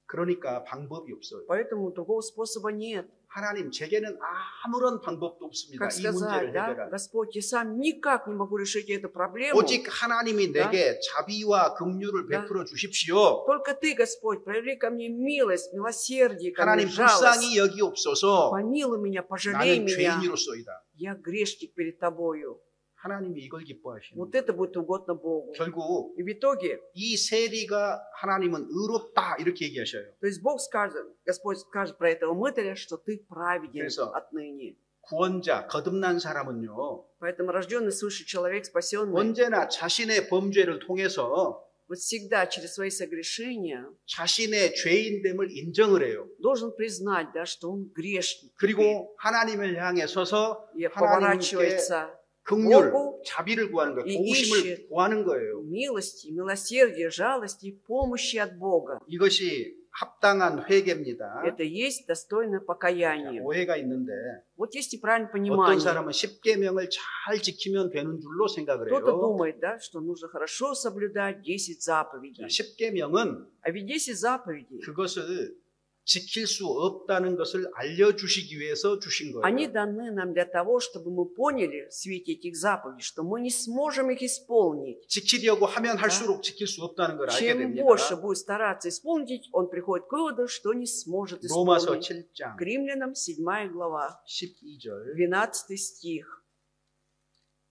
그러니까 방법이 없어요. Поэтому другого способа нет. 하나님, 제게는 아무런 방법도 없습니다. Как 이 문제를 сказать, да? 해결할. Господь, я сам никак не могу решить эту проблему. 오직 하나님이 Да? 내게 자비와 긍휼을 Да. 베풀어 주십시오. Только Ты, Господь, прояви ко мне милость, милосердие, ко мне 하나님 жалость. 불쌍히 여기옵소서. Помилуй меня, пожалей 나는 меня. 죄인으로서이다. Я грешник перед Тобою. 하나님이 이걸 기뻐하시는 Вот 거예요. это будет угодно Богу. 결국 И в итоге, 이 세리가 하나님은 의롭다 이렇게 얘기하셔요. то есть Бог скажет, Господь скажет про этого мытаря, что ты праведен 그래서 отныне. 구원자, 거듭난 사람은요. Поэтому рожденный свыше человек, спасенный, 언제나 자신의 범죄를 통해서 вот всегда через свои согрешения 자신의 죄인됨을 인정을 해요. должен признать, да, что он грешник. 그리고 하나님을 향해 서서 И 하나님께 поворачивается 긍휼, Богу 자비를 구하는 거예요. 이 공심을 ищет. 구하는 거예요. милости, милосердия, жалости и помощи от Бога. 이것이 합당한 회개입니다. Это есть достойное покаяние. 오해가 있는데 Вот есть неправильное 어떤 понимание. 사람은 10계명을 잘 지키면 되는 줄로 생각을 Кто-то 해요. думает, да, что нужно хорошо соблюдать 10 заповедей. 10계명은 А ведь 10 заповедей, 그것을 지킬 수 없다는 것을 알려주시기 위해서 주신 они 거예요. даны нам для того, чтобы мы поняли в свете этих заповедей, что мы не сможем их исполнить. 지키려고 하면 할수록 지킬 수 없다는 걸 알게 Чем 됩니다. больше будет стараться исполнить, он приходит к выводу, что не сможет 로마서 исполнить. 7장 К римлянам 7 глава, 12절 12 стих.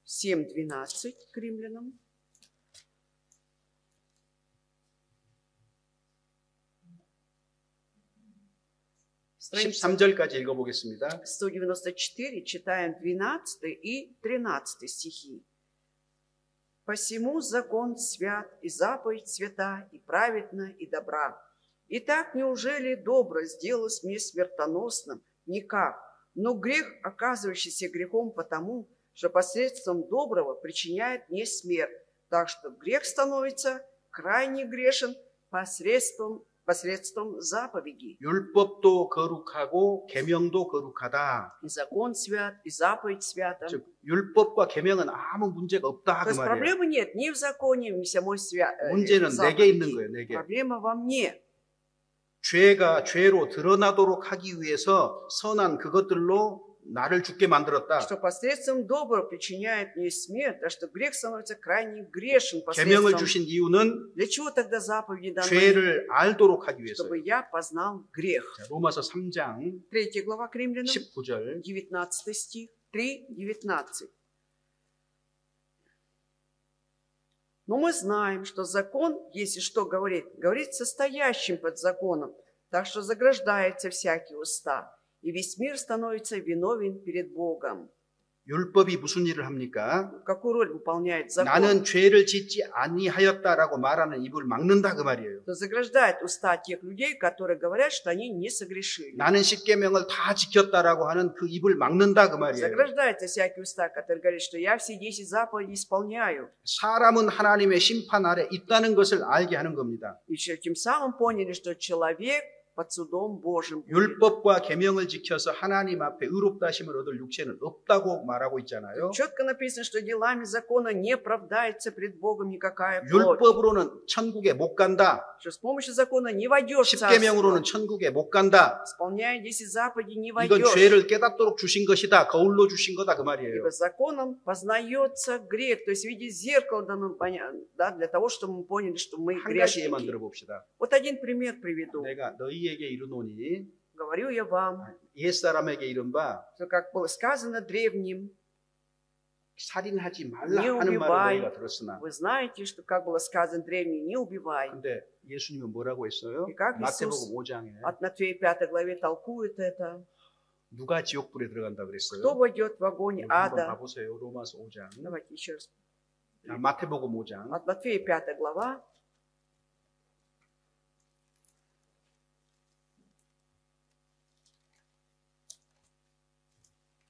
7:12 к римлянам. Страница 13절까지 읽어보겠습니다. 194, читаем 12 и 13 стихи. «Посему закон свят, и заповедь свята, и праведна, и добра. Итак, неужели добро сделалось мне смертоносным? Никак. Но грех, оказывающийся грехом потому, что посредством доброго причиняет мне смерть. Так что грех становится крайне грешен посредством заповеди. 율법도 거룩하고 계명도 거룩하다. И закон свят, и заповедь свята». 즉 율법과 계명은 아무 문제가 없다 То 그 есть 말이에요. проблемы нет ни в законе, ни в самой 문제는 내게 있는 거예요. 내게. Проблема во мне. 죄가 죄로 드러나도록 하기 위해서 선한 그것들로 나를 죽게 만들었다. что посредством доброго причиняет мне смерть, а что грех становится крайне грешен 계명을 посредством. 주신 이유는 Для чего тогда заповеди даны? 죄를 알도록 하기 Чтобы 위해서요. я познал грех. 자, 로마서 3장 3 глава к римлянам, 19절 19 стих, 3:19. Но мы знаем, что закон, если что говорит, говорит состоящим под законом, так что заграждается всякие уста, и весь мир становится виновен перед Богом. 율법이 무슨 일을 합니까? Какую роль выполняет закон? 나는 죄를 짓지 아니하였다라고 말하는 입을 막는다 그 말이에요. То заграждает уста тех людей, которые говорят, что они не согрешили. 나는 십계명을 다 지켰다라고 하는 그 입을 막는다 그 말이에요. Заграждается всякие уста, которые говорят, что я все 10 заповедей исполняю. 사람은 하나님의 심판 아래 있다는 것을 알게 하는 겁니다. И тем самым поняли, что человек под судом Божьим будет. 율법과 계명을 지켜서 하나님 앞에 의롭다 하심을 얻을 육체는 없다고 말하고 있잖아요. Четко написано, что делами закона не оправдается пред Богом никакая плоть. 율법으로는 천국에 못 간다. Что с помощью закона не войдешь в царство. 십계명으로는 천국에 못 간다. Исполняя 10 заповедей не 이건 войдешь. 죄를 깨닫도록 주신 것이다. 거울로 주신 거다 그 말이에요. Ибо законом познается грех. То есть в виде зеркала дано понятно, да, для того, чтобы мы поняли, что мы 한 가지 예만 грешники. 들어봅시다. Вот один пример приведу. 내가 너희에게 이르노니 Говорю я вам, 옛사람에게 이른바 что как было сказано древним, 살인하지 말라 Не 하는 말을 убивай. 너희가 들었으나 вы знаете, что как было сказано древним, не убивай. 근데 예수님은 뭐라고 했어요? И как 마태복음 Иисус 5장에 от Матфея 5 главе толкует это. 누가 지옥불에 들어간다 그랬어요? Кто войдет в огонь 여기 한번 ада? 봐보세요. 로마서 5장. Давайте еще раз. 자, 마태복음 5장. От Матфея 5 глава.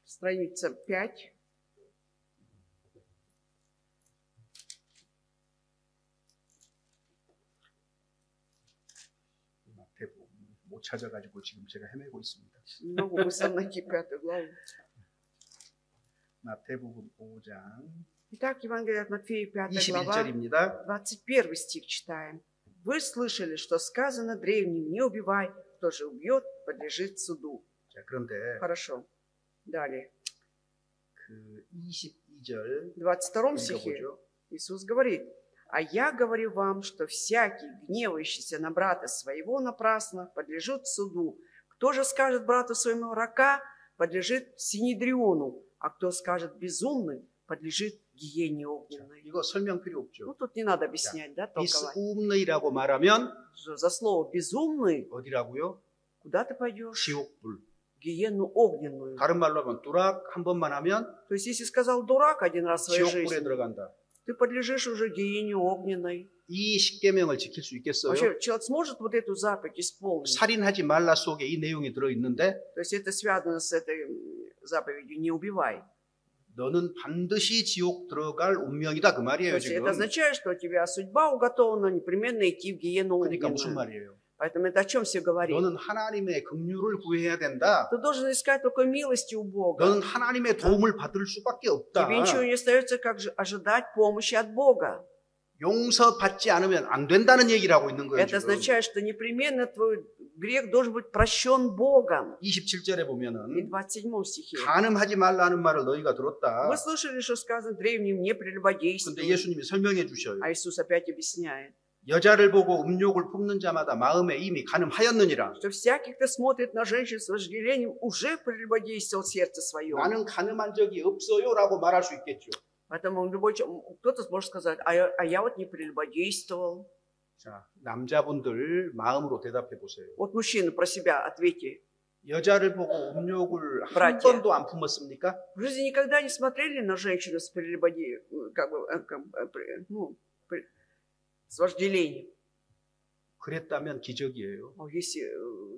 Страница 5. 마태복음 못 찾아가지고 지금 제가 헤매고 있습니다. Не могу быстро найти 5 главу. 마태복음 5장 Итак, Евангелие от Матфея 5 глава, 21절입니다. 21 стих читаем. Вы слышали, что сказано древним, не убивай, кто же убьет, подлежит суду. 자, 그런데 Хорошо. Далее. 그 22절 В 22 стихе 읽어보죠. Иисус говорит: «А я говорю вам, что всякий, гневающийся на брата своего напрасно, подлежит суду. Кто же скажет брату своему рака, подлежит синедриону, а кто скажет безумный, подлежит гиене огненной». 이거 설명 필요 Ну, 없죠. тут не надо объяснять, да, толковать. 비스움의라고 말하면 Что за слово «безумный» 어디라고요? куда ты пойдешь? 지옥불. Гиену огненную. 다른 말로 하면 두락 한 번만 하면 То есть, если сказал дурак один раз в своей 지옥불에 жизни, 들어간다. ты подлежишь уже гиене огненной. 이 십계명을 지킬 수 있겠어요? Вообще, человек сможет вот эту заповедь исполнить? 살인하지 말라 속에 이 내용이 들어 있는데 То есть это связано с этой заповедью «не убивай». 너는 반드시 지옥 들어갈 운명이다 그 То 말이에요 есть 지금. это означает, что у тебя судьба уготована непременно идти в гиену 그러니까 무슨 огненную. 말이에요? Поэтому это о чем все говорит? 너는 하나님의 긍휼을 구해야 된다. Ты должен искать только милости у Бога. 너는 하나님의 도움을 받을 수밖에 없다. Тебе ничего не остается, как же ожидать помощи от Бога. 용서받지 않으면 안 된다는 얘기를 하고 있는 거예요. Это 지금. означает, что непременно твой грех должен быть прощен Богом. 27절에 И 보면은 27 стихе. 간음하지 말라는 말을 너희가 들었다. Вы слышали, что сказано древним «не 근데 прелюбодействуй». 예수님이 설명해 주셔요. А Иисус опять объясняет, 여자를 보고 음욕을 품는 자마다 마음에 이미 간음하였느니라. что всякий, кто смотрит на женщин с вожделением, уже прелюбодействовал в сердце своем. 나는 간음한 적이 없어요라고 말할 수 있겠죠. Поэтому кто-то сможет сказать, а я вот не прелюбодействовал. 자, 남자분들 마음으로 대답해 보세요. Вот мужчины про себя ответьте. 여자를 보고 음욕을 한 Братья. 번도 안 품었습니까? В жизни никогда не смотрели на женщину с с вожделением. 그랬다면 기적이에요. Если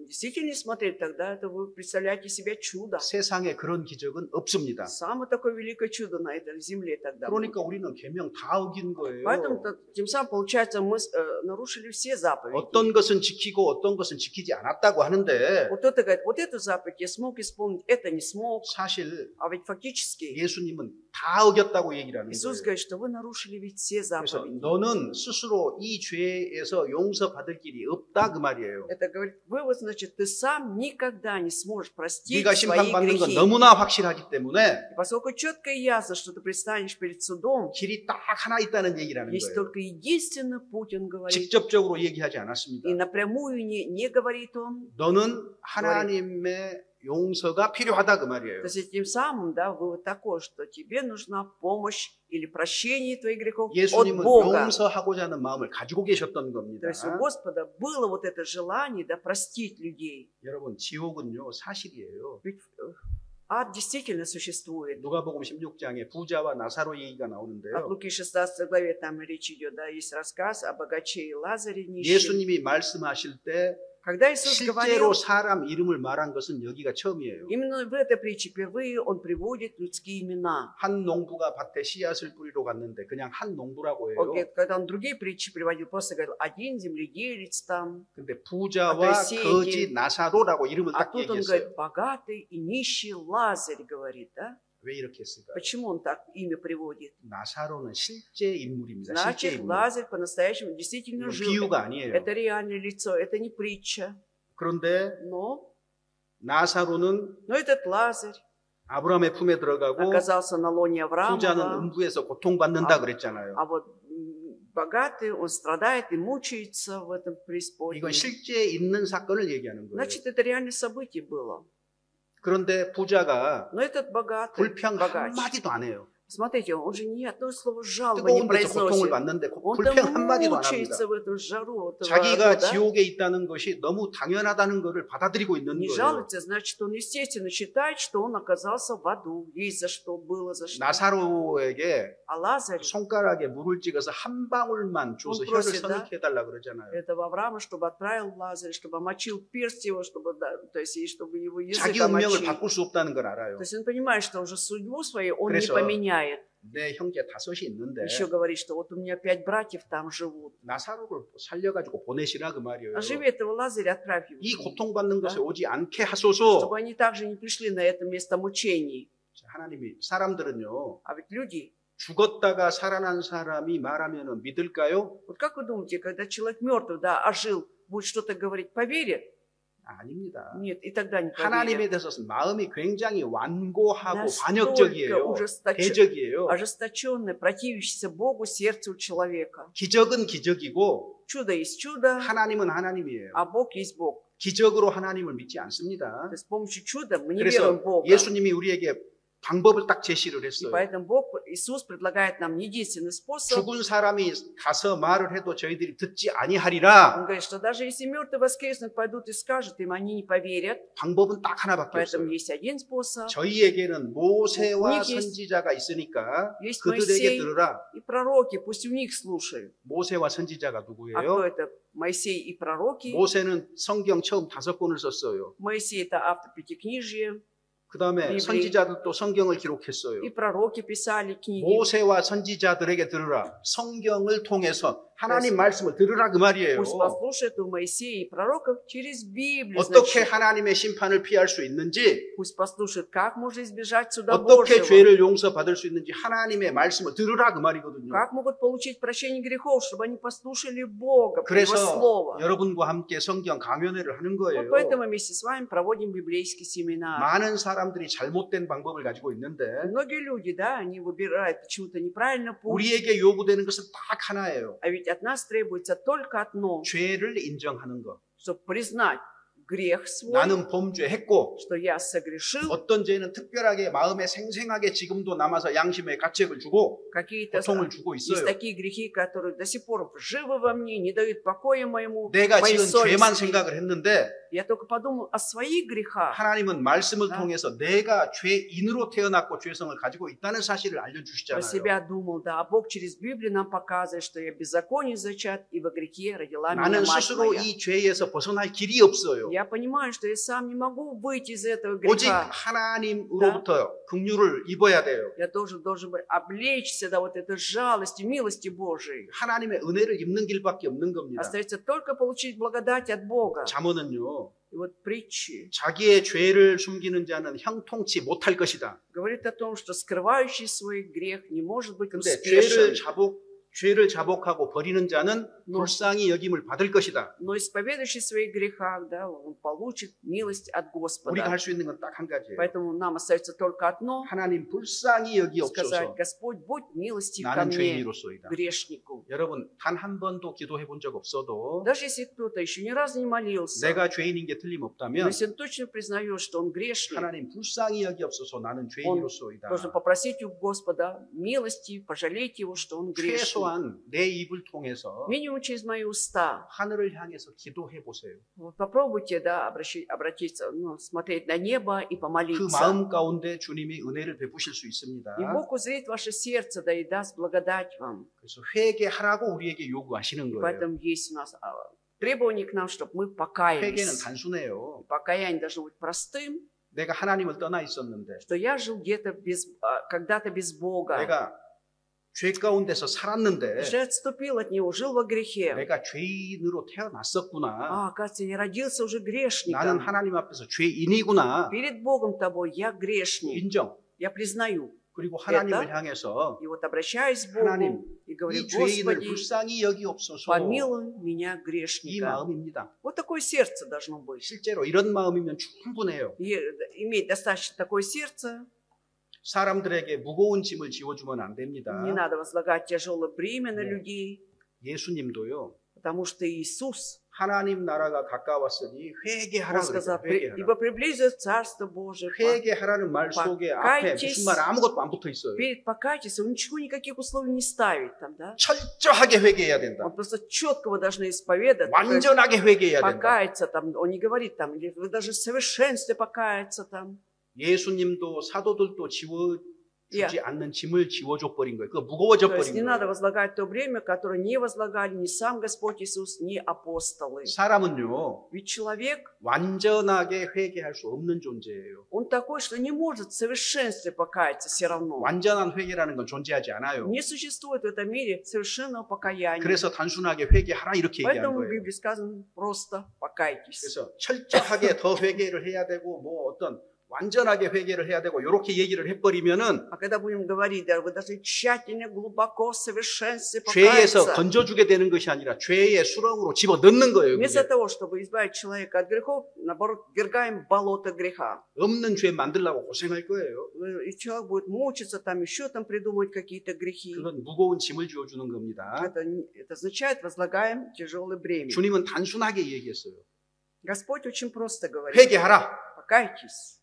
действительно не смотреть, тогда это вы представляете себе чудо. 세상에 그런 기적은 없습니다. Самое такое великое чудо на этой земле тогда. 그러니까 우리는 계명 다 어긴 거예요. Поэтому тем самым, получается, мы нарушили все заповеди. 어떤 것은 지키고 어떤 것은 지키지 않았다고 하는데 Вот кто-то говорит, вот эту заповедь я смог исполнить, это не смог. 사실 А ведь фактически 예수님은 다 어겼다고 얘기를 하는 Иисус 거예요. говорит, что вы нарушили ведь все 그래서 заповеди. 너는 스스로 이 죄에서 용서받을 받을 길이 없다 그 말이에요. Это говорит, вывод, значит, ты сам никогда не сможешь простить 네가 свои 심판받는 건 грехи. 너무나 확실하기 때문에 И поскольку четко и ясно, что ты предстанешь перед судом, 길이 딱 하나 있다는 얘기라는 есть 거예요. только единственный путь, он говорит. 직접적으로 얘기하지 않았습니다. И напрямую не говорит он. 너는 하나님의 용서가 필요하다 그 말이에요. То есть тем самым, да, вывод такой, что тебе нужна помощь или прощение твоих грехов от 예수님은 Бога. 용서하고자 하는 마음을 가지고 계셨던 То 겁니다. есть у Господа было вот это желание, да, простить людей. 여러분 지옥은요 사실이에요. Ведь ад действительно существует. 누가복음 16장에 부자와 나사로 얘기가 От 나오는데요. Луки 16 главе там речь идет, да, есть рассказ о богаче и Лазаре нищем. 예수님이 말씀하실 때 Когда Иисус говорил, 실제로 사람 이름을 말한 것은 여기가 처음이에요. именно в этой притче впервые он приводит людские имена. 한 농부가 밭에 씨앗을 뿌리러 갔는데 그냥 한 농부라고 해요. Он говорит, когда он другие притчи приводил, просто говорил, один земледелец там. 근데 부자와 거지 나사로라고 이름을 А 딱 тут он 얘기했어요. говорит, богатый и нищий Лазарь, говорит, да? 왜 이렇게 했을까요? Почему он так имя приводит? 나사로는 실제 인물입니다. 실제 Значит, 인물. Лазарь по-настоящему действительно 이건 жил. 비유가 아니에요. Это реальное лицо, это не притча. 그런데 Но 나사로는 этот Лазарь 아브라함의 품에 들어가고 оказался на лоне 부자는 Авраама, 음부에서 고통받는다 그랬잖아요. а вот богатый, он страдает и мучается в этом 이건 преисподнем. 실제 있는 사건을 얘기하는 거예요. Значит, это реальное событие было. 그런데 부자가 Но этот богатый, 불평 богач, 한마디도 안 해요. смотрите, он же ни одно слово жалобы не 뜨거운 데서 고통을 произносит. 받는데 Он 불평 там 한마디도 안 합니다. мучается в эту жару. этого 자기가 аду, да? 지옥에 있다는 것이 너무 당연하다는 것을 받아들이고 있는 Не 거예요. жалуется, значит, он естественно считает, что он оказался в аду. Есть за что, было за что. 나사로에게 А Лазарь, 손가락에 물을 찍어서 한 방울만 줘서 Он 혀를 просит, да? 서늘케 해달라 그러잖아요. этого Авраама, чтобы отправил Лазаря, чтобы омочил перст его, чтобы, да, то есть, и чтобы его язык 자기 운명을 омочил. 바꿀 수 없다는 걸 알아요. То есть он понимает, что уже судьбу свою он не 그래서 поменяет. 내 형제 다섯이 있는데 Еще говорит, что вот у меня 5 братьев там живут. 나사로를 살려가지고 보내시라 그 말이에요. Оживи этого Лазаря, отправь его. 이 고통받는 Да? 것에 오지 않게 하소서. Чтобы они также не пришли на это место мучений. 하나님이 사람들은요 А ведь люди, 죽었다가 살아난 사람이 말하면 믿을까요? вот как вы думаете, когда человек мертвый, да, ожил, будет что-то говорить, поверит? 아닙니다. Нет, и тогда не 하나님에 поверит. 대해서 마음이 굉장히 완고하고 Настолько 반역적이에요. 대적이에요. ожесточенное, противящееся Богу сердце у человека. 기적은 기적이고 Чудо есть чудо, 하나님은 하나님이에요. а Бог есть Бог. 기적으로 하나님을 믿지 않습니다. То есть с помощью чуда мы не 그래서 веруем в Бога. 예수님이 우리에게 방법을 딱 제시를 И 했어요. поэтому Бог, Иисус предлагает нам единственный способ. 죽은 사람이 가서 말을 해도 저희들이 듣지 Он 아니하리라. говорит, что даже если мертвые воскреснут, пойдут и скажут им, они не поверят. 방법은 딱 하나밖에 Поэтому 없어요. есть один способ. 저희에게는 모세와 у них есть- 선지자가 있으니까 есть 그들에게 Моисей. 들으라. И пророки, пусть у них слушают. 모세와 선지자가 А кто 누구예요? это? Моисей и пророки. 모세는 성경 처음 5권을 썼어요. Моисей – это автор Пятикнижия. 그 다음에 이브리. 선지자들도 성경을 기록했어요. И пророки писали книги. 모세와 선지자들에게 들으라. 성경을 통해서 하나님 말씀을 들으라 그 말이에요. Пусть послушают у Моисея и пророков через Библию. 어떻게 Значит, 하나님의 심판을 피할 수 있는지, пусть послушают, как можно избежать суда 어떻게 Божьего. 죄를 용서받을 수 있는지 하나님의 말씀을 들으라 그 말이거든요. Как могут получить прощение грехов, чтобы они послушали Бога, Его 그래서 Слово. 여러분과 함께 성경 강연회를 하는 Вот 거예요. поэтому вместе с вами проводим библейский семинар. 많은 사람들이 잘못된 방법을 가지고 있는데 Многие люди, да, они выбирают почему-то неправильно путь. 우리에게 요구되는 것은 딱 하나예요. А ведь от нас требуется только одно, 죄를 인정하는 것. чтобы признать грех свой, 나는 범죄했고 что я согрешил, 어떤 죄는 특별하게 마음에 생생하게 지금도 남아서 양심에 가책을 주고 какие-то 고통을 주고 есть 있어요. такие грехи, которые до сих пор живы во мне, не дают покоя моему, 내가 моей 지은 죄만 совести. 생각을 했는데 Я только подумал о своих грехах. 하나님은 말씀을 Да. 통해서 내가 죄인으로 태어났고 죄성을 가지고 있다는 사실을 Про 알려주시잖아요. себя думал, да, а Бог через Библию нам показывает, что я беззаконие зачат, и во грехе родила меня 나는 мать 스스로 моя. 이 죄에서 벗어날 길이 없어요. Я понимаю, что я сам не могу выйти из этого 오직 греха. 하나님으로부터 긍휼을 입어야 돼요. Я должен быть, облечься, да, вот этой жалости, милости Божией. 하나님의 은혜를 입는 길밖에 없는 겁니다. Остается только получить благодать от Бога. 잠언은요, И вот притчи 자기의 죄를 숨기는 자는 형통치 못할 것이다. говорит о том, что скрывающий свой грех не может быть 근데 успешен. 죄를 죄를 자복하고 버리는 자는 불쌍히 여김을 받을 것이다. Но исповедующий в своих грехах, да, он получит милость от 우리가 Господа. 할 수 있는 건 딱 한 가지예요. Поэтому нам остается только одно: 하나님 불쌍히 여기옵소서. сказать: Господь, будь милостив ко 나는 мне, 죄인으로소이다. грешнику. 여러분 단 한 번도 기도해 본 적 없어도 Даже если кто-то еще ни разу не молился, 내가 죄인인 게 но 틀림없다면 если он точно признает, что он грешник, 하나님 불쌍히 여기옵소서 나는 죄인으로소이다. должен попросить у Господа милости, пожалеть его, что он грешник. 최소한 내 입을 통해서 Минимум через мои уста. 하늘을 향해서 기도해 보세요. Вот попробуйте, да, обратиться, смотреть на небо и 그 помолиться. 마음 가운데 주님이 은혜를 베푸실 수 있습니다. И Бог узрит ваше сердце, да и даст благодать вам. 그래서 회개하라고 우리에게 요구하시는 И 거예요. поэтому есть у нас требование к нам, чтобы мы 회개는 покаялись. 단순해요. Покаяние должно быть простым, 내가 하나님을 떠나 있었는데 что я жил где-то когда-то без Бога. 내가 죄 가운데서 살았는데 Уже отступил от Него, жил во грехе. 내가 죄인으로 태어났었구나. Оказывается, я родился уже 나는 грешником. 하나님 앞에서 죄인이구나. Перед Богом тобой я грешник. 인정. Я признаю. 그리고 하나님을 향해서 И вот обращаюсь к 하나님, Богу и говорю: 이 죄인을 Господи, 불쌍히 여기옵소서. помилуй меня, 이 грешника. 마음입니다. Вот такое сердце должно быть. 실제로 이런 마음이면 충분해요. И иметь достаточно такое сердце, 사람들에게 무거운 짐을 지워주면 안 됩니다. не надо возлагать тяжелое бремя на 네. людей, 예수님도요. потому что Иисус, 하나님 나라가 가까웠으니 Он 회개하라 сказал: 그랬어요. ибо приблизится Царство Божие. 회개하라는 말 속에 앞에 무슨 말 아무것도 안 붙어 있어요. Перед покайтесь, он ничего, никаких условий не ставит там, да? 철저하게 회개해야 된다. Он просто четко вы должны исповедать, то есть 완전하게 회개해야 된다. покаяться там. Он не говорит там, или вы даже в совершенстве покаяться там. 예수님도 사도들도 지워주지 야. 않는 짐을 지워줘 버린 거예요. 그거 무거워져 То есть 버린 не надо 거예요. возлагать то бремя, которое не возлагали ни сам Господь Иисус, ни апостолы. 사람은요. Ведь человек, 완전하게 회개할 수 없는 존재예요. он такой, что не может в совершенстве покаяться все равно. 완전한 회개라는 건 존재하지 않아요. Не существует в этом мире совершенного покаяния. 그래서 단순하게 회개하라 이렇게 얘기한 Поэтому в 거예요. Библии сказано: просто покайтесь. 그래서 철저하게 더 회개를 해야 되고 뭐 어떤 완전하게 회개를 해야 되고 이렇게 얘기를 해버리면은 А когда будем говорить, да, вы должны тщательно, глубоко, в совершенстве 죄에서 покаяться. 건져주게 되는 것이 아니라 죄의 수렁으로 집어넣는 거예요. Вместо 그게. того, чтобы избавить человека от грехов, наоборот, ввергаем в болото греха. 없는 죄 만들려고 고생할 거예요. И человек будет мучиться, там еще там придумывать какие-то грехи. 그건 무거운 짐을 지어주는 겁니다. Это означает, возлагаем тяжелое бремя. 주님은 단순하게 얘기했어요. Господь очень просто говорит: 회개하라. покайтесь.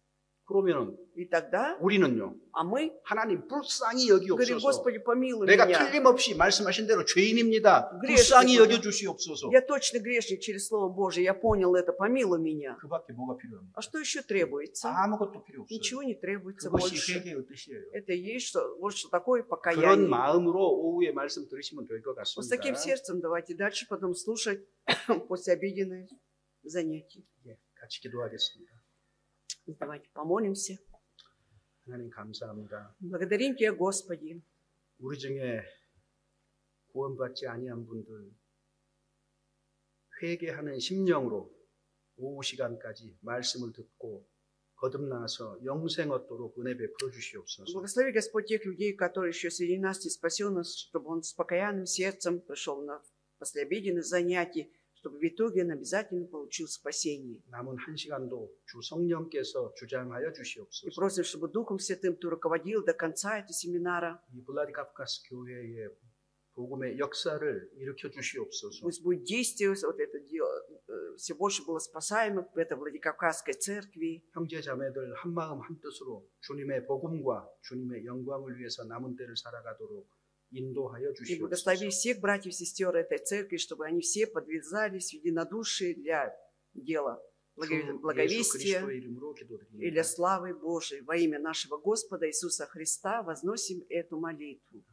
그러면은 И тогда, 우리는요. а мы 하나님 불쌍히 говорим: 여기옵소서. Господи, помилуй 내가 меня. 틀림없이 말씀하신 대로 죄인입니다. 그래, 불쌍히 그렇구나. 여겨주시옵소서. Я точно грешник через Слово Божие, я понял это, помилуй меня. 그밖에 뭐가 필요합니까? А что еще требуется? 아무것도 필요 없어요. Ничего не требуется 그것이 больше. 회개의 뜻이에요. Это и есть вот что такое 그런 покаяние. 마음으로 오후에 말씀 들으시면 될 것 Вот с 같습니다. таким сердцем давайте дальше потом слушать послеобеденное занятие. 예, 같이 기도하겠습니다. Давайте помолимся. 하나님 감사합니다. Благодарим Тебя, Господи. 우리 중에 구원받지 아니한 분들 회개하는 심령으로 오후 시간까지 말씀을 듣고 거듭나서 영생 얻도록 은혜 베풀어 주시옵소서. Благослови, Господь, тех людей, которые еще среди нас не спасены, чтобы он с покаянным сердцем пришел на послеобеденное занятие, чтобы в итоге он обязательно получил спасение. 남은 한 시간도 주 성령께서 주장하여 И 주시옵소서. просим, чтобы Духом Святым Ты руководил до конца этого семинара. 이 블라디카프카스 교회의 복음의 역사를 일으켜 주시옵소서. Пусть будет действие, вот это дело, все больше было спасаемых в этой Владикавказской церкви. 형제 자매들 한 마음 한 뜻으로 주님의 복음과 주님의 영광을 위해서 남은 때를 살아가도록 인도하여 И благослови 주시옵소서. всех братьев и сестер этой церкви, чтобы они все подвязались в единодушии для дела 주 예수 благовестия 그리스도의 이름으로 и для 기도드립니다. славы Божией. Во имя нашего Господа Иисуса Христа возносим эту молитву.